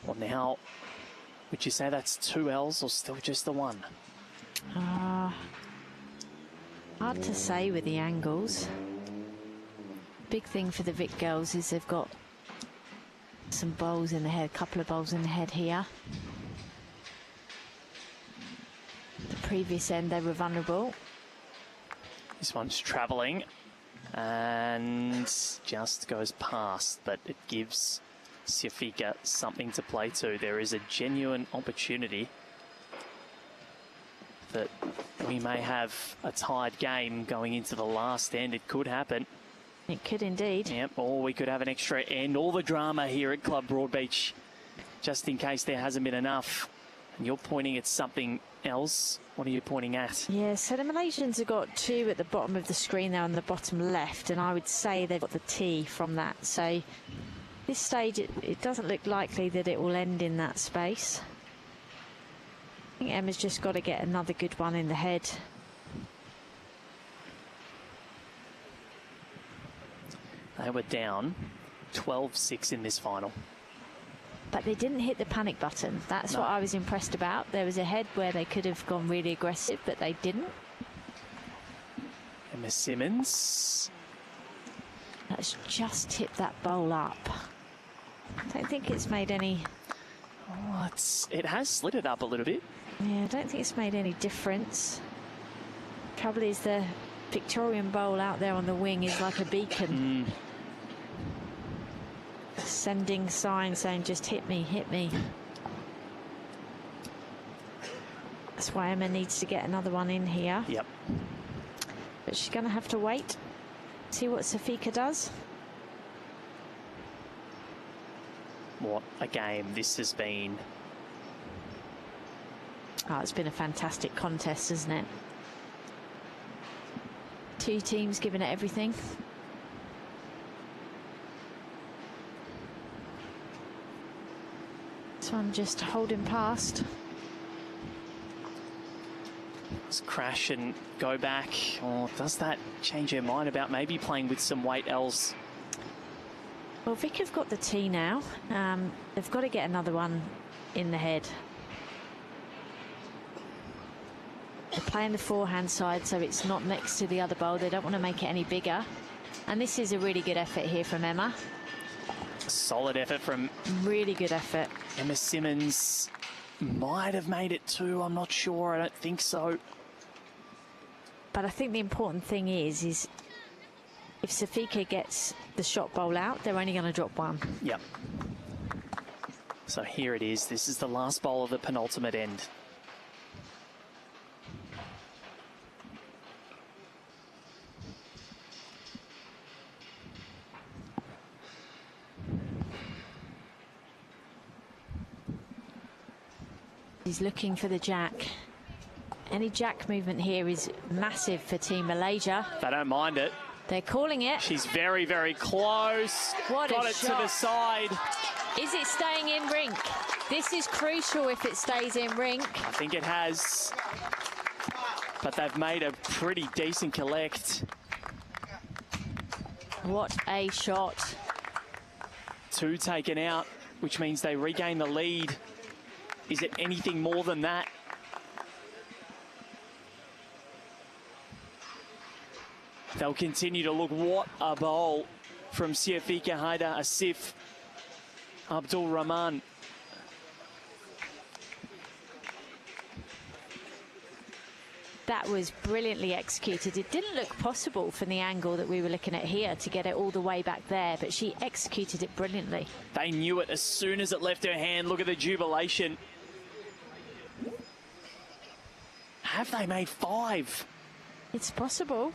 Well, now, would you say that's 2 L's or still just the 1? Hard to say with the angles. Big thing for the Vic girls is they've got some bowls in the head, a couple of bowls in the head here. The previous end they were vulnerable. This one's travelling and just goes past, but it gives Safika something to play to. There is a genuine opportunity that we may have a tied game going into the last end. It could happen. It could indeed. Yep, or we could have an extra end. All the drama here at Club Broadbeach, just in case there hasn't been enough. And you're pointing at something else. What are you pointing at? Yeah, so the Malaysians have got 2 at the bottom of the screen there on the bottom left, and I would say they've got the T from that. So this stage, it doesn't look likely that it will end in that space. I think Emma's just got to get another good one in the head. They were down 12-6 in this final. But they didn't hit the panic button. That's No. what I was impressed about. There was a head where they could have gone really aggressive, but they didn't. Emma Simmons. Let's just tip that bowl up. I don't think it's made any... Oh, it has slid it up a little bit. Yeah, I don't think it's made any difference. Trouble is the Victorian bowl out there on the wing is like a beacon. Sending signs saying, just hit me, hit me. That's why Emma needs to get another one in here. Yep. But she's going to have to wait, see what Safika does. What a game this has been. Oh, it's been a fantastic contest, isn't it? 2 teams giving it everything. This one just holding past. Let's crash and go back. Or does that change her mind about maybe playing with some weight L's? Well, Vic have got the T now. They've got to get another one in the head. They're playing the forehand side, so it's not next to the other bowl. They don't want to make it any bigger. And this is a really good effort here from Emma. Solid effort from... Really good effort. Emma Simmons might have made it 2. I'm not sure. I don't think so. But I think the important thing is if Safika gets the shot bowl out, they're only going to drop 1. Yep. So here it is. This is the last bowl of the penultimate end. He's looking for the jack. Any jack movement here is massive for Team Malaysia. They don't mind it. They're calling it. She's very, very close. What Got a it shot. to the side. Is it staying in rink? This is crucial if it stays in rink. I think it has. But they've made a pretty decent collect. What a shot. 2 taken out, which means they regain the lead. Is it anything more than that? They'll continue to look. What a bowl from Siafika Haidar Asif Abdul Rahman. That was brilliantly executed. It didn't look possible from the angle that we were looking at here to get it all the way back there, but she executed it brilliantly. They knew it as soon as it left her hand. Look at the jubilation. Have they made 5? It's possible.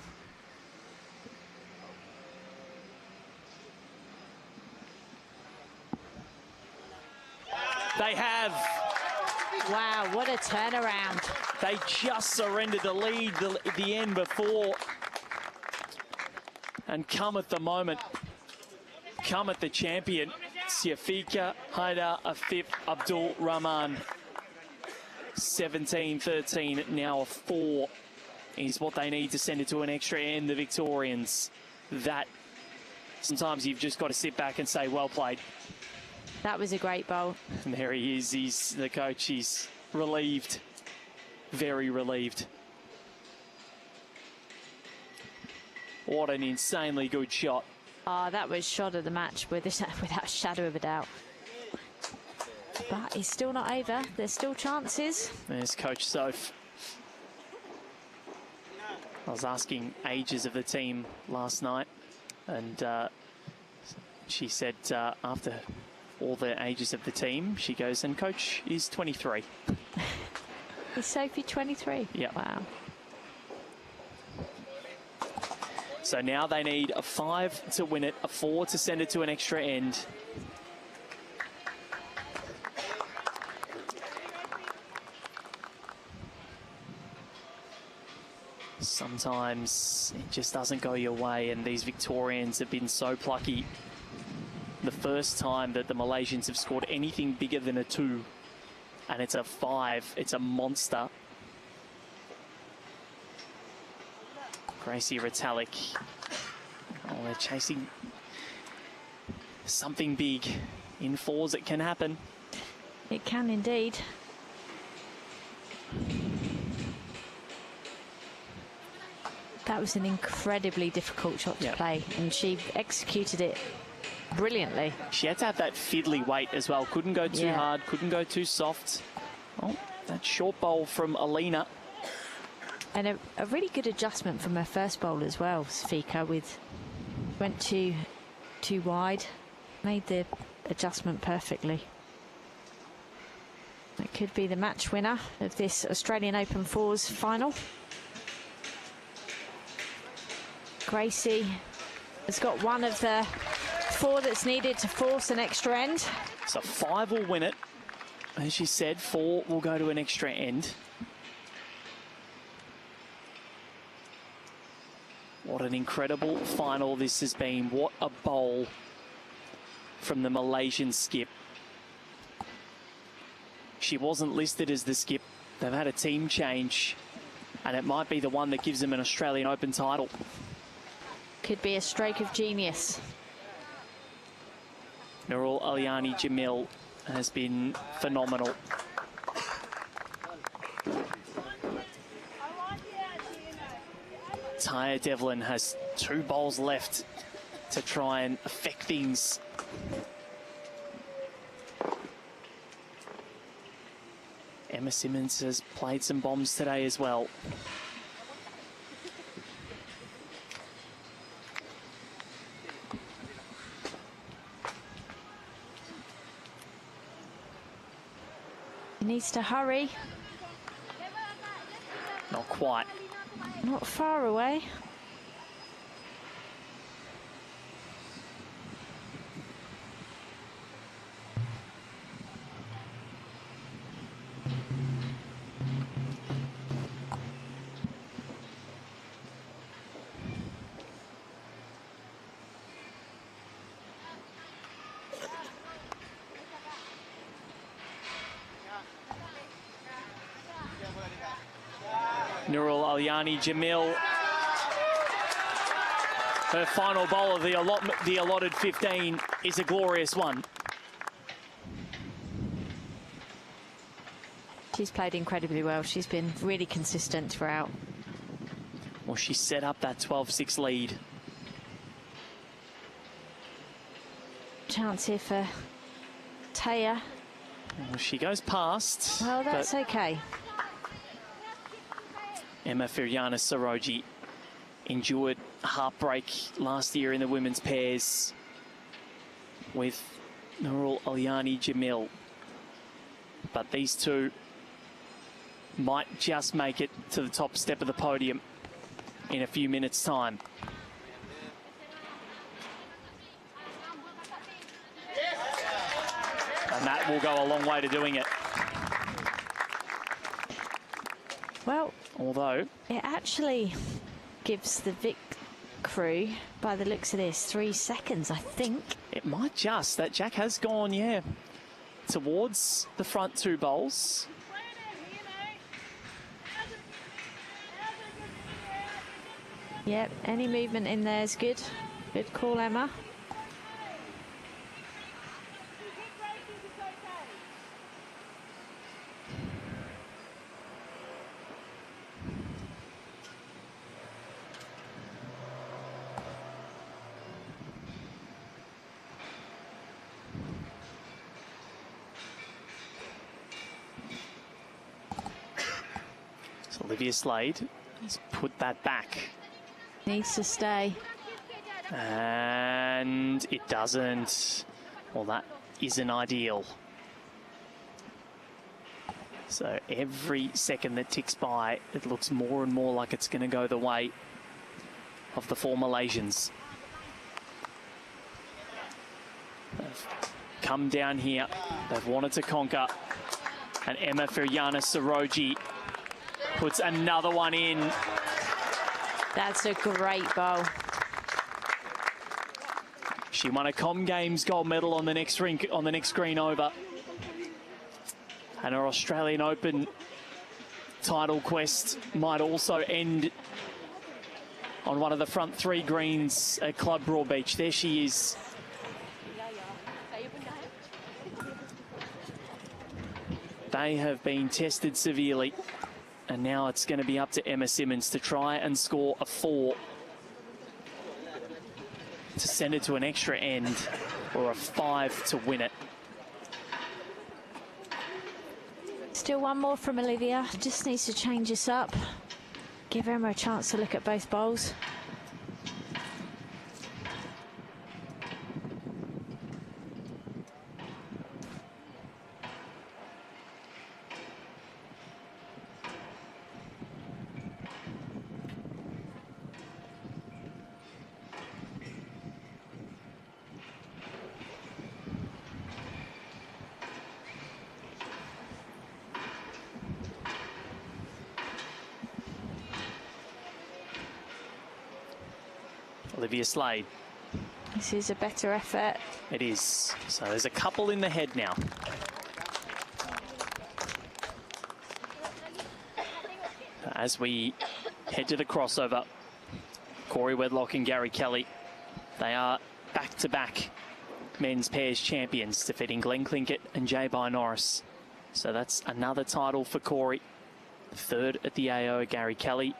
They have. Wow, what a turnaround. They just surrendered the lead at the end before. And come at the moment. Come at the champion. Siafika Haidar Asif Abdul Rahman. 17-13, now a 4 is what they need to send it to an extra end, the Victorians. That, sometimes you've just got to sit back and say, well played. That was a great bowl. And there he is, he's the coach, he's relieved, very relieved. What an insanely good shot. Oh, that was shot of the match without a shadow of a doubt. But it's still not over. There's still chances. There's Coach Soph. I was asking ages of the team last night, and she said after all the ages of the team, she goes, and Coach is 23. Is Sophie 23? Yeah. Wow. So now they need a 5 to win it, a 4 to send it to an extra end. Sometimes it just doesn't go your way, and these Victorians have been so plucky. The first time that the Malaysians have scored anything bigger than a 2, and it's a 5, it's a monster. Gracie Retallick. Oh, they're chasing something big. In 4s, it can happen. It can indeed. That was an incredibly difficult shot to play, and she executed it brilliantly. She had to have that fiddly weight as well. Couldn't go too hard, couldn't go too soft. Oh, that short bowl from Alina. And a really good adjustment from her first bowl as well, Safika, went too wide, made the adjustment perfectly. That could be the match winner of this Australian Open 4s final. Gracie has got one of the 4 that's needed to force an extra end. So 5 will win it. As she said, 4 will go to an extra end. What an incredible final this has been. What a bowl from the Malaysian skip. She wasn't listed as the skip. They've had a team change, and it might be the one that gives them an Australian Open title. Could be a stroke of genius. Nurul Aliani Jamil has been phenomenal. Taya Devlin has 2 bowls left to try and affect things. Emma Simmons has played some bombs today as well. He needs to hurry. Not quite. Not far away. Nurul Alyani Jamil. Her final bowl of the allotted 15 is a glorious one. She's played incredibly well. She's been really consistent throughout. Well, she set up that 12-6 lead. Chance here for Taya. Well, she goes past. Well, that's okay. Emma Firyana Saroji endured heartbreak last year in the women's pairs with Nurul Alyani Jamil. But these two might just make it to the top step of the podium in a few minutes' time. And that will go a long way to doing it. Well, although it actually gives the Vic crew, by the looks of this, 3 seconds, I think. It might just. That Jack has gone, yeah, towards the front two bowls. Yep, any movement in there is good. Good call, Emma. So Olivia Slade has put that back. Needs to stay. And it doesn't. Well, that isn't ideal. So every second that ticks by, it looks more and more like it's going to go the way of the 4 Malaysians. They've come down here. They've wanted to conquer. And Emma Firyana Saroji puts another one in. That's a great bowl. She won a Com Games gold medal on the next green over. And her Australian Open title quest might also end on one of the front 3 greens at Club Broadbeach. There she is. They have been tested severely. And now it's going to be up to Emma Simmons to try and score a 4 to send it to an extra end, or a 5 to win it. Still one more from Olivia. Just needs to change this up. Give Emma a chance to look at both bowls. Olivia Slade. This is a better effort. It is. So there's a couple in the head now. As we head to the crossover, Corey Wedlock and Gary Kelly, they are back-to-back men's pairs champions, defeating Glenn Clinkett and Jay-By Norris. So that's another title for Corey. 3rd at the AO. Gary Kelly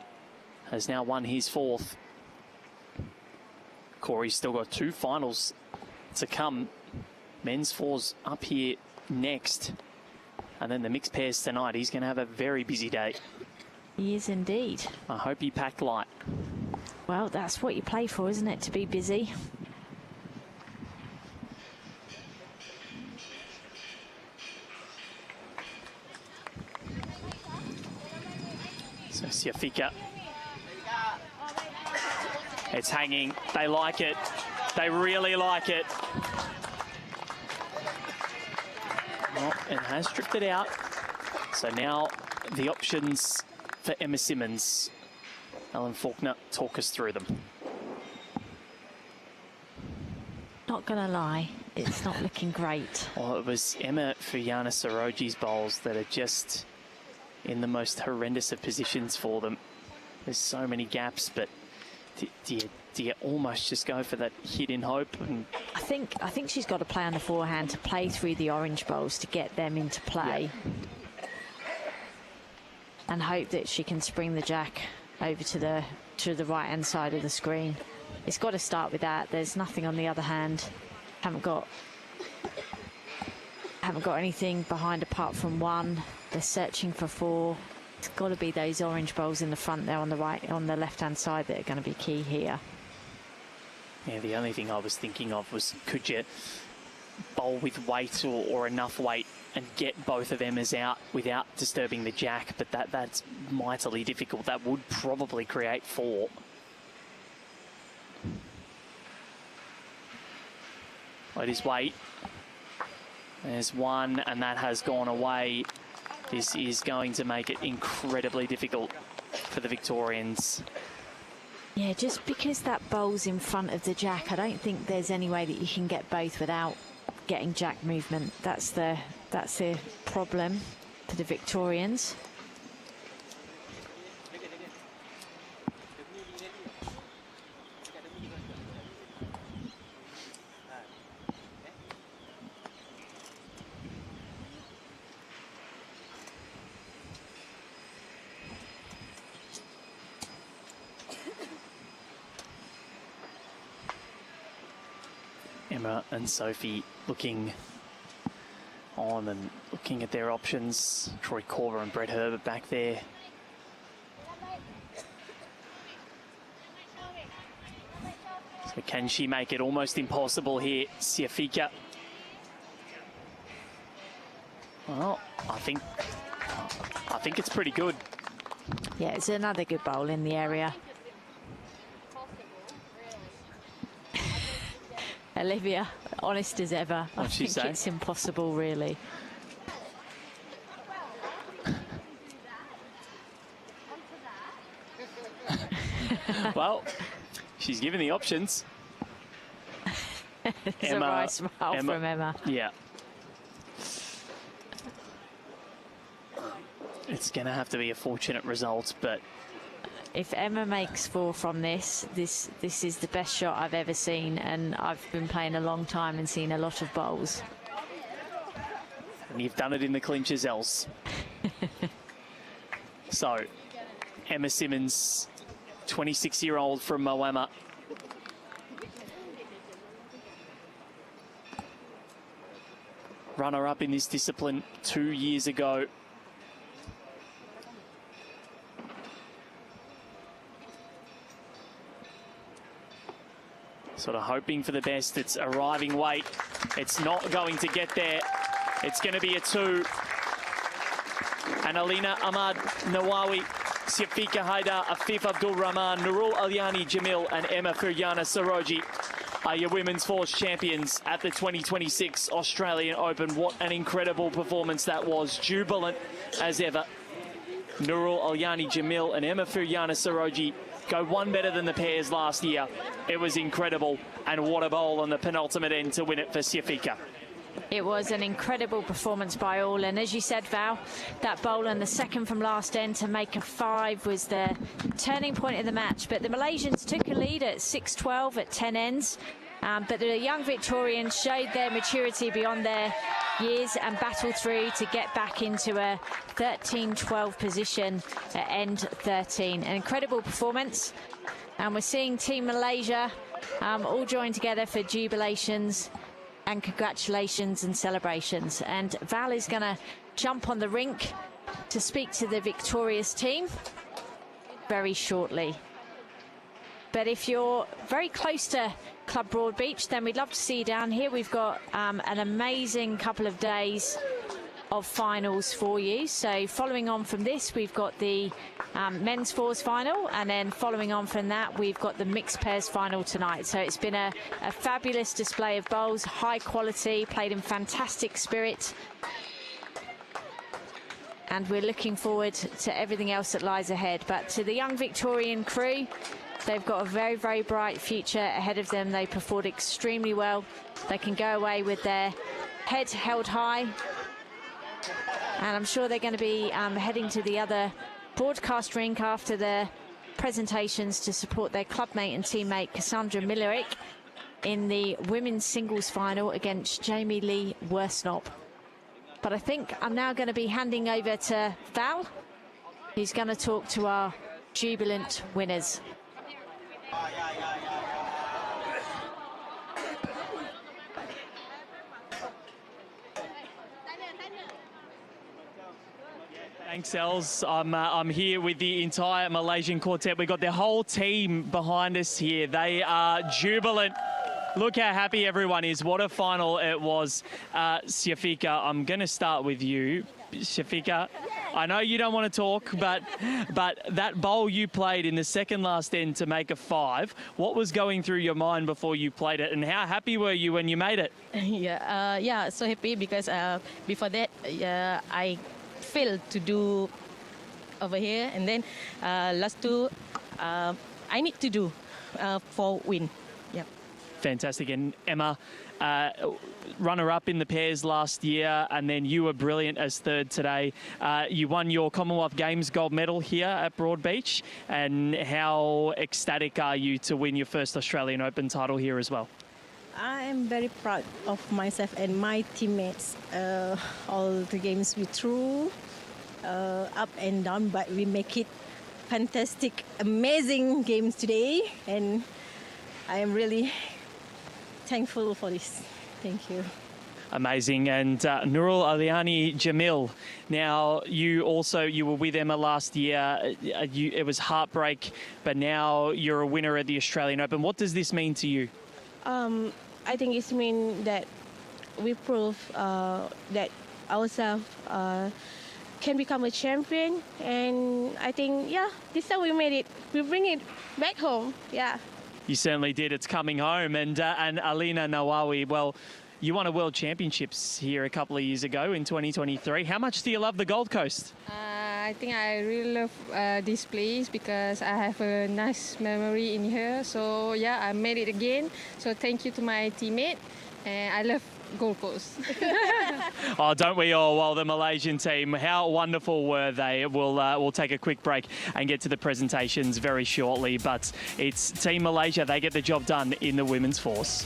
has now won his 4th. Corey's still got 2 finals to come. Men's 4's up here next. And then the mixed pairs tonight. He's going to have a very busy day. He is indeed. I hope he packed light. Well, that's what you play for, isn't it? To be busy. So Siafika. It's hanging. They like it. They really like it. Well, it has drifted out. So now the options for Emma Simmons. Alan Faulkner, talk us through them. Not gonna lie, it's not looking great. Well, it was Emma Fuyana Soroji's bowls that are just in the most horrendous of positions for them. There's so many gaps, but do you almost just go for that hit in hope? And I think she's got to play on the forehand to play through the orange bowls to get them into play. Yeah. And hope that she can spring the jack over to the right hand side of the screen. It's got to start with that. There's nothing on the other hand. Haven't got anything behind apart from one. They're searching for four. It's got to be those orange bowls in the front there on the left hand side that are going to be key here. Yeah, the only thing I was thinking of was, could you bowl with weight or enough weight and get both of Emma's out without disturbing the jack? But that's mightily difficult. That would probably create four. It is weight. There's one, and that has gone away. This is going to make it incredibly difficult for the Victorians. Yeah, just because that bowl's in front of the jack, I don't think there's any way that you can get both without getting jack movement. That's the problem for the Victorians. Emma and Sophie looking on and looking at their options. Troy Corver and Brett Herbert back there. So can she make it almost impossible here, Siafika? Well, I think it's pretty good. Yeah, it's another good bowl in the area. Olivia, honest as ever. I think it's impossible, really. Well, she's given the options. It's a right smile from Emma. Yeah. It's going to have to be a fortunate result, but if Emma makes four from this is the best shot I've ever seen, and I've been playing a long time and seen a lot of bowls. And you've done it in the clinches, Els. So, Emma Simmons, 26-year-old from Moama. Runner-up in this discipline 2 years ago. Sort of hoping for the best. It's arriving weight. It's not going to get there. It's going to be a two. And Alina Ahmad Nawawi, Siafika Haidar, Afif Abdul Rahman, Nurul Alyani Jamil, and Emma Fuyana Soroji are your women's fours champions at the 2026 Australian Open. What an incredible performance that was. Jubilant as ever. Nurul Alyani Jamil and Emma Fuyana Soroji go one better than the pairs last year. It was incredible, and what a bowl on the penultimate end to win it for Siafika. It was an incredible performance by all, and as you said, Val, that bowl on the second from last end to make a 5 was the turning point of the match. But the Malaysians took a lead at 6-12 at 10 ends, but the young Victorians showed their maturity beyond their years and battled through to get back into a 13-12 position at end 13. An incredible performance, and we're seeing Team Malaysia all join together for jubilations and congratulations and celebrations. And Val is going to jump on the rink to speak to the victorious team very shortly. But if you're very close to Club Broadbeach, then we'd love to see you down here. We've got an amazing couple of days of finals for you. So following on from this, we've got the men's fours final, and then following on from that, we've got the mixed pairs final tonight. So it's been a fabulous display of bowls, high quality, played in fantastic spirit. and we're looking forward to everything else that lies ahead. But to the young Victorian crew, they've got a very, very bright future ahead of them. They performed extremely well. They can go away with their head held high, and I'm sure they're going to be heading to the other broadcast rink after their presentations to support their clubmate and teammate Cassandra Millerick in the women's singles final against Jamie Lee Worsnop. But I think I'm now going to be handing over to Val, who's going to talk to our jubilant winners. Thanks, Els. I'm here with the entire Malaysian quartet. We've got their whole team behind us here. They are jubilant. Look how happy everyone is. What a final it was. Syafiqah, I'm going to start with you. Syafiqah, I know you don't want to talk, but that bowl you played in the second last end to make a 5, what was going through your mind before you played it, and how happy were you when you made it? Yeah, so happy because before that I failed to do over here, and then last two I need to do for win. Yep. Fantastic. And Emma, runner-up in the pairs last year, and then you were brilliant as third today. You won your Commonwealth Games gold medal here at Broadbeach, and how ecstatic are you to win your first Australian Open title here as well? I am very proud of myself and my teammates. All the games we threw, up and down, but we make it fantastic, amazing games today, and I am really thankful for this. Thank you. Amazing. And Nurul Aliani Jamil, now you were with Emma last year. It was heartbreak, but now you're a winner at the Australian Open. What does this mean to you? I think it means that we prove that ourselves can become a champion, and I think, yeah, this time we made it. We bring it back home, yeah. You certainly did. It's coming home. And Alina Nawawi, well, you won a World Championships here a couple of years ago in 2023. How much do you love the Gold Coast? I think I really love this place because I have a nice memory in here. So yeah, I made it again. So thank you to my teammate, and I love Gold Coast. Oh, don't we all? Well, the Malaysian team, how wonderful were they? We'll take a quick break and get to the presentations very shortly. But it's Team Malaysia. They get the job done in the women's force.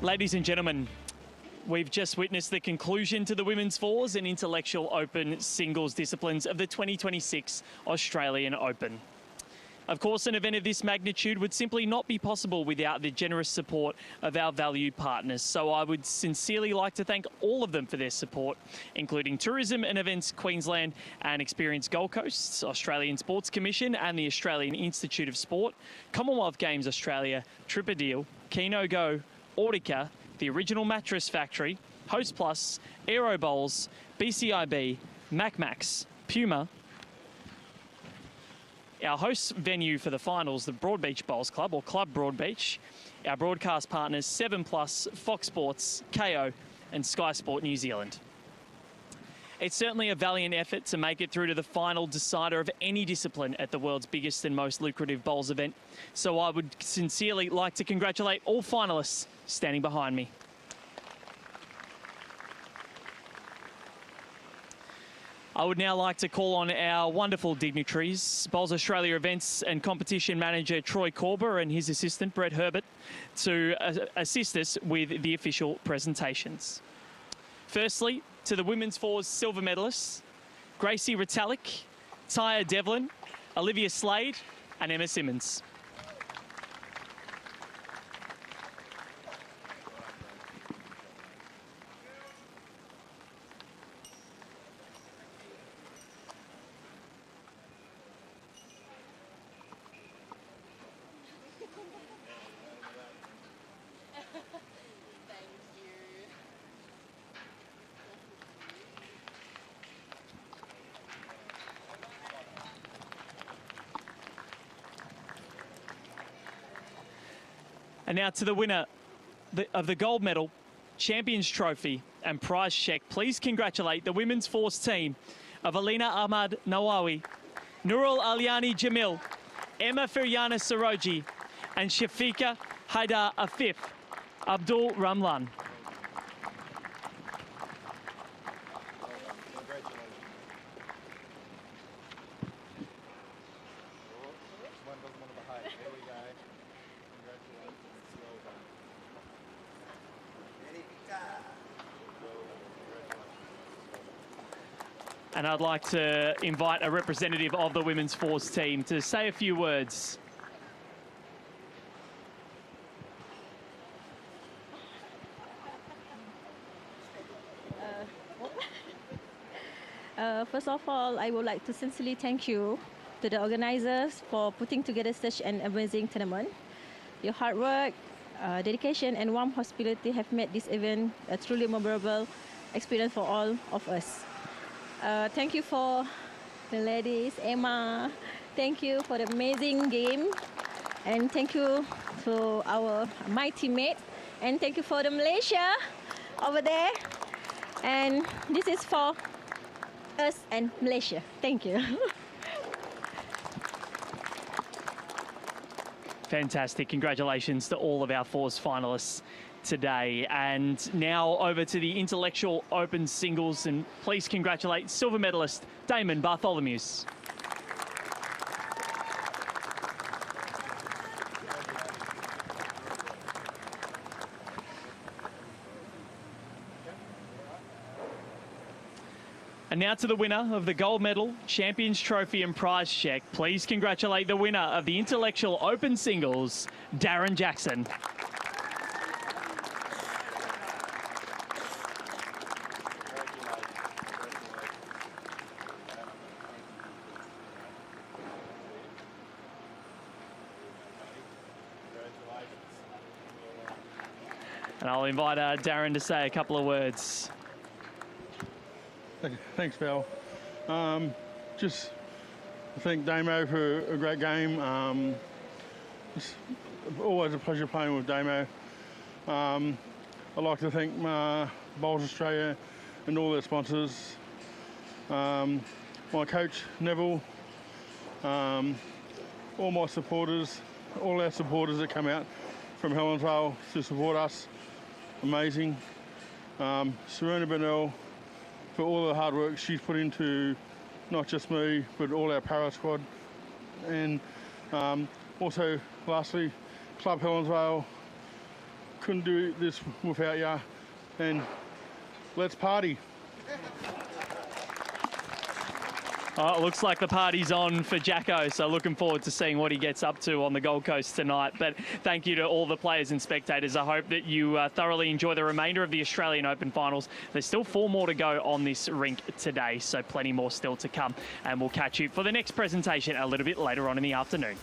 Ladies and gentlemen, we've just witnessed the conclusion to the women's fours and intellectual open singles disciplines of the 2026 Australian Open. Of course, an event of this magnitude would simply not be possible without the generous support of our valued partners. So I would sincerely like to thank all of them for their support, including Tourism and Events Queensland and Experience Gold Coast, Australian Sports Commission and the Australian Institute of Sport, Commonwealth Games Australia, Tripadil, Keno Go, Audica, the Original Mattress Factory, Host Plus, Aero Bowls, BCIB, MacMax, Puma, our host venue for the finals, the Broadbeach Bowls Club, or Club Broadbeach, our broadcast partners 7plus, Fox Sports, KO and Sky Sport New Zealand. It's certainly a valiant effort to make it through to the final decider of any discipline at the world's biggest and most lucrative bowls event. So I would sincerely like to congratulate all finalists standing behind me. I would now like to call on our wonderful dignitaries, Bowls Australia Events and Competition Manager Troy Corber and his assistant Brett Herbert, to assist us with the official presentations. Firstly, to the women's fours silver medalists, Gracie Ritalik, Taya Devlin, Olivia Slade and Emma Simmons. And now to the winner of the gold medal, Champions Trophy and prize check. Please congratulate the women's fours team of Alina Ahmad Nawawi, Nurul Aliani Jamil, Emma Firyana Saroji and Shafika Haidar Afif Abdul Ramlan. And I'd like to invite a representative of the women's fours team to say a few words. First of all, I would like to sincerely thank you to the organizers for putting together such an amazing tournament. Your hard work, dedication and warm hospitality have made this event a truly memorable experience for all of us. Thank you for the ladies, Emma. Thank you for the amazing game. And thank you to my teammates. And thank you for the Malaysia over there. And this is for us and Malaysia. Thank you. Fantastic. Congratulations to all of our fours finalists today. And now over to the intellectual open singles, and please congratulate silver medalist Damon Bartholomew's. And now to the winner of the gold medal, Champions Trophy and prize check. Please congratulate the winner of the intellectual open singles, Darren Jackson. And I'll invite Darren to say a couple of words. Thanks, Val. Just thank Damo for a great game. It's always a pleasure playing with Damo. I'd like to thank Bowls Australia and all their sponsors. My coach, Neville, all my supporters, all our supporters that come out from Helensvale to support us. Amazing. Serena Bennell, for all the hard work she's put into not just me, but all our para squad. And also, lastly, Club Helensvale, couldn't do this without you. And let's party. Oh, it looks like the party's on for Jacko, so looking forward to seeing what he gets up to on the Gold Coast tonight. But thank you to all the players and spectators. I hope that you thoroughly enjoy the remainder of the Australian Open finals. There's still 4 more to go on this rink today, so plenty more still to come. And we'll catch you for the next presentation a little bit later on in the afternoon.